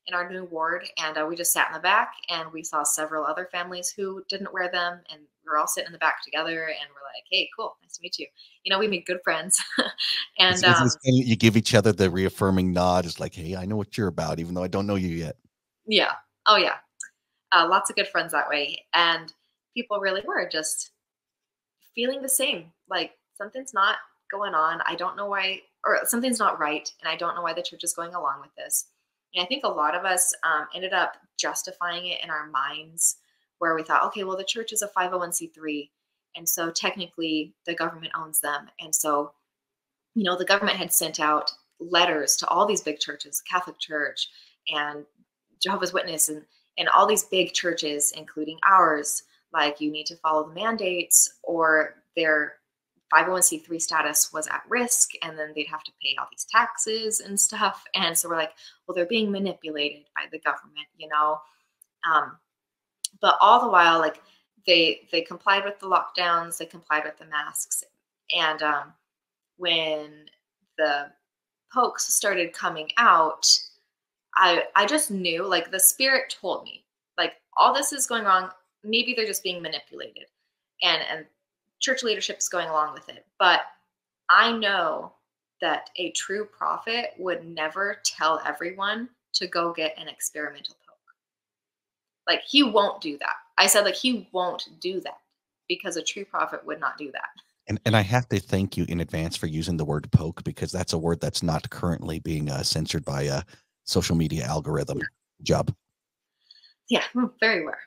in our new ward, and we just sat in the back, and we saw several other families who didn't wear them, and we were all sitting in the back together, and we're like, hey, cool, nice to meet you. You know, we made good friends. And You give each other the reaffirming nod. It's like, hey, I know what you're about, even though I don't know you yet. yeah, oh yeah, lots of good friends that way. And people really were just feeling the same, like something's not going on. I don't know why, or something's not right, and I don't know why the church is going along with this. And I think a lot of us ended up justifying it in our minds, where we thought, okay, well, the church is a 501c3, and so technically the government owns them. And so, you know, the government had sent out letters to all these big churches, Catholic Church and Jehovah's Witness, and all these big churches, including ours, like, you need to follow the mandates or their 501c3 status was at risk, and then they'd have to pay all these taxes and stuff. And so we're like, well, they're being manipulated by the government, you know. But all the while, like, they complied with the lockdowns, they complied with the masks. And when the pokes started coming out, I just knew, like, the Spirit told me, like, all this is going wrong. Maybe they're just being manipulated, and church leadership is going along with it. But I know that a true prophet would never tell everyone to go get an experimental poke. Like, he won't do that. I said, like, he won't do that, because a true prophet would not do that. And I have to thank you in advance for using the word poke, because that's a word that's not currently being censored by a social media algorithm. Job. Yeah, very rare.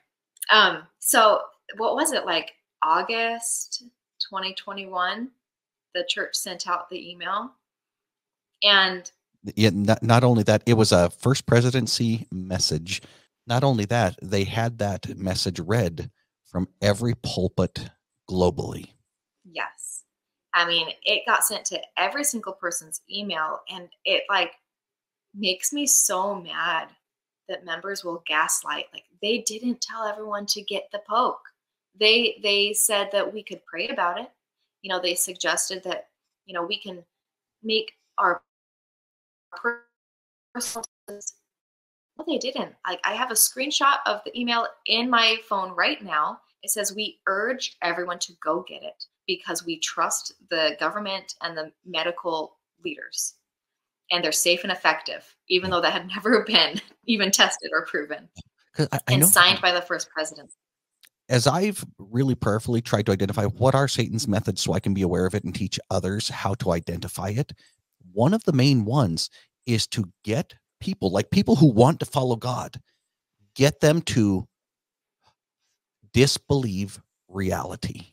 So what was it, like August 2021? The church sent out the email, and Yeah, not only that, it was a first presidency message. Not only that, they had that message read from every pulpit globally. yes, I mean, it got sent to every single person's email, and it, like, makes me so mad that members will gaslight. Like, they didn't tell everyone to get the poke. They said that we could pray about it. You know, they suggested that, you know, we can make our personal. No, they didn't. Like, I have a screenshot of the email in my phone right now. It says, we urge everyone to go get it because we trust the government and the medical leaders, and they're safe and effective, even though that had never been even tested or proven. 'Cause I And know, signed by the first president. as I've really prayerfully tried to identify what are Satan's methods so I can be aware of it and teach others how to identify it, one of the main ones is to get people, like people who want to follow God, get them to disbelieve reality,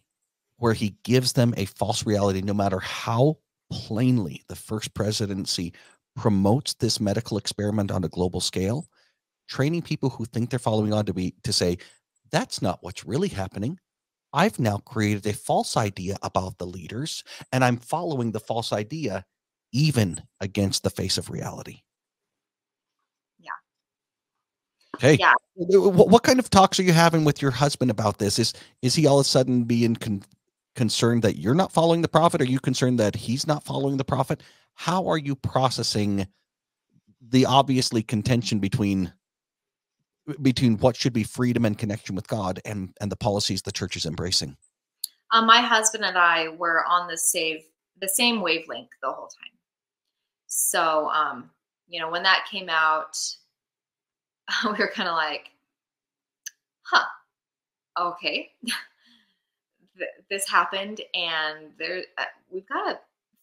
where he gives them a false reality, no matter how plainly the first presidency promotes this medical experiment on a global scale, training people who think they're following on to say, that's not what's really happening. I've now created a false idea about the leaders, and I'm following the false idea even against the face of reality. Yeah. Hey, Yeah. what kind of talks are you having with your husband about this? Is he all of a sudden being concerned that you're not following the prophet? Are you concerned that he's not following the prophet? How are you processing the obviously contention between what should be freedom and connection with God and the policies the church is embracing? My husband and I were on the same wavelength the whole time. So, you know, when that came out, we were kind of like, huh, okay. this happened, and we've got to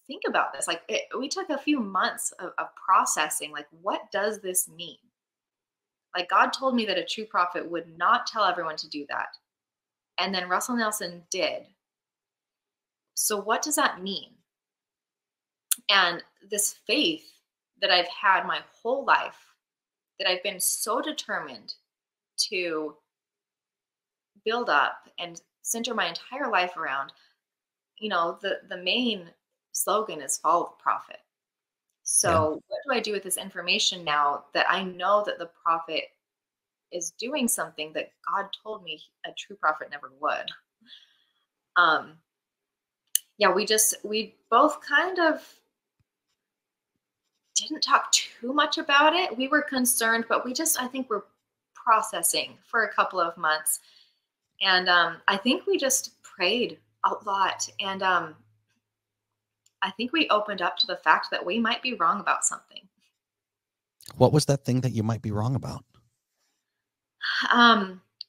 think about this. Like, we took a few months of processing. Like, what does this mean? Like, God told me that a true prophet would not tell everyone to do that, and then Russell Nelson did. So what does that mean? And this faith that I've had my whole life, that I've been so determined to build up and center my entire life around, the main slogan is follow the prophet. Yeah. So what do I do with this information now that I know that the prophet is doing something that God told me a true prophet never would? Yeah, we both kind of didn't talk too much about it. We were concerned, but I think we're processing for a couple of months. And I think we just prayed a lot. And I think we opened up to the fact that we might be wrong about something. What was that thing that you might be wrong about?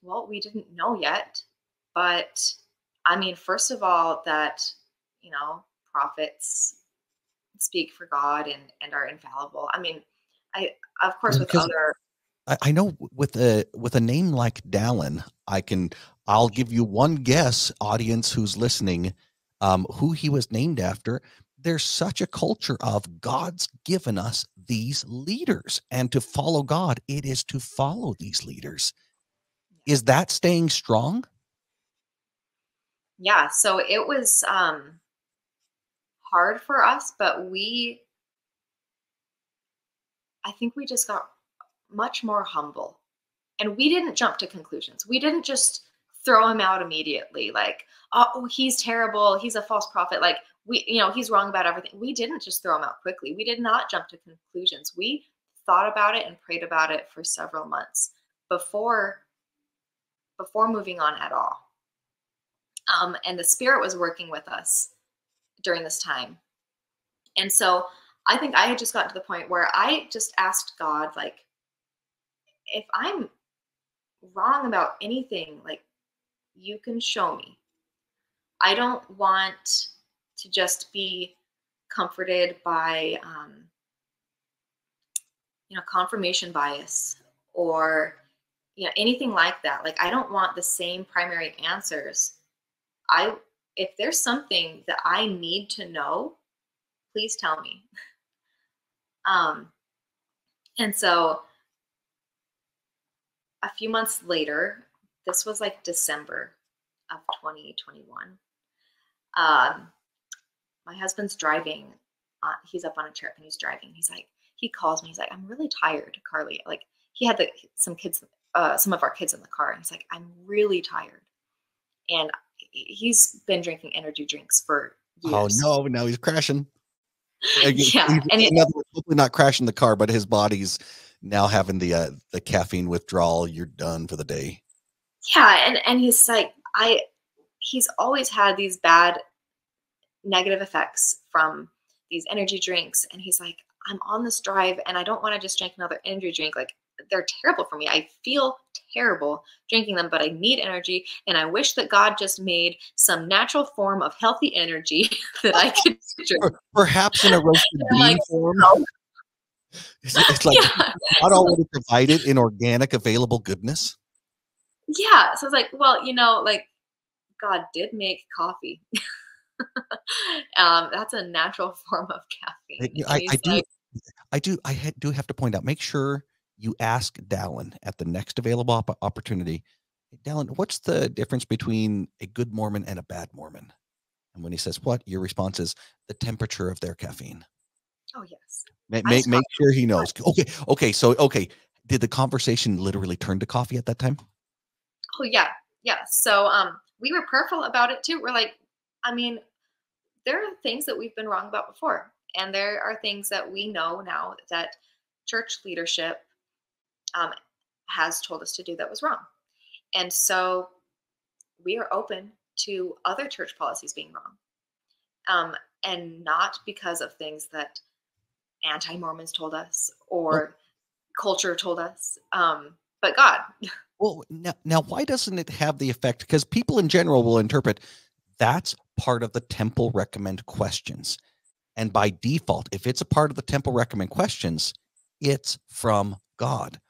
Well, we didn't know yet. But I mean, first of all, that, prophets speak for God and are infallible. I mean, of course, with Because other. I know with a name like Dallin, I'll give you one guess, audience who's listening, who he was named after. There's such a culture of God's given us these leaders, and to follow God, it is to follow these leaders. Is that staying strong? Yeah, so it was hard for us, but I think we just got much more humble. And we didn't jump to conclusions. We didn't just throw him out immediately, like, oh, he's terrible, he's a false prophet, like, he's wrong about everything. We didn't just throw him out quickly. We did not jump to conclusions. We thought about it and prayed about it for several months before moving on at all. And the Spirit was working with us during this time. And so I think I had just gotten to the point where I just asked God, like, if I'm wrong about anything, like, you can show me. I don't want to just be comforted by, confirmation bias or, anything like that. Like, I don't want the same primary answers. If there's something that I need to know, please tell me. And so a few months later, this was like December of 2021. My husband's driving. He's up on a trip and he's driving. He calls me. He's like, I'm really tired, Karli. Like, he had some of our kids in the car. And he's like, I'm really tired. And he's been drinking energy drinks for years. Oh no, now he's crashing. Yeah, hopefully not crashing the car, but his body's now having the caffeine withdrawal. You're done for the day. Yeah, and he's like, he's always had these bad negative effects from these energy drinks, and he's like, I'm on this drive and I don't want to just drink another energy drink. Like, they're terrible for me. I feel terrible drinking them, but I need energy, and I wish that God just made some natural form of healthy energy that I could drink. Perhaps in a roasted bean form. No. It's like, yeah. God already provided in organic available goodness. Yeah. So I was like, well, like, God did make coffee. That's a natural form of caffeine. I do have to point out, make sure you ask Dallin at the next available opportunity, Dallin, what's the difference between a good Mormon and a bad Mormon? And when he says what, your response is the temperature of their caffeine. Oh, yes. Make sure he knows. Okay. So, did the conversation literally turn to coffee at that time? Oh, yeah. Yeah. So we were prayerful about it too. We're like, I mean, there are things that we've been wrong about before. And there are things that we know now that church leadership has told us to do that was wrong. And so we are open to other church policies being wrong. And not because of things that anti-Mormons told us or culture told us, but God. Well, now why doesn't it have the effect? Because people in general will interpret That's part of the temple recommend questions. And by default, if it's a part of the temple recommend questions, it's from God.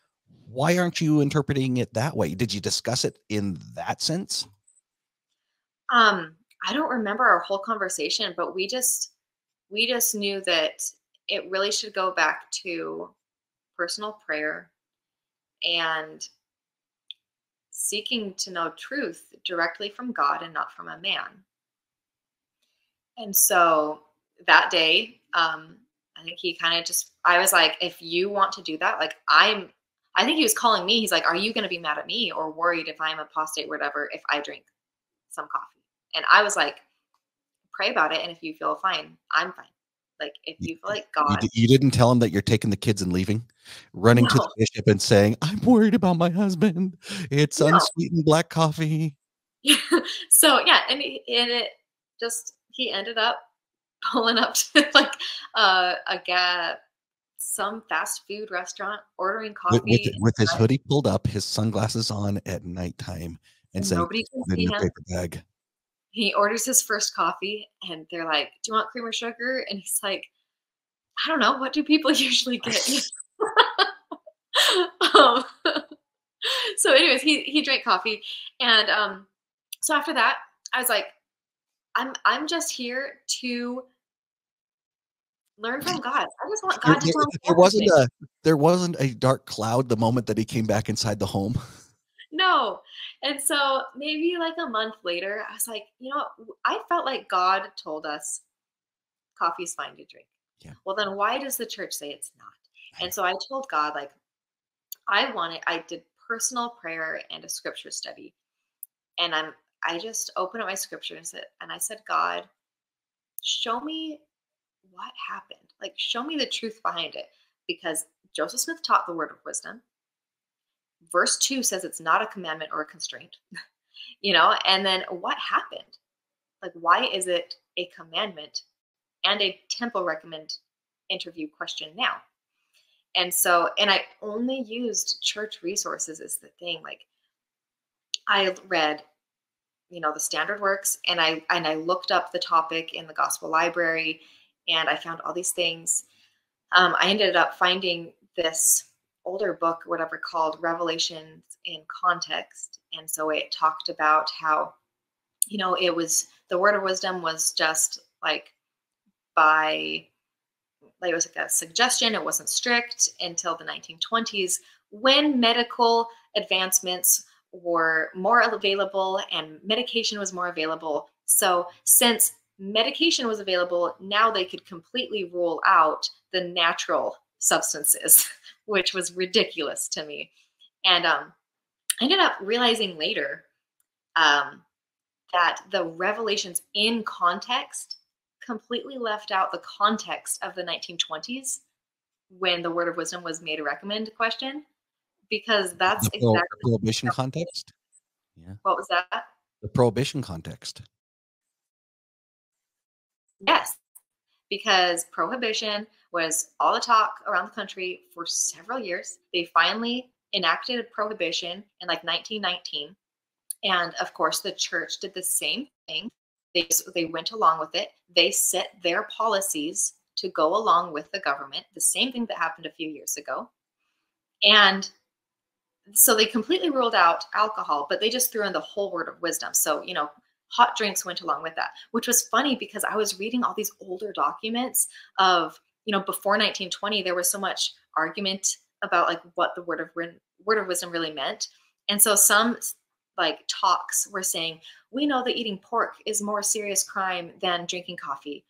Why aren't you interpreting it that way? Did you discuss it in that sense? I don't remember our whole conversation, but we just knew that it really should go back to personal prayer and seeking to know truth directly from God and not from a man. And so that day, I think he kind of just, I was like, if you want to do that, like I think he was calling me. He's like, are you going to be mad at me or worried if I'm apostate, whatever, if I drink some coffee? And I was like, pray about it. And if you feel fine, I'm fine. Like, if you feel like God, You didn't tell him that you're taking the kids and leaving, running to the no, bishop and saying, I'm worried about my husband. It's no. unsweetened black coffee. So yeah. And it just, he ended up pulling up to like some fast food restaurant, ordering with, with, coffee, with his hoodie pulled up, his sunglasses on at nighttime, and and saying, nobody can put it see in a him. paper bag. He orders his first coffee, and they're like, "Do you want cream or sugar?" And he's like, "I don't know. What do people usually get?" um, so, anyways, he drank coffee, and so after that, I was like, I'm just here to learn from God. I just want There, God to there, tell me there wasn't everything. a there wasn't a dark cloud the moment that he came back inside the home. No. And so maybe like a month later, I was like, you know what? I felt like God told us coffee is fine to drink. Yeah, Well, then why does the church say it's not? I And know. so I told God, like, I did personal prayer and a scripture study. And I just opened up my scripture and I said, God, show me what happened. Like, show me the truth behind it. Because Joseph Smith taught the word of wisdom. Verse 2 says it's not a commandment or a constraint, and then what happened? Like, why is it a commandment and a temple recommend interview question now? And so, and I only used church resources is the thing. Like, I read, the standard works, and I looked up the topic in the gospel library, and I found all these things. I ended up finding this older book, whatever, called Revelations in Context. And so it talked about how, it was the word of wisdom was just by, like, it was like a suggestion. It wasn't strict until the 1920s when medical advancements were more available and medication was more available. So since medication was available, now they could completely rule out the natural substances, which was ridiculous to me. And I ended up realizing later um, that the revelations in context completely left out the context of the 1920s when the word of wisdom was made a recommend question, because that's The exactly prohibition context. Yeah, what was that? the prohibition context. Yes, because prohibition was all the talk around the country for several years. They finally enacted a prohibition in like 1919. And of course, the church did the same thing. They went along with it. They set their policies to go along with the government, the same thing that happened a few years ago. And so they completely ruled out alcohol, but they just threw in the whole word of wisdom. So, hot drinks went along with that, which was funny because I was reading all these older documents of, before 1920, there was so much argument about like what the word of wisdom really meant. And so some like talks were saying, we know that eating pork is more serious crime than drinking coffee.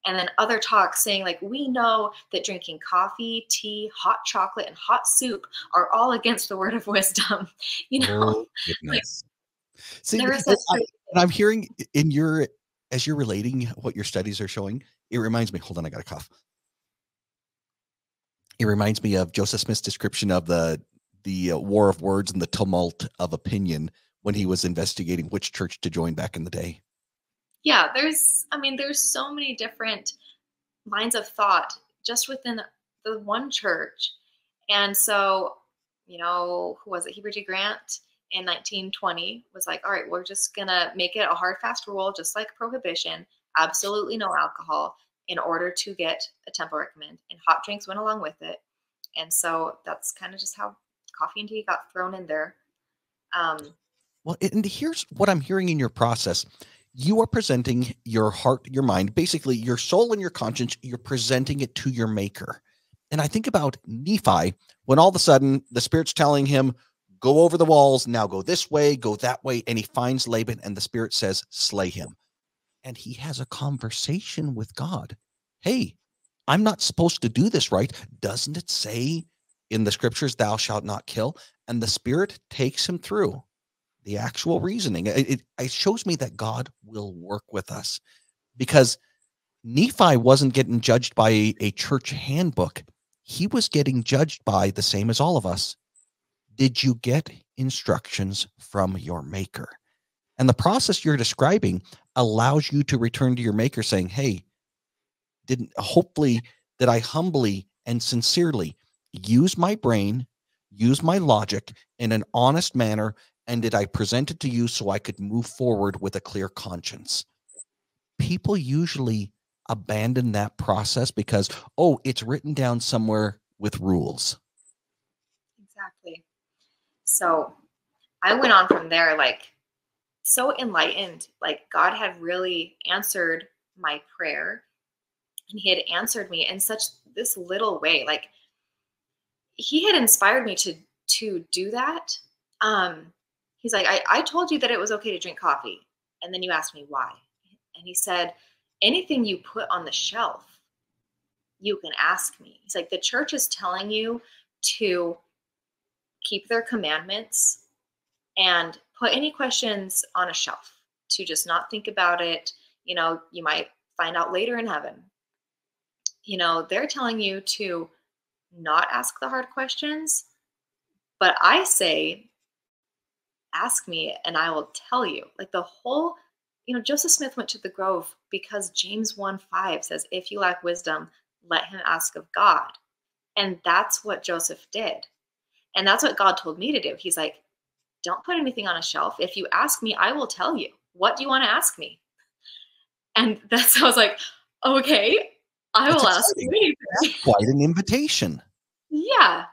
And then other talks saying, like, we know that drinking coffee, tea, hot chocolate, and hot soup are all against the word of wisdom. Oh Like, goodness. See, there is such truth. and I'm hearing in as you're relating what your studies are showing, it reminds me. Hold on, I got a cough. It reminds me of Joseph Smith's description of the war of words and the tumult of opinion when he was investigating which church to join back in the day. Yeah, there's so many different lines of thought just within the one church. And so, who was it? Heber G. Grant. in 1920 was like, all right, we're just going to make it a hard, fast rule, just like prohibition, absolutely no alcohol in order to get a temple recommend. And hot drinks went along with it. And so that's kind of just how coffee and tea got thrown in there. Well, and here's what I'm hearing in your process. You are presenting your heart, your mind, basically your soul and your conscience. You're presenting it to your maker. And I think about Nephi when all of a sudden the Spirit's telling him, go over the walls, now go this way, go that way. And he finds Laban and the Spirit says, slay him. And he has a conversation with God. Hey, I'm not supposed to do this, right? Doesn't it say in the scriptures, thou shalt not kill? And the Spirit takes him through the actual reasoning. It shows me that God will work with us, because Nephi wasn't getting judged by a church handbook. He was getting judged by the same as all of us. Did you get instructions from your maker? And the process you're describing allows you to return to your maker saying, hey, hopefully that I humbly and sincerely use my brain, use my logic in an honest manner, and did I present it to you so I could move forward with a clear conscience? People usually abandon that process because, oh, it's written down somewhere with rules. Exactly. So I went on from there, like, so enlightened, like God had really answered my prayer, and he had answered me in such this little way. Like, he had inspired me to do that. He's like, I told you that it was okay to drink coffee. And then you asked me why. And he said, anything you put on the shelf, you can ask me. He's like, the church is telling you to keep their commandments and put any questions on a shelf, to just not think about it. You know, you might find out later in heaven. You know, they're telling you to not ask the hard questions, but I say, ask me and I will tell you. Like, the whole, you know, Joseph Smith went to the grove because James 1:5 says, if you lack wisdom, let him ask of God. And that's what Joseph did. And that's what God told me to do. He's like, don't put anything on a shelf. If you ask me, I will tell you. What do you want to ask me? And that's, I was like, okay, I will ask you anything. That's quite an invitation. Yeah.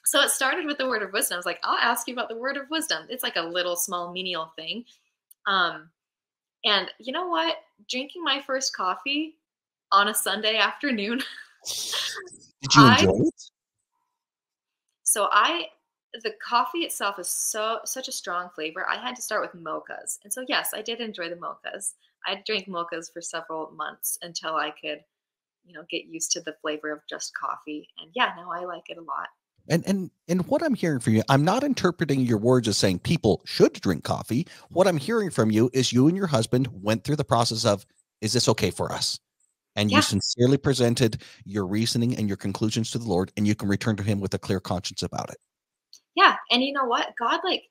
So it started with the word of wisdom. I was like, I'll ask you about the word of wisdom. It's like a little small menial thing. And you know what? Drinking my first coffee on a Sunday afternoon. Did you enjoy it? So the coffee itself is such a strong flavor. I had to start with mochas. And so, yes, I did enjoy the mochas. I drank mochas for several months until I could, you know, get used to the flavor of just coffee. And yeah, now I like it a lot. And what I'm hearing from you, I'm not interpreting your words as saying people should drink coffee. What I'm hearing from you is you and your husband went through the process of, is this okay for us? And you sincerely presented your reasoning and your conclusions to the Lord, and you can return to him with a clear conscience about it. Yeah. And you know what? God, like,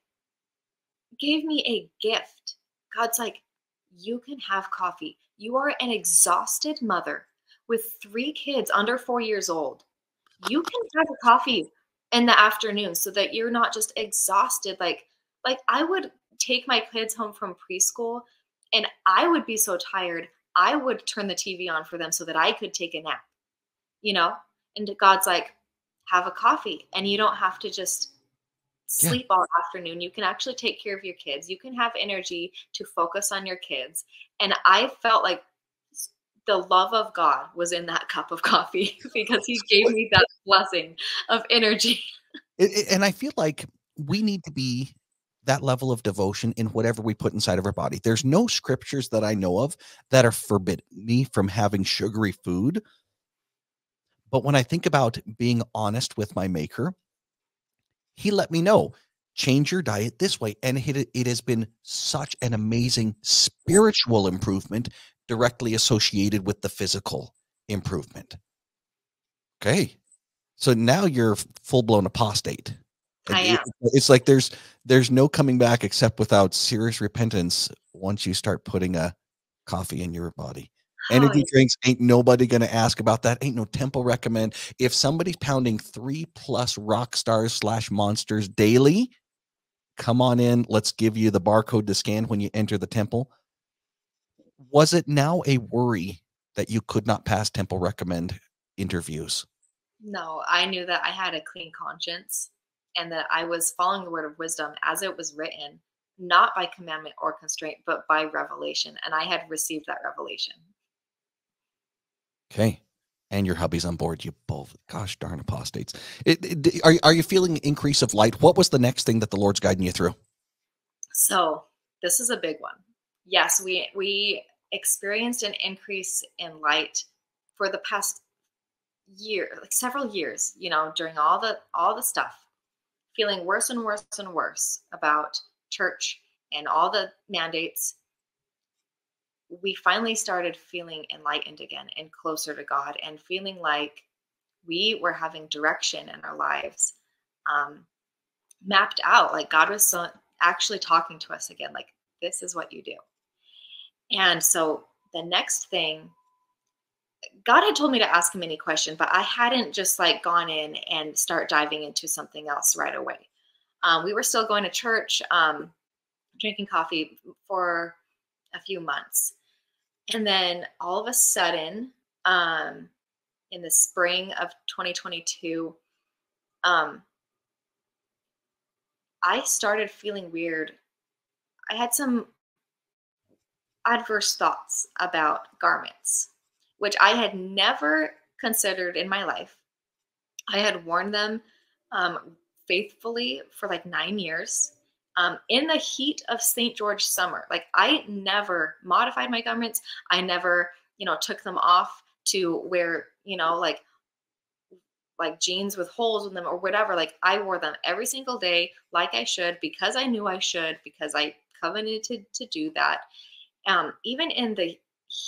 gave me a gift. God's like, you can have coffee. You are an exhausted mother with 3 kids under 4 years old. You can have a coffee in the afternoon so that you're not just exhausted. Like I would take my kids home from preschool and I would be so tired. I would turn the TV on for them so that I could take a nap, you know? And God's like, have a coffee, and you don't have to just sleep all afternoon. You can actually take care of your kids. You can have energy to focus on your kids. And I felt like the love of God was in that cup of coffee because he gave me that blessing of energy. And I feel like we need to be that level of devotion in whatever we put inside of our body. There's no scriptures that I know of that are forbidden me from having sugary food. But when I think about being honest with my maker, he let me know, change your diet this way. And it has been such an amazing spiritual improvement directly associated with the physical improvement. Okay. So now you're full-blown apostate. It's like there's no coming back except without serious repentance once you start putting a coffee in your body. Energy drinks, ain't nobody going to ask about that. Ain't no temple recommend. If somebody's pounding 3+ rock stars / monsters daily, come on in, let's give you the barcode to scan when you enter the temple. Was it now a worry that you could not pass temple recommend interviews? No, I knew that I had a clean conscience and that I was following the word of wisdom as it was written, not by commandment or constraint, but by revelation. And I had received that revelation. Okay. And your hubby's on board. You both, gosh darn apostates. Are you feeling increase of light? What was the next thing that the Lord's guiding you through? So this is a big one. Yes, we experienced an increase in light for the past year, like several years, during all the stuff, feeling worse and worse and worse about church and all the mandates. We finally started feeling enlightened again and closer to God and feeling like we were having direction in our lives, mapped out. Like God was actually talking to us again, like, this is what you do. And so the next thing, God had told me to ask him any question, but I hadn't just like gone in and start diving into something else right away. We were still going to church, drinking coffee for a few months. And then all of a sudden, in the spring of 2022, I started feeling weird. I had some adverse thoughts about garments, which I had never considered in my life. I had worn them faithfully for like 9 years. In the heat of St. George summer, like I never modified my garments. I never, took them off to wear, like jeans with holes in them or whatever. Like I wore them every single day, like I should, because I knew I should, because I covenanted to do that. Even in the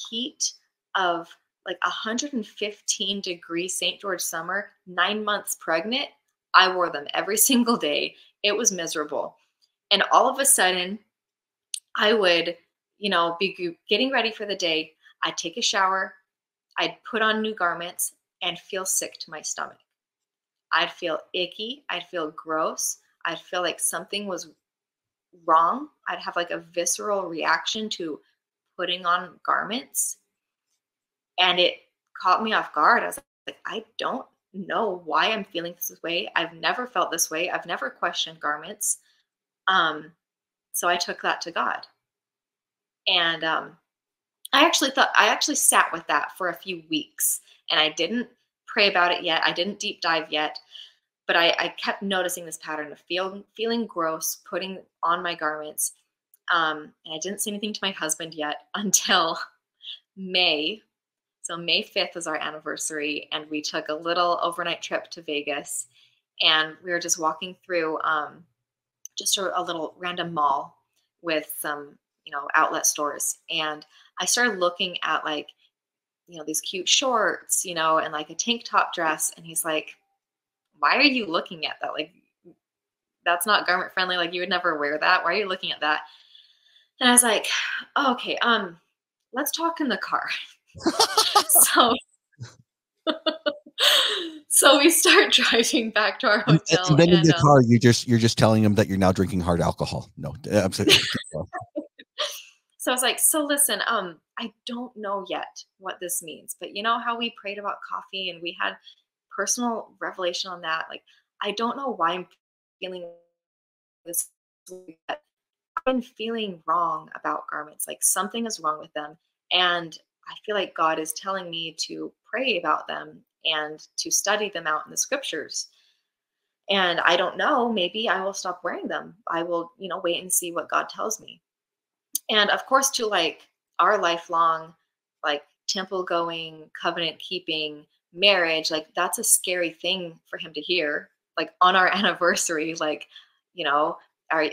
heat of like 115-degree St. George summer, 9 months pregnant, I wore them every single day. It was miserable. And all of a sudden, I would, be getting ready for the day. I'd take a shower. I'd put on new garments and feel sick to my stomach. I'd feel icky. I'd feel gross. I'd feel like something was wrong. I'd have like a visceral reaction to putting on garments. And it caught me off guard. I was like, I don't know why I'm feeling this way. I've never felt this way. I've never questioned garments. So I took that to God. And I actually sat with that for a few weeks, and I didn't pray about it yet. I didn't deep dive yet, but I kept noticing this pattern of feeling gross, putting on my garments. And I didn't say anything to my husband yet until May. So May 5th was our anniversary, and we took a little overnight trip to Vegas, and we were just walking through just a little random mall with some, outlet stores. And I started looking at like, these cute shorts, and like a tank top dress. And he's like, why are you looking at that? Like, that's not garment friendly. Like you would never wear that. Why are you looking at that? And I was like, oh, okay, let's talk in the car. So so we start driving back to our hotel. And then in the car, you're just telling him that you're now drinking hard alcohol. No, absolutely. So I was like, so listen, I don't know yet what this means, but you know how we prayed about coffee and we had personal revelation on that? Like, I don't know why I'm feeling this way, but I've been feeling wrong about garments. Like something is wrong with them. And I feel like God is telling me to pray about them and to study them out in the scriptures. And I don't know, maybe I will stop wearing them. I will, wait and see what God tells me. And of course, to like our lifelong, like temple going, covenant keeping marriage, like that's a scary thing for him to hear. Like on our anniversary, like,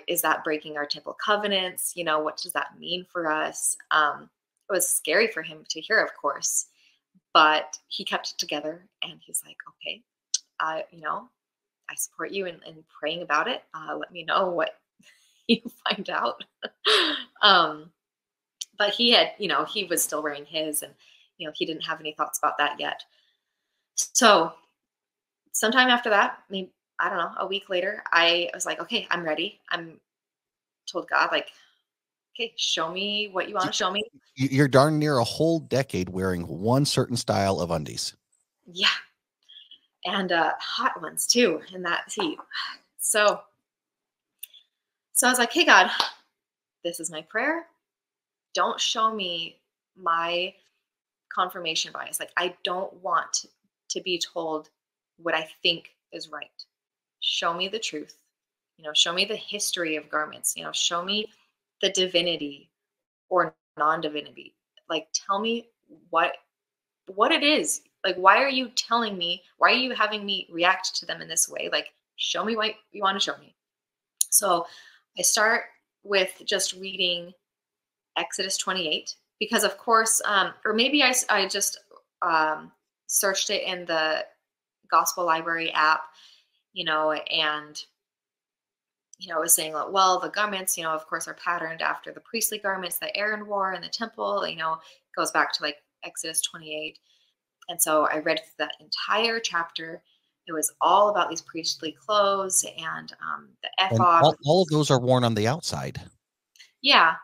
is that breaking our temple covenants? What does that mean for us? It was scary for him to hear, of course, but he kept it together and he's like, okay, I support you in praying about it. Let me know what you find out. But he had, he was still wearing his and, he didn't have any thoughts about that yet. So sometime after that, I don't know, a week later, I was like, okay, I'm ready. I'm told God, like, okay, show me what you want to show me. You're darn near a whole decade wearing one certain style of undies. Yeah. And hot ones too in that heat. So, so I was like, hey, God, this is my prayer. Don't show me my confirmation bias. Like, I don't want to be told what I think is right. Show me the truth. Show me the history of garments. Show me the divinity or non-divinity. Like, tell me what it is. Like, why are you telling me? Why are you having me react to them in this way? Like, show me what you want to show me. So I start with just reading Exodus 28 because, of course, or maybe I just searched it in the Gospel Library app, and it was saying, well, the garments, of course, are patterned after the priestly garments that Aaron wore in the temple. Goes back to like Exodus 28. And so I read that entire chapter. It was all about these priestly clothes and the And ephod. all of those are worn on the outside. Yeah.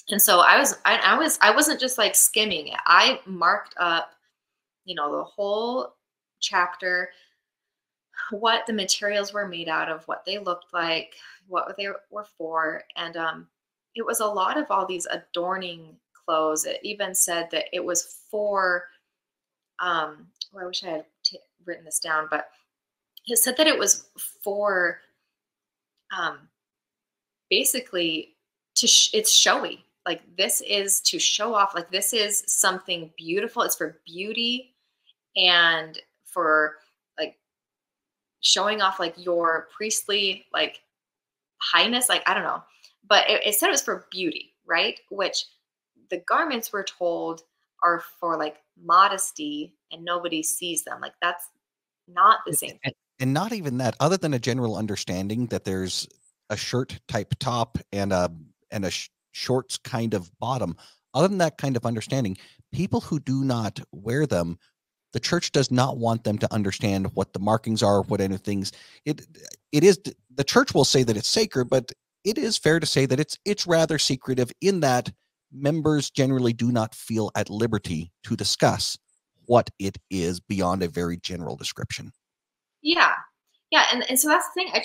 And so I wasn't just like skimming it. I marked up, the whole chapter, what the materials were made out of, what they looked like, what they were for. And it was a lot of all these adorning clothes. It even said that it was for, I wish I had written this down, but it said that it was for um, basically it's showy. Like, this is to show off. Like, this is something beautiful. It's for beauty and for like showing off like your priestly like highness. Like, I don't know, but it said it was for beauty, right? Which the garments we're told are for like modesty and nobody sees them. Like, that's not the same thing. And not even that, other than a general understanding that there's a shirt type top and a shorts kind of bottom. Other than that kind of understanding, people who do not wear them, the church does not want them to understand what the markings are, what any things. It is, the church will say that it's sacred, but it is fair to say that it's rather secretive in that members generally do not feel at liberty to discuss what it is beyond a very general description. Yeah. Yeah. And so that's the thing. I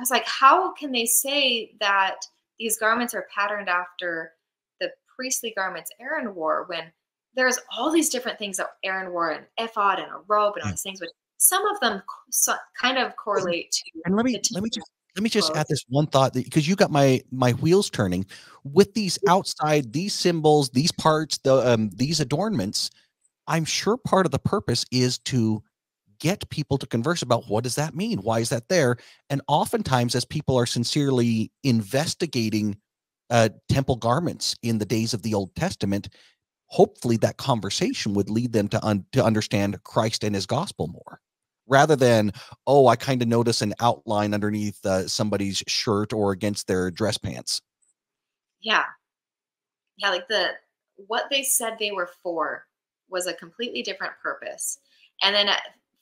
was like, how can they say that these garments are patterned after the priestly garments Aaron wore when there's all these different things that Aaron wore, an ephod and a robe and all Yeah. these things, but some of them kind of correlate to And let me the let me just clothes. add this one thought, because you got my wheels turning with these outside, these symbols, these parts, these adornments. I'm sure part of the purpose is to get people to converse about, what does that mean? Why is that there? And oftentimes, as people are sincerely investigating temple garments in the days of the Old Testament, hopefully that conversation would lead them to understand Christ and his gospel more, rather than, oh, I kind of notice an outline underneath somebody's shirt or against their dress pants. Yeah. Yeah. Like what they said they were for was a completely different purpose. And then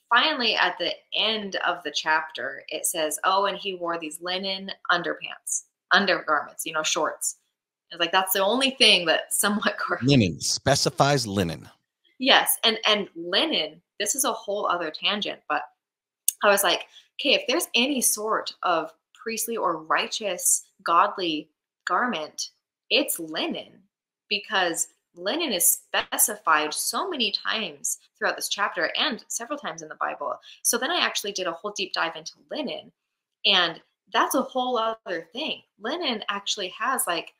finally, at the end of the chapter, it says, oh, and he wore these linen undergarments, shorts. It's like, that's the only thing that somewhat correlates. Linen specifies linen. Yes. And linen, this is a whole other tangent, but I was like, okay, if there's any sort of priestly or righteous, godly garment, it's linen, because linen is specified so many times throughout this chapter and several times in the Bible. So then I actually did a whole deep dive into linen, and that's a whole other thing. Linen actually has like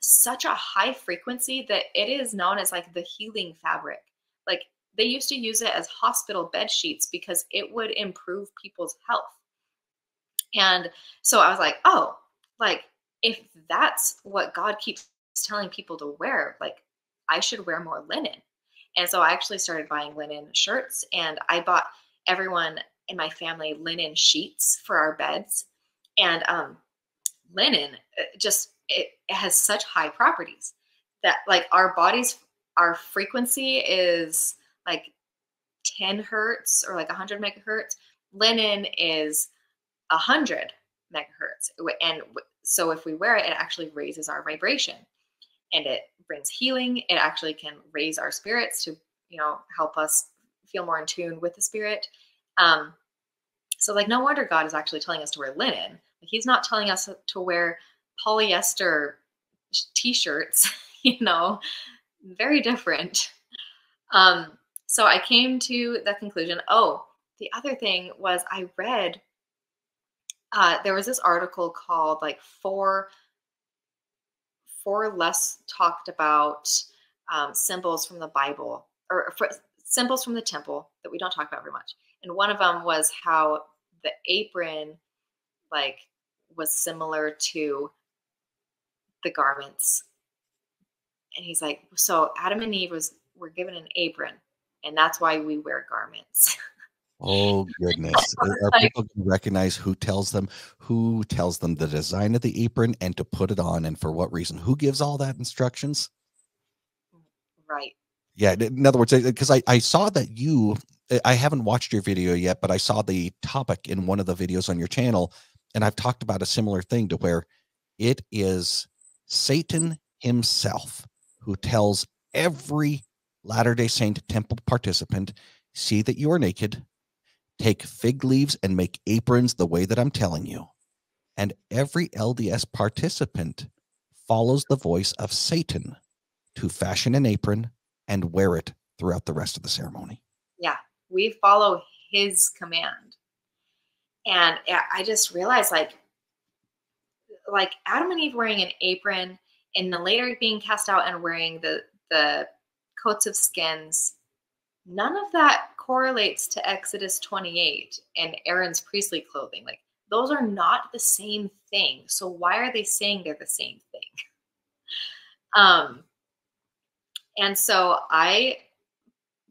such a high frequency that it is known as like the healing fabric. Like, they used to use it as hospital bed sheets because it would improve people's health. And so I was like, oh, like, if that's what God keeps telling people to wear, like, I should wear more linen. And so I actually started buying linen shirts, and I bought everyone in my family linen sheets for our beds. And linen it has such high properties that, like, our frequency is like 10 hertz or like 100 megahertz. linen is 100 megahertz. And so if we wear it, it actually raises our vibration and it brings healing. It actually can raise our spirits to, help us feel more in tune with the spirit. So like, no wonder God is actually telling us to wear linen. Like, he's not telling us to wear polyester t-shirts, very different. So I came to the conclusion. Oh, the other thing was I read, there was this article called like four less talked about symbols from the Bible, or symbols from the temple that we don't talk about very much. And one of them was how the apron like was similar to the garments. And he's like, so Adam and Eve were given an apron, and that's why we wear garments. Oh goodness. Are Like, people going to recognize who tells them the design of the apron and to put it on, and for what reason? Who gives all that instructions? right. Yeah, in other words, because I saw that I haven't watched your video yet, but I saw the topic in one of the videos on your channel, and I've talked about a similar thing to where it is Satan himself who tells every Latter-day Saint temple participant, see that you are naked, take fig leaves and make aprons the way that I'm telling you. And every LDS participant follows the voice of Satan to fashion an apron and wear it throughout the rest of the ceremony. Yeah, we follow his command. And I just realized like Adam and Eve wearing an apron and then later being cast out and wearing the coats of skins, none of that correlates to Exodus 28 and Aaron's priestly clothing. Like, those are not the same thing. So why are they saying they're the same thing? And so I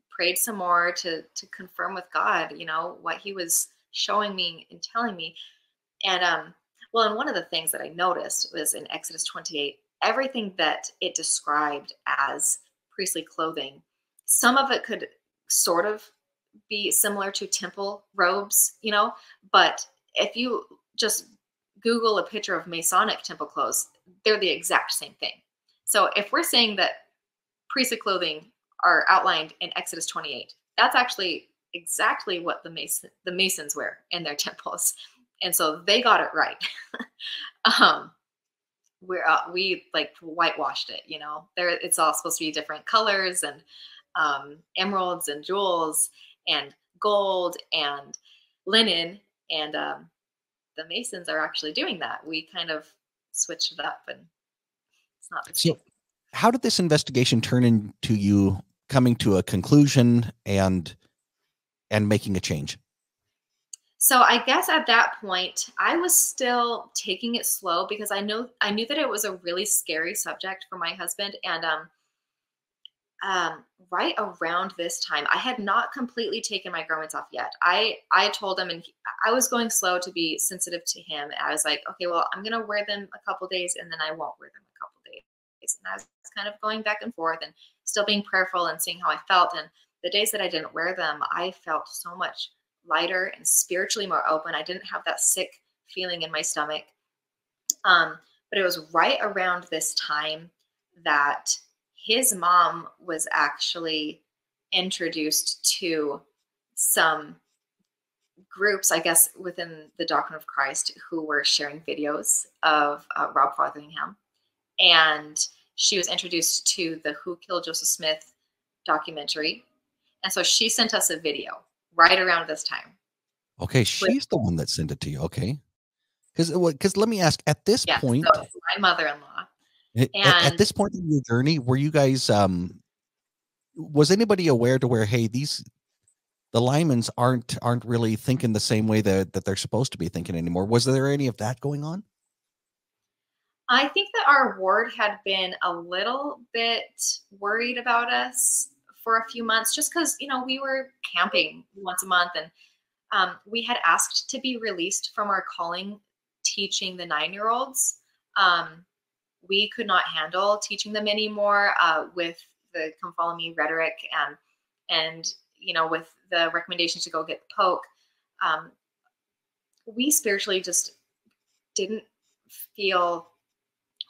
prayed some more to confirm with God, what he was showing me and telling me. And and one of the things that I noticed was in Exodus 28, everything that it described as priestly clothing, some of it could sort of be similar to temple robes, but if you just Google a picture of Masonic temple clothes, they're the exact same thing. So if we're saying that priestly clothing are outlined in Exodus 28, that's actually exactly what the Masons wear in their temples. And so they got it right. We like whitewashed it, it's all supposed to be different colors and emeralds and jewels and gold and linen. And the Masons are actually doing that. We kind of switched it up and it's not the same. So how did this investigation turn into you coming to a conclusion and making a change? So I guess at that point, I was still taking it slow because I knew that it was a really scary subject for my husband. And right around this time, I had not completely taken my garments off yet. I told him, and I was going slow to be sensitive to him. I was like, okay, well, I'm gonna wear them a couple days, and then I won't wear them a couple days. And I was kind of going back and forth, and still being prayerful and seeing how I felt. And the days that I didn't wear them, I felt so much lighter and spiritually more open. I didn't have that sick feeling in my stomach. But it was right around this time that his mom was actually introduced to some groups, I guess, within the Doctrine of Christ who were sharing videos of Rob Fotheringham. And she was introduced to the Who Killed Joseph Smith documentary. And so she sent us a video right around this time. Okay, she's the one that sent it to you. Okay. Because let me ask, at this point, so my mother-in-law. at this point in your journey, were you guys was anybody aware to where, hey, the Lymans aren't really thinking the same way that they're supposed to be thinking anymore? Was there any of that going on? I think that our ward had been a little bit worried about us for a few months just because, we were camping once a month and we had asked to be released from our calling teaching the 9-year-olds. We could not handle teaching them anymore with the come follow me rhetoric and with the recommendations to go get the poke. um, we spiritually just didn't feel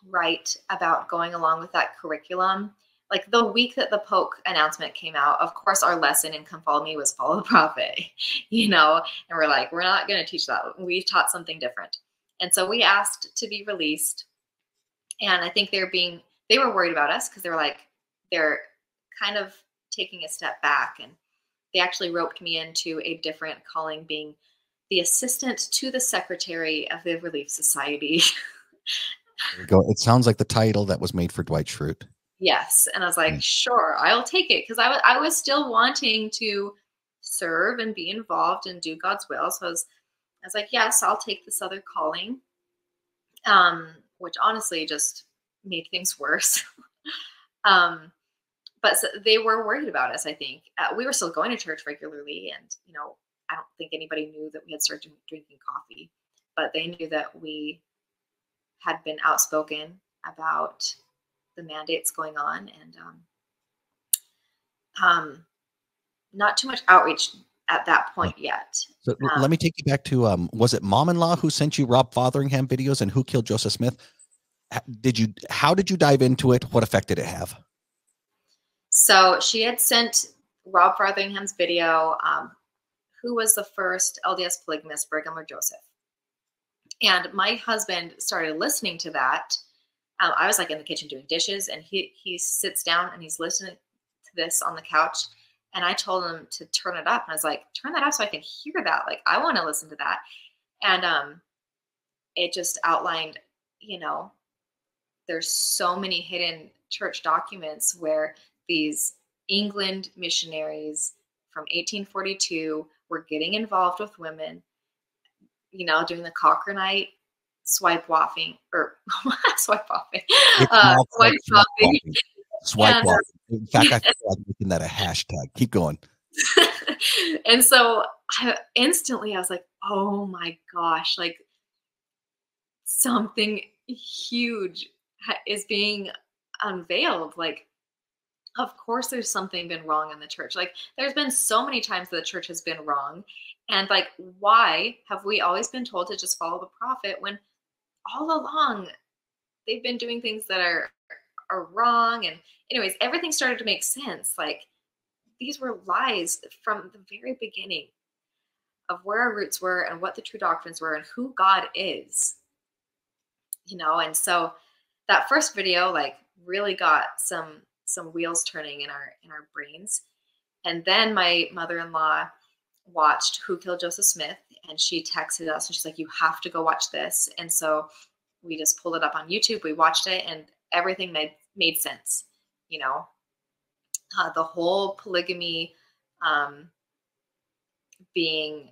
right about going along with that curriculum. Like the week that the Polk announcement came out, of course, our lesson in Come Follow Me was Follow the Prophet, you know, and we're like, we're not going to teach that. We taught something different. And so we asked to be released. And I think they were worried about us because they were like, they're kind of taking a step back. And they actually roped me into a different calling, being the assistant to the secretary of the Relief Society. There we go. It sounds like the title that was made for Dwight Schrute. Yes. And I was like, Mm. sure, I'll take it. Because I was still wanting to serve and be involved and do God's will. So I was like, yes, I'll take this other calling, which honestly just made things worse. um, but so they were worried about us, I think. We were still going to church regularly. And, you know, I don't think anybody knew that we had started drinking coffee, but they knew that we had been outspoken about the mandates going on, and not too much outreach at that Yeah. point yet. So let me take you back to, was it mom-in-law who sent you Rob Fotheringham videos and Who Killed Joseph Smith? How did you dive into it? What effect did it have? So she had sent Rob Fotheringham's video, who was the first LDS polygamist, Brigham or Joseph? And my husband started listening to that. I was like in the kitchen doing dishes, and he sits down and he's listening to this on the couch. And I told him to turn it up. And I was like, turn that up so I can hear that. Like, I want to listen to that. And it just outlined, you know, there's so many hidden church documents where these England missionaries from 1842 were getting involved with women, you know, doing the Cochranite swipe waffing or swipe waffing, It's not swipe swipe waffing. walking. Swipe And walking. In fact, I feel like making that a hashtag. Keep going. and so instantly I was like, oh my gosh, like something huge is being unveiled. Like, of course there's something been wrong in the church. Like, there's been so many times that the church has been wrong. And like, why have we always been told to just follow the prophet when all along they've been doing things that are wrong? And anyways, everything started to make sense. Like, these were lies from the very beginning of where our roots were and what the true doctrines were and who God is, you know. And so that first video like really got some wheels turning in our brains. And then my mother-in-law watched Who Killed Joseph Smith, and she texted us and she's like, you have to go watch this. And so we just pulled it up on YouTube, we watched it, and everything made sense, you know. The whole polygamy being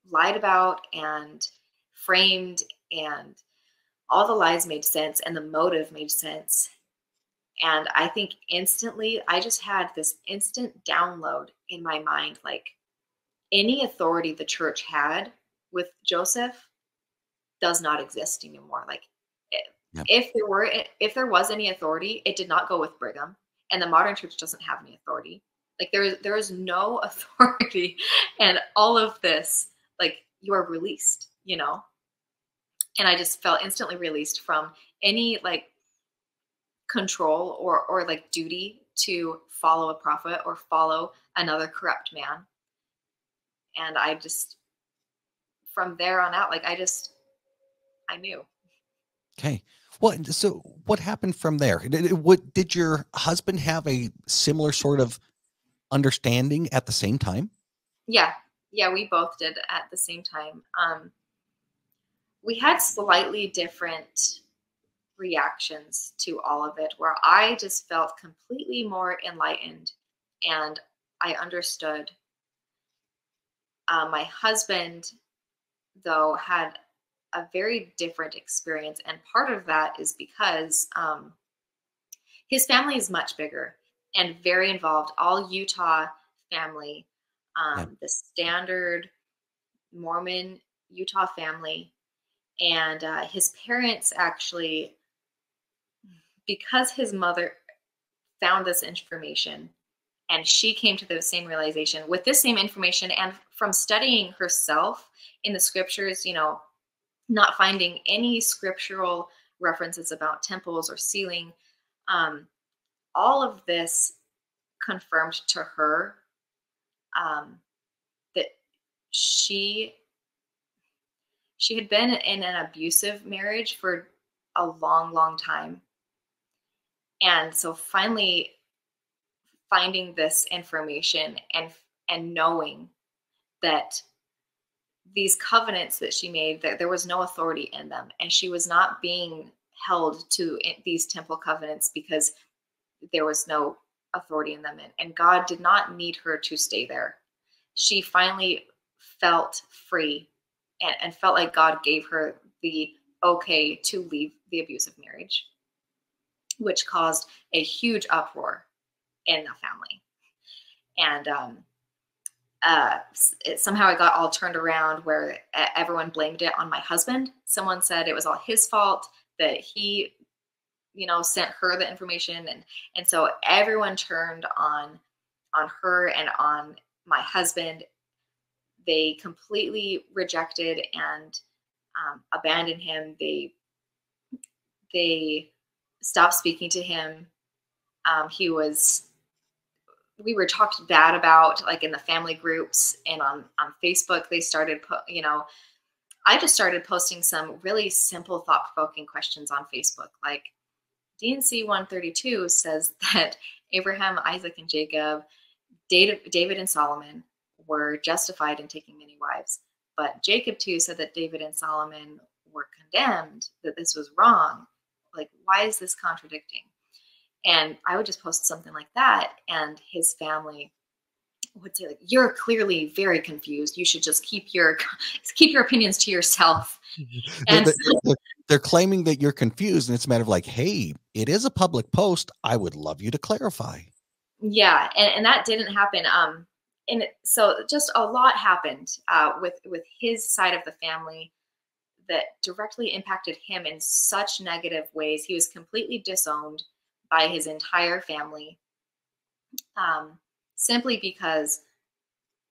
lied about and framed, and all the lies made sense and the motive made sense. And I think instantly I just had this instant download in my mind, like any authority the church had with Joseph does not exist anymore. Like, Yeah. if there was any authority, it did not go with Brigham, and the modern church doesn't have any authority. Like, there is no authority, and all of this, like, you are released, you know. And I just felt instantly released from any like control or like duty to follow a prophet or follow another corrupt man. And I just, from there on out, like I knew. Okay. Well, so what happened from there? Did your husband have a similar sort of understanding at the same time? Yeah. Yeah, we both did at the same time. We had slightly different reactions to all of it, where I just felt completely more enlightened and I understood. My husband, though, had a very different experience. And part of that is because his family is much bigger and very involved, all Utah family, Yeah. the standard Mormon Utah family. And his parents actually, because his mother found this information And she came to the same realization with this same information, and from studying herself in the scriptures, not finding any scriptural references about temples or sealing. All of this confirmed to her um, that she had been in an abusive marriage for a long, long time. And so finally finding this information and knowing that these covenants that she made, that there was no authority in them, and she was not being held to these temple covenants because there was no authority in them, and God did not need her to stay there. She finally felt free and felt like God gave her the okay to leave the abusive marriage, which caused a huge uproar in the family. And somehow it got all turned around where everyone blamed it on my husband. Someone said it was all his fault, that he, sent her the information. And so everyone turned on her and on my husband. They completely rejected and abandoned him. They stopped speaking to him. We were talked bad about, like in the family groups and on Facebook. They started, I just started posting some really simple, thought-provoking questions on Facebook. Like D&C 132 says that Abraham, Isaac, and Jacob, David and Solomon were justified in taking many wives. But Jacob too said that David and Solomon were condemned, that this was wrong. Like, why is this contradicting? And I would just post something like that, and his family would say, like, you're clearly very confused. You should just keep your opinions to yourself. And they're claiming that you're confused, and it's a matter of like, hey, it is a public post. I would love you to clarify. Yeah, and that didn't happen. And so just a lot happened with his side of the family that directly impacted him in such negative ways. He was completely disowned by his entire family, simply because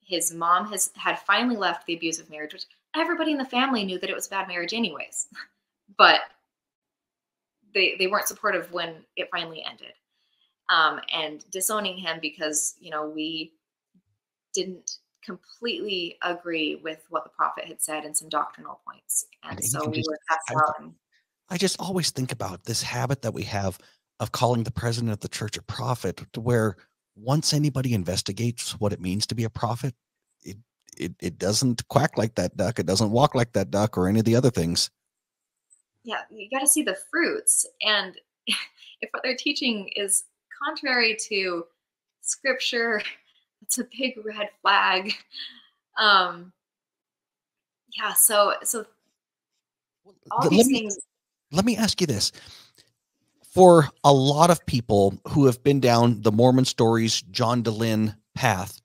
his mom had finally left the abusive marriage, which everybody in the family knew that it was a bad marriage anyways, but they weren't supportive when it finally ended, and disowning him because we didn't completely agree with what the prophet had said in some doctrinal points, and so we were cast out. I just always think about this habit that we have of calling the president of the church a prophet, to where once anybody investigates what it means to be a prophet, it doesn't quack like that duck. It doesn't walk like that duck, or any of the other things. Yeah, you got to see the fruits. And if what they're teaching is contrary to scripture, it's a big red flag. Yeah, so all these things. Let me ask you this. For a lot of people who have been down the Mormon Stories, John Dehlin path,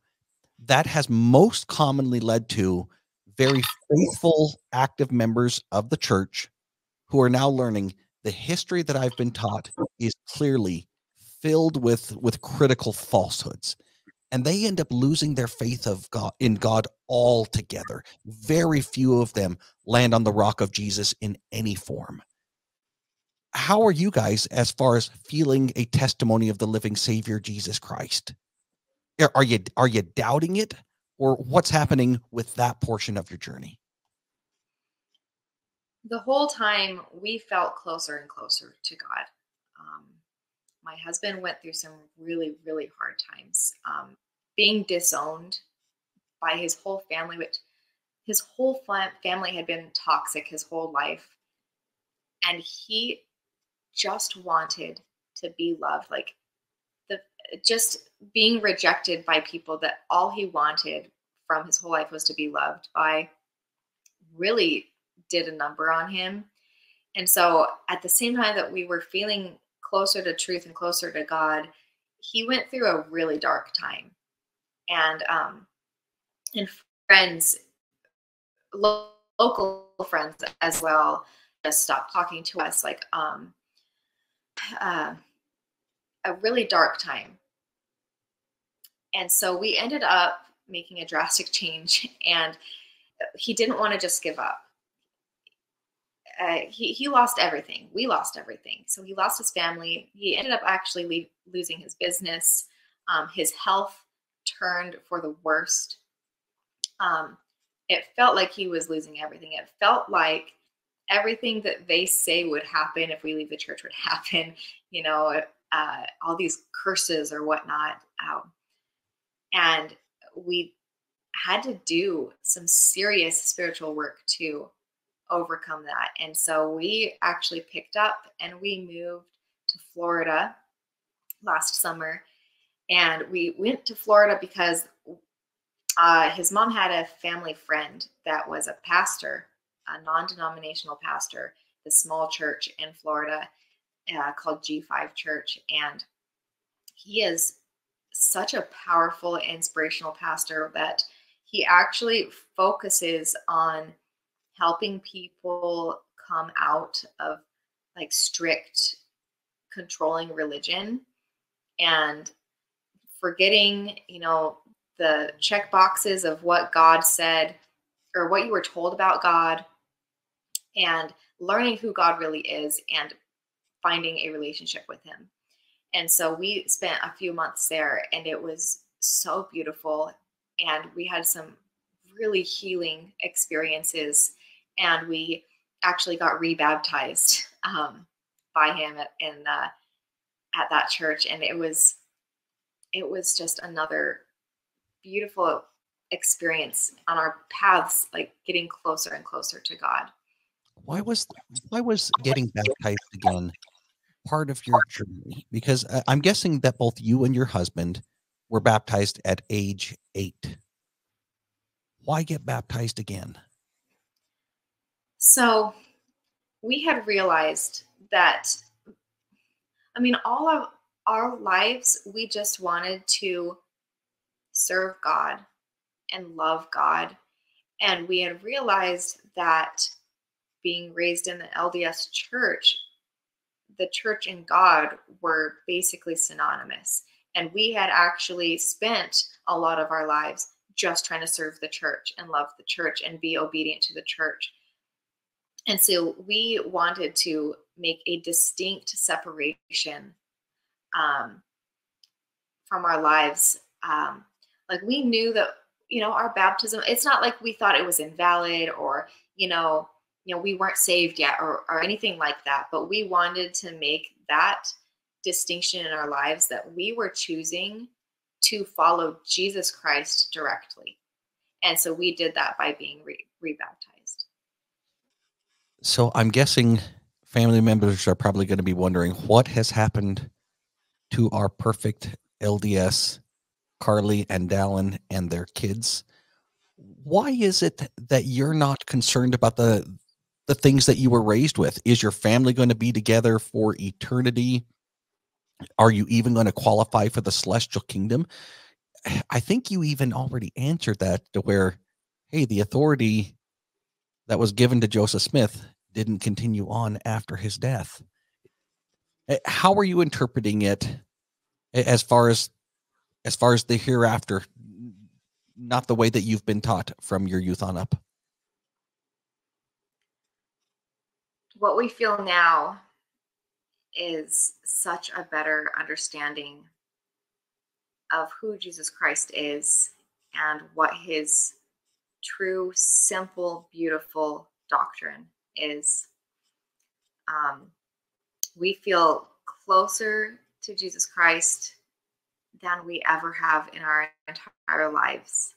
that has most commonly led to very faithful, active members of the church who are now learning the history that I've been taught is clearly filled with critical falsehoods. And they end up losing their faith in God altogether. Very few of them land on the rock of Jesus in any form. How are you guys as far as feeling a testimony of the living Savior, Jesus Christ? Are you doubting it, or what's happening with that portion of your journey? The whole time we felt closer and closer to God. My husband went through some really, really hard times, being disowned by his whole family, which his whole family had been toxic his whole life. And he just wanted to be loved. Like, just being rejected by people that all he wanted from his whole life was to be loved by, really did a number on him. And so at the same time that we were feeling closer to truth and closer to God, he went through a really dark time. And friends, local friends as well, just stopped talking to us. Like a really dark time. And so we ended up making a drastic change, and he didn't want to just give up. He lost everything. We lost everything. So he lost his family. He ended up actually losing his business. His health turned for the worst. It felt like he was losing everything. It felt like everything that they say would happen if we leave the church would happen. You know, all these curses or whatnot. And we had to do some serious spiritual work to overcome that. And so we actually picked up and we moved to Florida last summer. And we went to Florida because his mom had a family friend that was a pastor, a non-denominational pastor, the small church in Florida called G5 Church. And he is such a powerful, inspirational pastor that he actually focuses on helping people come out of like strict controlling religion and forgetting, the check boxes of what God said or what you were told about God, and learning who God really is and finding a relationship with him. And so we spent a few months there, and it was so beautiful. And we had some really healing experiences, and we actually got rebaptized by him at that church. And it was just another beautiful experience on our paths, like getting closer and closer to God. Why was getting baptized again part of your journey? Because I'm guessing that both you and your husband were baptized at age 8. Why get baptized again? So we had realized that, all of our lives, we just wanted to serve God and love God. And we had realized that being raised in the LDS church, the church and God were basically synonymous. And we had actually spent a lot of our lives just trying to serve the church and love the church and be obedient to the church. And so we wanted to make a distinct separation from our lives. Like we knew that, our baptism, it's not like we thought it was invalid or, we weren't saved yet or anything like that. But we wanted to make that distinction in our lives that we were choosing to follow Jesus Christ directly. And so we did that by being rebaptized. So I'm guessing family members are probably going to be wondering what has happened to our perfect LDS, Karli and Dallin and their kids. Why is it that you're not concerned about the things that you were raised with? Is your family going to be together for eternity? Are you even going to qualify for the celestial kingdom? I think you even already answered that, to where, hey, the authority that was given to Joseph Smith didn't continue on after his death. How are you interpreting it as far as the hereafter, not the way that you've been taught from your youth on up? What we feel now is such a better understanding of who Jesus Christ is and what his true, simple, beautiful doctrine is. We feel closer to Jesus Christ than we ever have in our entire lives.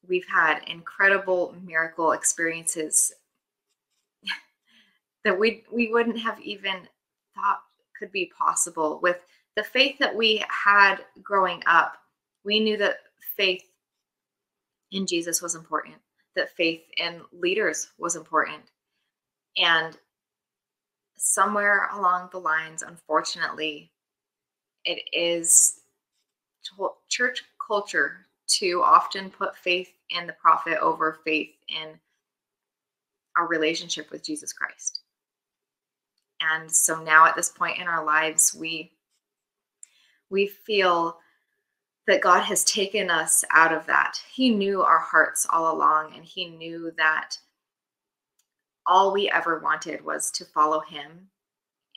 We've had incredible miracle experiences that we wouldn't have even thought could be possible. With the faith that we had growing up, we knew that faith in Jesus was important, that faith in leaders was important. And somewhere along the lines, unfortunately, it is church culture to often put faith in the prophet over faith in our relationship with Jesus Christ. And so now at this point in our lives, we We feel that God has taken us out of that. He knew our hearts all along, and he knew that all we ever wanted was to follow him.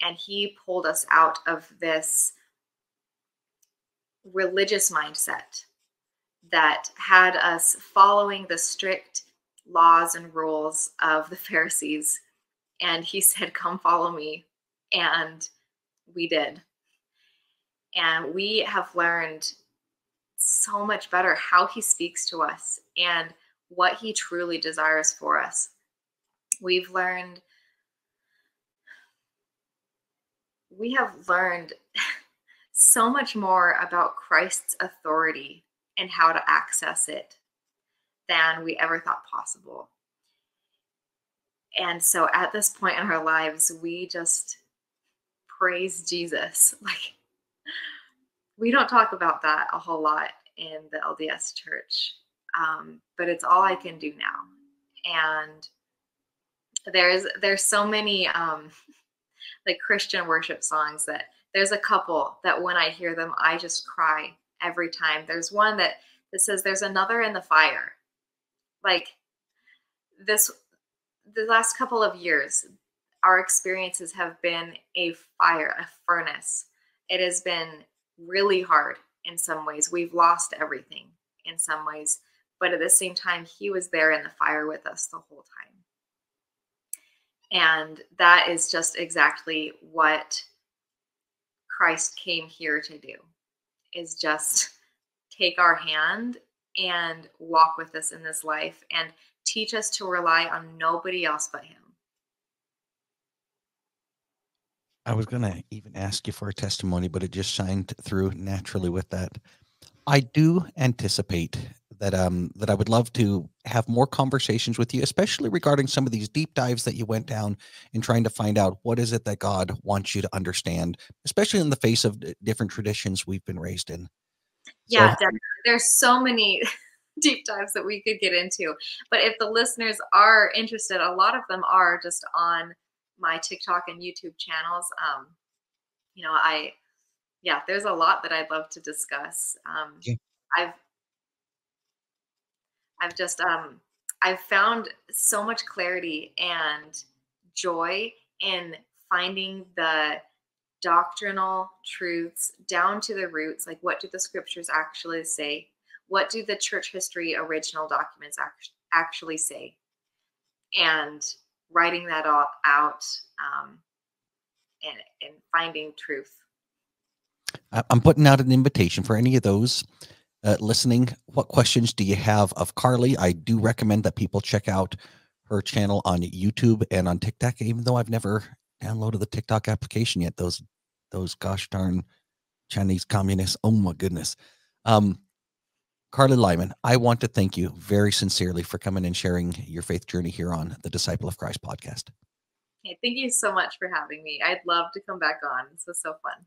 And he pulled us out of this religious mindset that had us following the strict laws and rules of the Pharisees. And he said, "Come follow me." And we did. And we have learned so much better how he speaks to us and what he truly desires for us. We have learned so much more about Christ's authority and how to access it than we ever thought possible. And so at this point in our lives, we just praise Jesus. Like, we don't talk about that a whole lot in the LDS church, but it's all I can do now. And there's so many like Christian worship songs that there's a couple that when I hear them, I just cry every time. There's one that says, "There's another in the fire." Like, the last couple of years, our experiences have been a fire, a furnace. It has been really hard in some ways. We've lost everything in some ways, but at the same time, he was there in the fire with us the whole time. And that is just exactly what Christ came here to do, is just take our hand and walk with us in this life and teach us to rely on nobody else but him. I was going to even ask you for a testimony, but it just shined through naturally with that. I do anticipate that I would love to have more conversations with you, especially regarding some of these deep dives that you went down in trying to find out what is it that God wants you to understand, especially in the face of different traditions we've been raised in. Yeah, So definitely. There's so many deep dives that we could get into. But if the listeners are interested, a lot of them are just on my TikTok and YouTube channels. You know, there's a lot that I'd love to discuss. yeah, I've I've just I've found so much clarity and joy in finding the doctrinal truths down to the roots. Like, what do the scriptures actually say? What do the church history original documents actually say? And writing that all out, and finding truth. I'm putting out an invitation for any of those listening. What questions do you have of Karli? I do recommend that people check out her channel on YouTube and on TikTok, even though I've never downloaded the TikTok application yet. Those gosh darn Chinese communists. Oh my goodness. Karli Lyman, I want to thank you very sincerely for coming and sharing your faith journey here on the Disciple of Christ podcast. Hey, thank you so much for having me. I'd love to come back on. This was so fun.